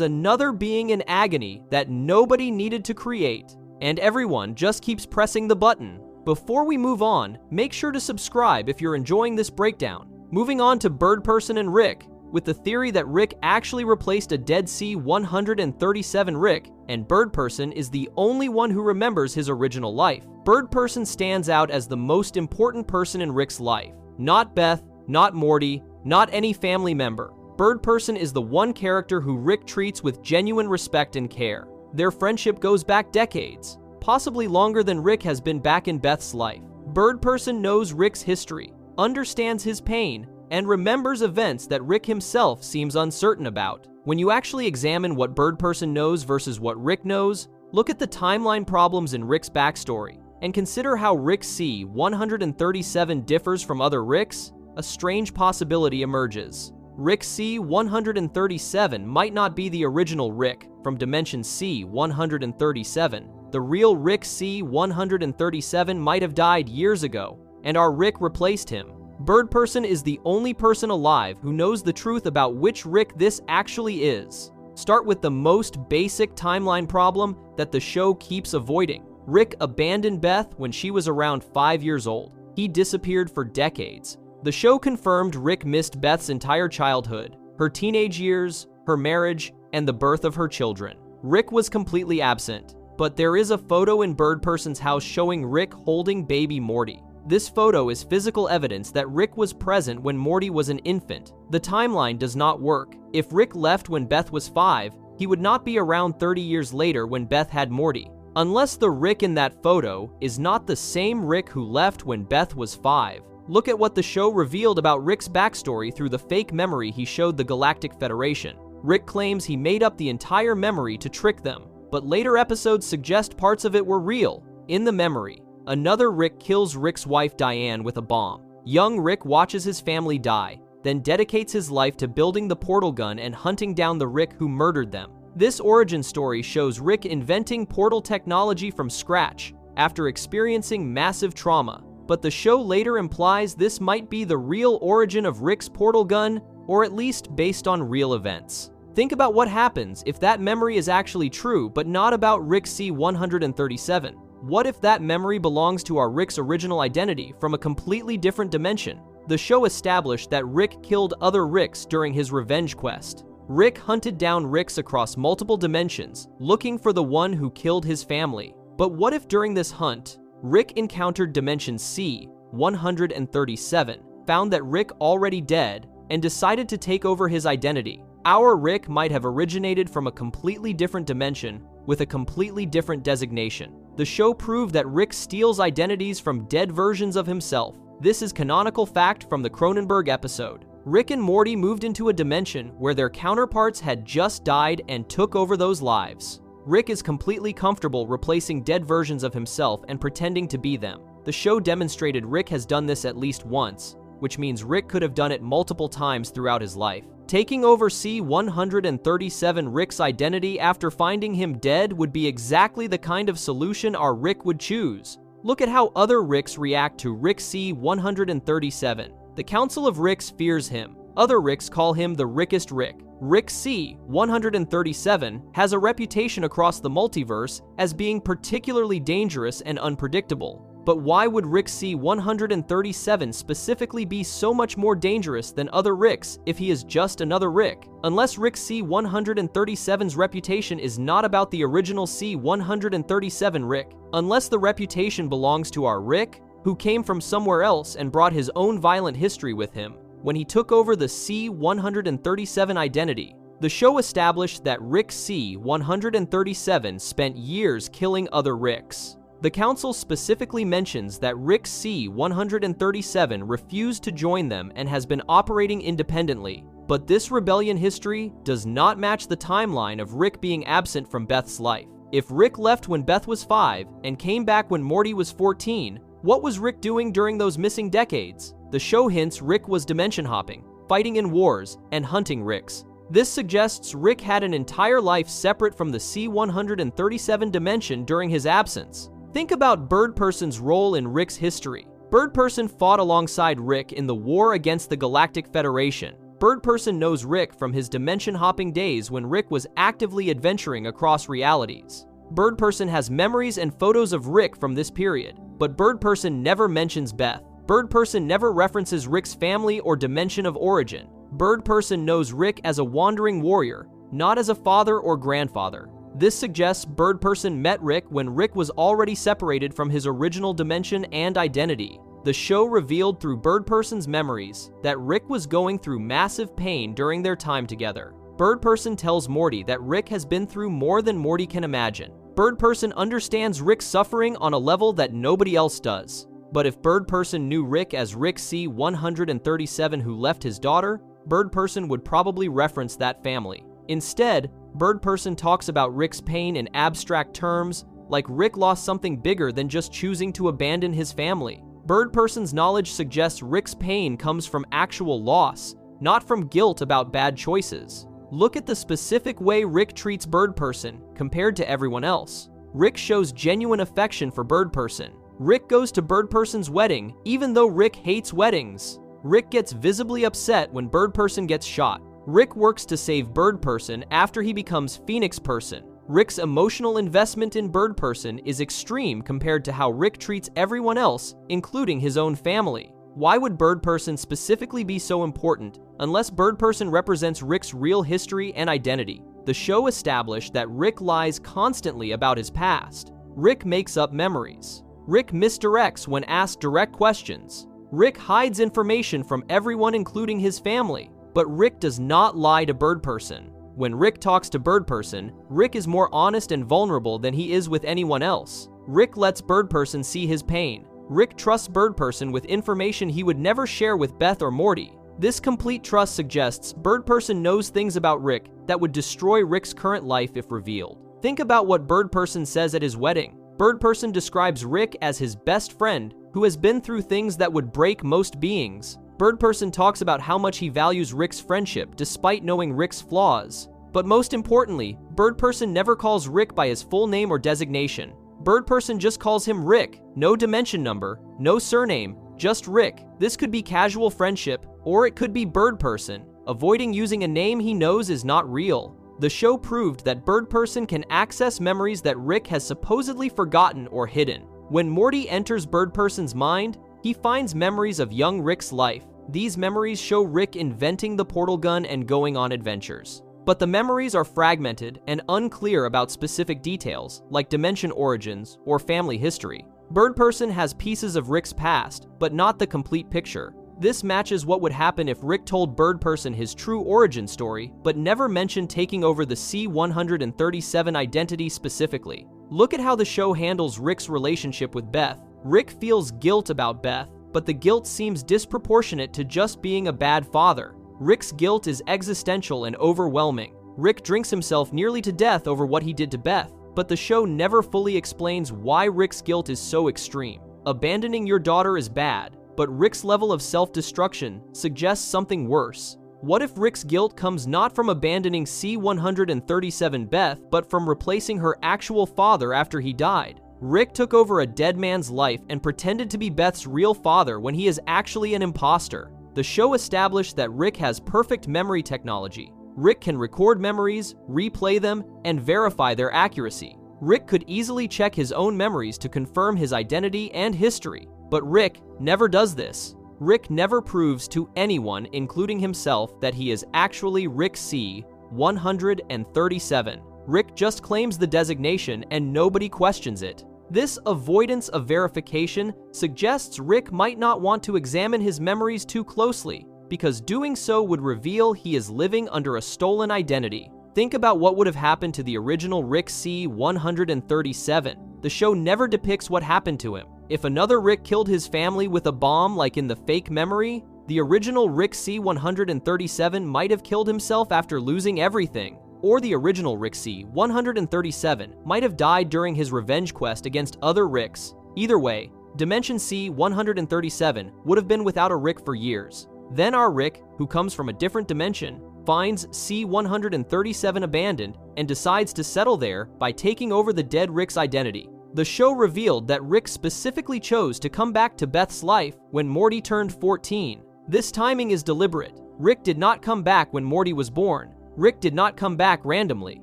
another being in agony that nobody needed to create, and everyone just keeps pressing the button. Before we move on, make sure to subscribe if you're enjoying this breakdown. Moving on to Bird Person and Rick, with the theory that Rick actually replaced a dead C-137 Rick, and Bird Person is the only one who remembers his original life. Bird Person stands out as the most important person in Rick's life. Not Beth, not Morty, not any family member. Bird Person is the one character who Rick treats with genuine respect and care. Their friendship goes back decades, possibly longer than Rick has been back in Beth's life. Bird Person knows Rick's history, understands his pain, and remembers events that Rick himself seems uncertain about. When you actually examine what Bird Person knows versus what Rick knows, look at the timeline problems in Rick's backstory, and consider how Rick C-137 differs from other Ricks. A strange possibility emerges. Rick C-137 might not be the original Rick from Dimension C-137. The real Rick C-137 might have died years ago, and our Rick replaced him. Bird Person is the only person alive who knows the truth about which Rick this actually is. Start with the most basic timeline problem that the show keeps avoiding. Rick abandoned Beth when she was around 5 years old. He disappeared for decades. The show confirmed Rick missed Beth's entire childhood, her teenage years, her marriage, and the birth of her children. Rick was completely absent, but there is a photo in Bird Person's house showing Rick holding baby Morty. This photo is physical evidence that Rick was present when Morty was an infant. The timeline does not work. If Rick left when Beth was 5, he would not be around 30 years later when Beth had Morty. Unless the Rick in that photo is not the same Rick who left when Beth was 5. Look at what the show revealed about Rick's backstory through the fake memory he showed the Galactic Federation. Rick claims he made up the entire memory to trick them, but later episodes suggest parts of it were real. In the memory, another Rick kills Rick's wife Diane with a bomb. Young Rick watches his family die, then dedicates his life to building the portal gun and hunting down the Rick who murdered them. This origin story shows Rick inventing portal technology from scratch after experiencing massive trauma, but the show later implies this might be the real origin of Rick's portal gun, or at least based on real events. Think about what happens if that memory is actually true but not about Rick C-137. What if that memory belongs to our Rick's original identity from a completely different dimension? The show established that Rick killed other Ricks during his revenge quest. Rick hunted down Ricks across multiple dimensions, looking for the one who killed his family. But what if during this hunt, Rick encountered Dimension C-137, found that Rick already dead, and decided to take over his identity? Our Rick might have originated from a completely different dimension with a completely different designation. The show proved that Rick steals identities from dead versions of himself. This is canonical fact from the Cronenberg episode. Rick and Morty moved into a dimension where their counterparts had just died and took over those lives. Rick is completely comfortable replacing dead versions of himself and pretending to be them. The show demonstrated Rick has done this at least once, which means Rick could have done it multiple times throughout his life. Taking over C-137 Rick's identity after finding him dead would be exactly the kind of solution our Rick would choose. Look at how other Ricks react to Rick C-137. The Council of Ricks fears him. Other Ricks call him the Rickest Rick. Rick C-137 has a reputation across the multiverse as being particularly dangerous and unpredictable. But why would Rick C-137 specifically be so much more dangerous than other Ricks if he is just another Rick? Unless Rick C-137's reputation is not about the original C-137 Rick, unless the reputation belongs to our Rick, who came from somewhere else and brought his own violent history with him when he took over the C-137 identity. The show established that Rick C-137 spent years killing other Ricks. The council specifically mentions that Rick C-137 refused to join them and has been operating independently, but this rebellion history does not match the timeline of Rick being absent from Beth's life. If Rick left when Beth was 5 and came back when Morty was 14, what was Rick doing during those missing decades? The show hints Rick was dimension hopping, fighting in wars, and hunting Ricks. This suggests Rick had an entire life separate from the C-137 dimension during his absence. Think about Birdperson's role in Rick's history. Birdperson fought alongside Rick in the war against the Galactic Federation. Birdperson knows Rick from his dimension-hopping days when Rick was actively adventuring across realities. Birdperson has memories and photos of Rick from this period, but Birdperson never mentions Beth. Birdperson never references Rick's family or dimension of origin. Birdperson knows Rick as a wandering warrior, not as a father or grandfather. This suggests Birdperson met Rick when Rick was already separated from his original dimension and identity. The show revealed through Birdperson's memories that Rick was going through massive pain during their time together. Birdperson tells Morty that Rick has been through more than Morty can imagine. Birdperson understands Rick's suffering on a level that nobody else does. But if Birdperson knew Rick as Rick C-137 who left his daughter, Birdperson would probably reference that family. Instead, Birdperson talks about Rick's pain in abstract terms, like Rick lost something bigger than just choosing to abandon his family. Birdperson's knowledge suggests Rick's pain comes from actual loss, not from guilt about bad choices. Look at the specific way Rick treats Birdperson compared to everyone else. Rick shows genuine affection for Birdperson. Rick goes to Birdperson's wedding, even though Rick hates weddings. Rick gets visibly upset when Birdperson gets shot. Rick works to save Birdperson after he becomes Phoenix Person. Rick's emotional investment in Birdperson is extreme compared to how Rick treats everyone else, including his own family. Why would Birdperson specifically be so important, unless Birdperson represents Rick's real history and identity? The show established that Rick lies constantly about his past. Rick makes up memories. Rick misdirects when asked direct questions. Rick hides information from everyone, including his family. But Rick does not lie to Birdperson. When Rick talks to Birdperson, Rick is more honest and vulnerable than he is with anyone else. Rick lets Birdperson see his pain. Rick trusts Birdperson with information he would never share with Beth or Morty. This complete trust suggests Birdperson knows things about Rick that would destroy Rick's current life if revealed. Think about what Birdperson says at his wedding. Birdperson describes Rick as his best friend who has been through things that would break most beings. Birdperson talks about how much he values Rick's friendship despite knowing Rick's flaws. But most importantly, Birdperson never calls Rick by his full name or designation. Birdperson just calls him Rick, no dimension number, no surname, just Rick. This could be casual friendship, or it could be Birdperson, avoiding using a name he knows is not real. The show proved that Birdperson can access memories that Rick has supposedly forgotten or hidden. When Morty enters Birdperson's mind, he finds memories of young Rick's life. These memories show Rick inventing the portal gun and going on adventures. But the memories are fragmented and unclear about specific details, like dimension origins or family history. Birdperson has pieces of Rick's past, but not the complete picture. This matches what would happen if Rick told Birdperson his true origin story, but never mentioned taking over the C-137 identity specifically. Look at how the show handles Rick's relationship with Beth. Rick feels guilt about Beth, but the guilt seems disproportionate to just being a bad father. Rick's guilt is existential and overwhelming. Rick drinks himself nearly to death over what he did to Beth, but the show never fully explains why Rick's guilt is so extreme. Abandoning your daughter is bad, but Rick's level of self-destruction suggests something worse. What if Rick's guilt comes not from abandoning C-137 Beth, but from replacing her actual father after he died? Rick took over a dead man's life and pretended to be Beth's real father when he is actually an imposter. The show established that Rick has perfect memory technology. Rick can record memories, replay them, and verify their accuracy. Rick could easily check his own memories to confirm his identity and history, but Rick never does this. Rick never proves to anyone, including himself, that he is actually Rick C-137. Rick just claims the designation and nobody questions it. This avoidance of verification suggests Rick might not want to examine his memories too closely, because doing so would reveal he is living under a stolen identity. Think about what would have happened to the original Rick C-137. The show never depicts what happened to him. If another Rick killed his family with a bomb like in the fake memory, the original Rick C-137 might have killed himself after losing everything. Or the original Rick C-137 might have died during his revenge quest against other Ricks. Either way, Dimension C-137 would have been without a Rick for years. Then our Rick, who comes from a different dimension, finds C-137 abandoned and decides to settle there by taking over the dead Rick's identity. The show revealed that Rick specifically chose to come back to Beth's life when Morty turned 14. This timing is deliberate. Rick did not come back when Morty was born. Rick did not come back randomly.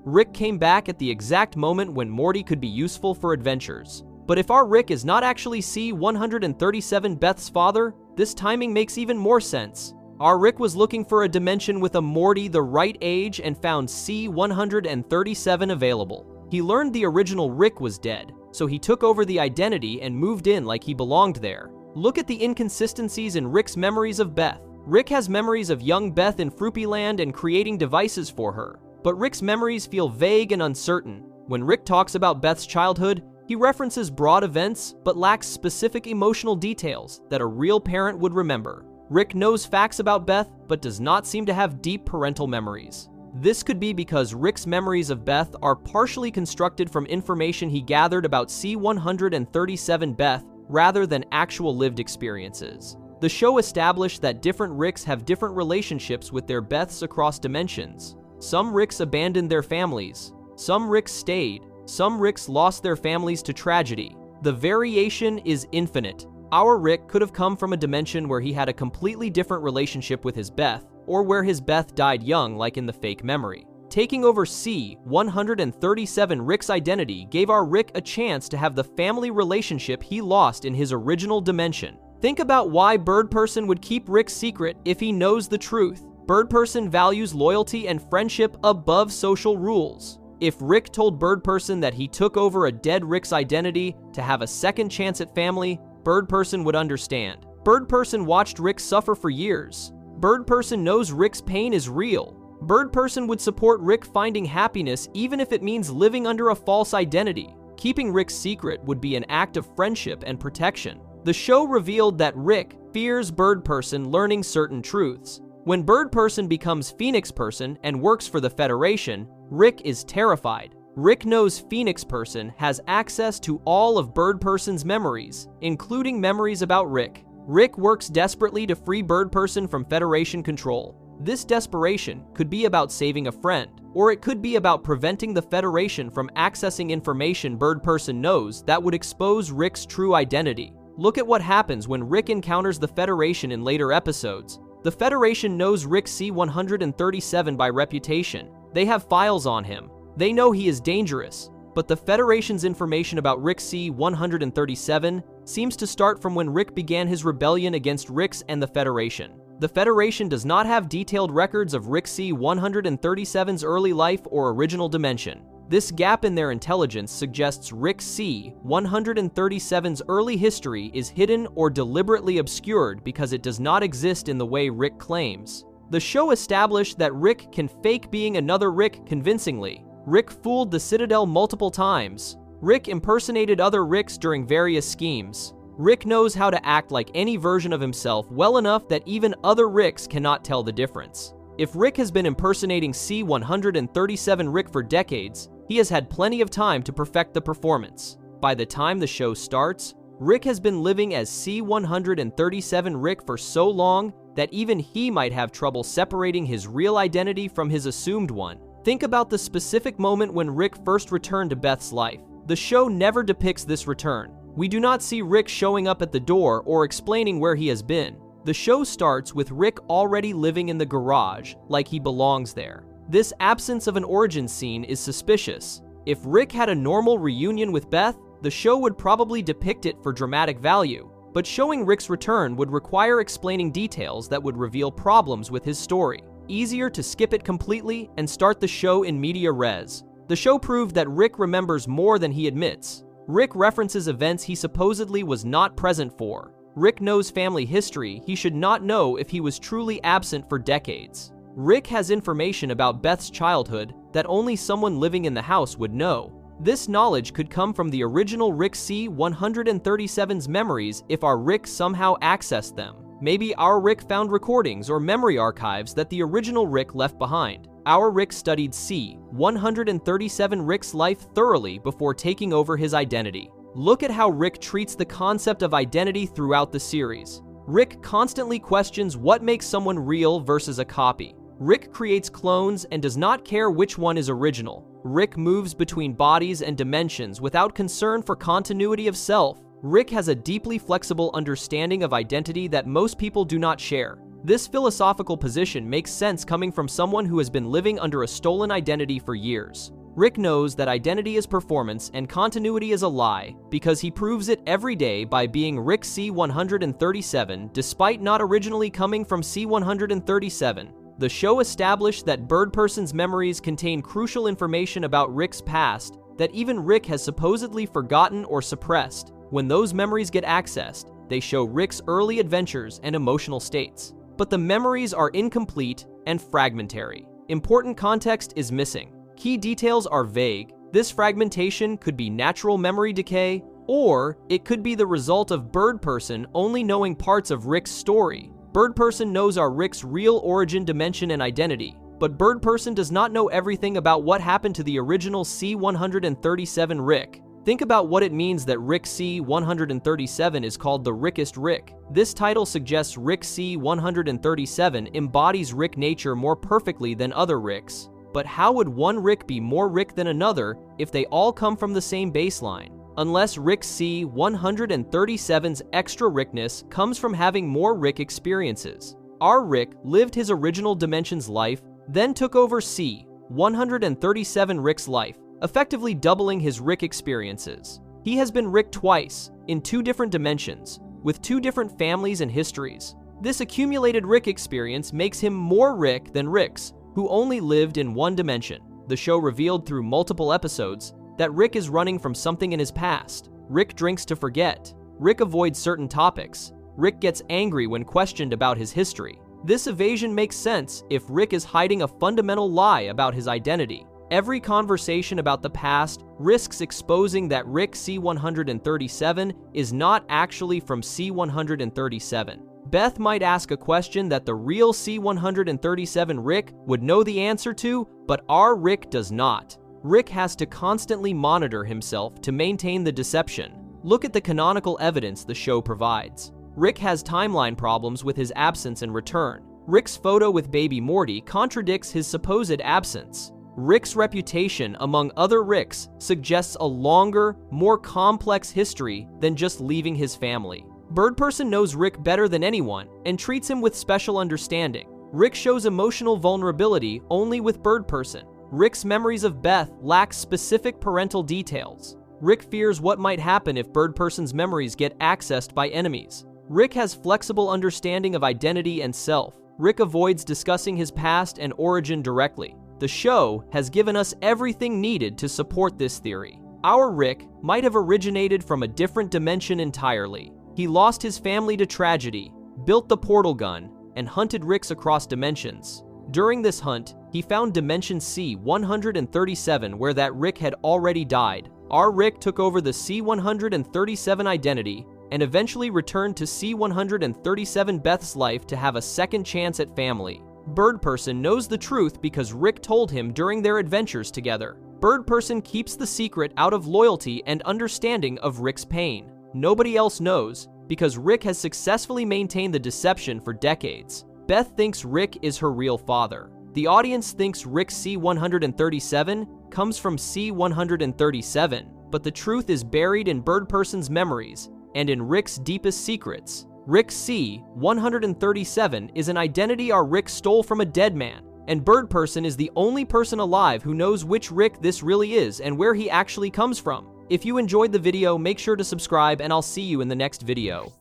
Rick came back at the exact moment when Morty could be useful for adventures. But if our Rick is not actually C-137 Beth's father, this timing makes even more sense. Our Rick was looking for a dimension with a Morty the right age and found C-137 available. He learned the original Rick was dead, so he took over the identity and moved in like he belonged there. Look at the inconsistencies in Rick's memories of Beth. Rick has memories of young Beth in Fruppyland and creating devices for her, but Rick's memories feel vague and uncertain. When Rick talks about Beth's childhood, he references broad events but lacks specific emotional details that a real parent would remember. Rick knows facts about Beth but does not seem to have deep parental memories. This could be because Rick's memories of Beth are partially constructed from information he gathered about C-137 Beth rather than actual lived experiences. The show established that different Ricks have different relationships with their Beths across dimensions. Some Ricks abandoned their families. Some Ricks stayed. Some Ricks lost their families to tragedy. The variation is infinite. Our Rick could have come from a dimension where he had a completely different relationship with his Beth, or where his Beth died young like in the fake memory. Taking over C-137 Rick's identity gave our Rick a chance to have the family relationship he lost in his original dimension. Think about why Bird Person would keep Rick's secret if he knows the truth. Bird Person values loyalty and friendship above social rules. If Rick told Bird Person that he took over a dead Rick's identity to have a second chance at family, Bird Person would understand. Bird Person watched Rick suffer for years. Bird Person knows Rick's pain is real. Bird Person would support Rick finding happiness even if it means living under a false identity. Keeping Rick's secret would be an act of friendship and protection. The show revealed that Rick fears Bird Person learning certain truths. When Bird Person becomes Phoenix Person and works for the Federation, Rick is terrified. Rick knows Phoenix Person has access to all of Bird Person's memories, including memories about Rick. Rick works desperately to free Bird Person from Federation control. This desperation could be about saving a friend, or it could be about preventing the Federation from accessing information Bird Person knows that would expose Rick's true identity. Look at what happens when Rick encounters the Federation in later episodes. The Federation knows Rick C-137 by reputation. They have files on him. They know he is dangerous. But the Federation's information about Rick C-137 seems to start from when Rick began his rebellion against Ricks and the Federation. The Federation does not have detailed records of Rick C-137's early life or original dimension. This gap in their intelligence suggests Rick C-137's early history is hidden or deliberately obscured because it does not exist in the way Rick claims. The show established that Rick can fake being another Rick convincingly. Rick fooled the Citadel multiple times. Rick impersonated other Ricks during various schemes. Rick knows how to act like any version of himself well enough that even other Ricks cannot tell the difference. If Rick has been impersonating C-137 Rick for decades, he has had plenty of time to perfect the performance. By the time the show starts, Rick has been living as C-137 Rick for so long that even he might have trouble separating his real identity from his assumed one. Think about the specific moment when Rick first returned to Beth's life. The show never depicts this return. We do not see Rick showing up at the door or explaining where he has been. The show starts with Rick already living in the garage, like he belongs there. This absence of an origin scene is suspicious. If Rick had a normal reunion with Beth, the show would probably depict it for dramatic value, but showing Rick's return would require explaining details that would reveal problems with his story. Easier to skip it completely and start the show in media res. The show proved that Rick remembers more than he admits. Rick references events he supposedly was not present for. Rick knows family history he should not know if he was truly absent for decades. Rick has information about Beth's childhood that only someone living in the house would know. This knowledge could come from the original Rick C-137's memories if our Rick somehow accessed them. Maybe our Rick found recordings or memory archives that the original Rick left behind. Our Rick studied C-137 Rick's life thoroughly before taking over his identity. Look at how Rick treats the concept of identity throughout the series. Rick constantly questions what makes someone real versus a copy. Rick creates clones and does not care which one is original. Rick moves between bodies and dimensions without concern for continuity of self. Rick has a deeply flexible understanding of identity that most people do not share. This philosophical position makes sense coming from someone who has been living under a stolen identity for years. Rick knows that identity is performance and continuity is a lie because he proves it every day by being Rick C-137 despite not originally coming from C-137. The show established that Bird Person's memories contain crucial information about Rick's past that even Rick has supposedly forgotten or suppressed. When those memories get accessed, they show Rick's early adventures and emotional states. But the memories are incomplete and fragmentary. Important context is missing. Key details are vague. This fragmentation could be natural memory decay, or it could be the result of Bird Person only knowing parts of Rick's story. Bird Person knows our Rick's real origin, dimension, and identity, but Bird Person does not know everything about what happened to the original C-137 Rick. Think about what it means that Rick C-137 is called the Rickest Rick. This title suggests Rick C-137 embodies Rick nature more perfectly than other Ricks. But how would one Rick be more Rick than another if they all come from the same baseline? Unless Rick C-137's extra Rickness comes from having more Rick experiences. Our Rick lived his original dimension's life, then took over C-137 Rick's life, effectively doubling his Rick experiences. He has been Rick twice, in two different dimensions, with two different families and histories. This accumulated Rick experience makes him more Rick than Ricks, who only lived in one dimension. The show revealed through multiple episodes that Rick is running from something in his past. Rick drinks to forget. Rick avoids certain topics. Rick gets angry when questioned about his history. This evasion makes sense if Rick is hiding a fundamental lie about his identity. Every conversation about the past risks exposing that Rick C-137 is not actually from C-137. Beth might ask a question that the real C-137 Rick would know the answer to, but our Rick does not. Rick has to constantly monitor himself to maintain the deception. Look at the canonical evidence the show provides. Rick has timeline problems with his absence and return. Rick's photo with baby Morty contradicts his supposed absence. Rick's reputation among other Ricks suggests a longer, more complex history than just leaving his family. Bird Person knows Rick better than anyone and treats him with special understanding. Rick shows emotional vulnerability only with Bird Person. Rick's memories of Beth lack specific parental details. Rick fears what might happen if Bird Person's memories get accessed by enemies. Rick has flexible understanding of identity and self. Rick avoids discussing his past and origin directly. The show has given us everything needed to support this theory. Our Rick might have originated from a different dimension entirely. He lost his family to tragedy, built the portal gun, and hunted Ricks across dimensions. During this hunt, he found Dimension C-137 where that Rick had already died. Our Rick took over the C-137 identity and eventually returned to C-137 Beth's life to have a second chance at family. Bird Person knows the truth because Rick told him during their adventures together. Bird Person keeps the secret out of loyalty and understanding of Rick's pain. Nobody else knows because Rick has successfully maintained the deception for decades. Beth thinks Rick is her real father. The audience thinks Rick C-137 comes from C-137, but the truth is buried in Bird Person's memories and in Rick's deepest secrets. Rick C-137 is an identity our Rick stole from a dead man. And Bird Person is the only person alive who knows which Rick this really is and where he actually comes from. If you enjoyed the video, make sure to subscribe and I'll see you in the next video.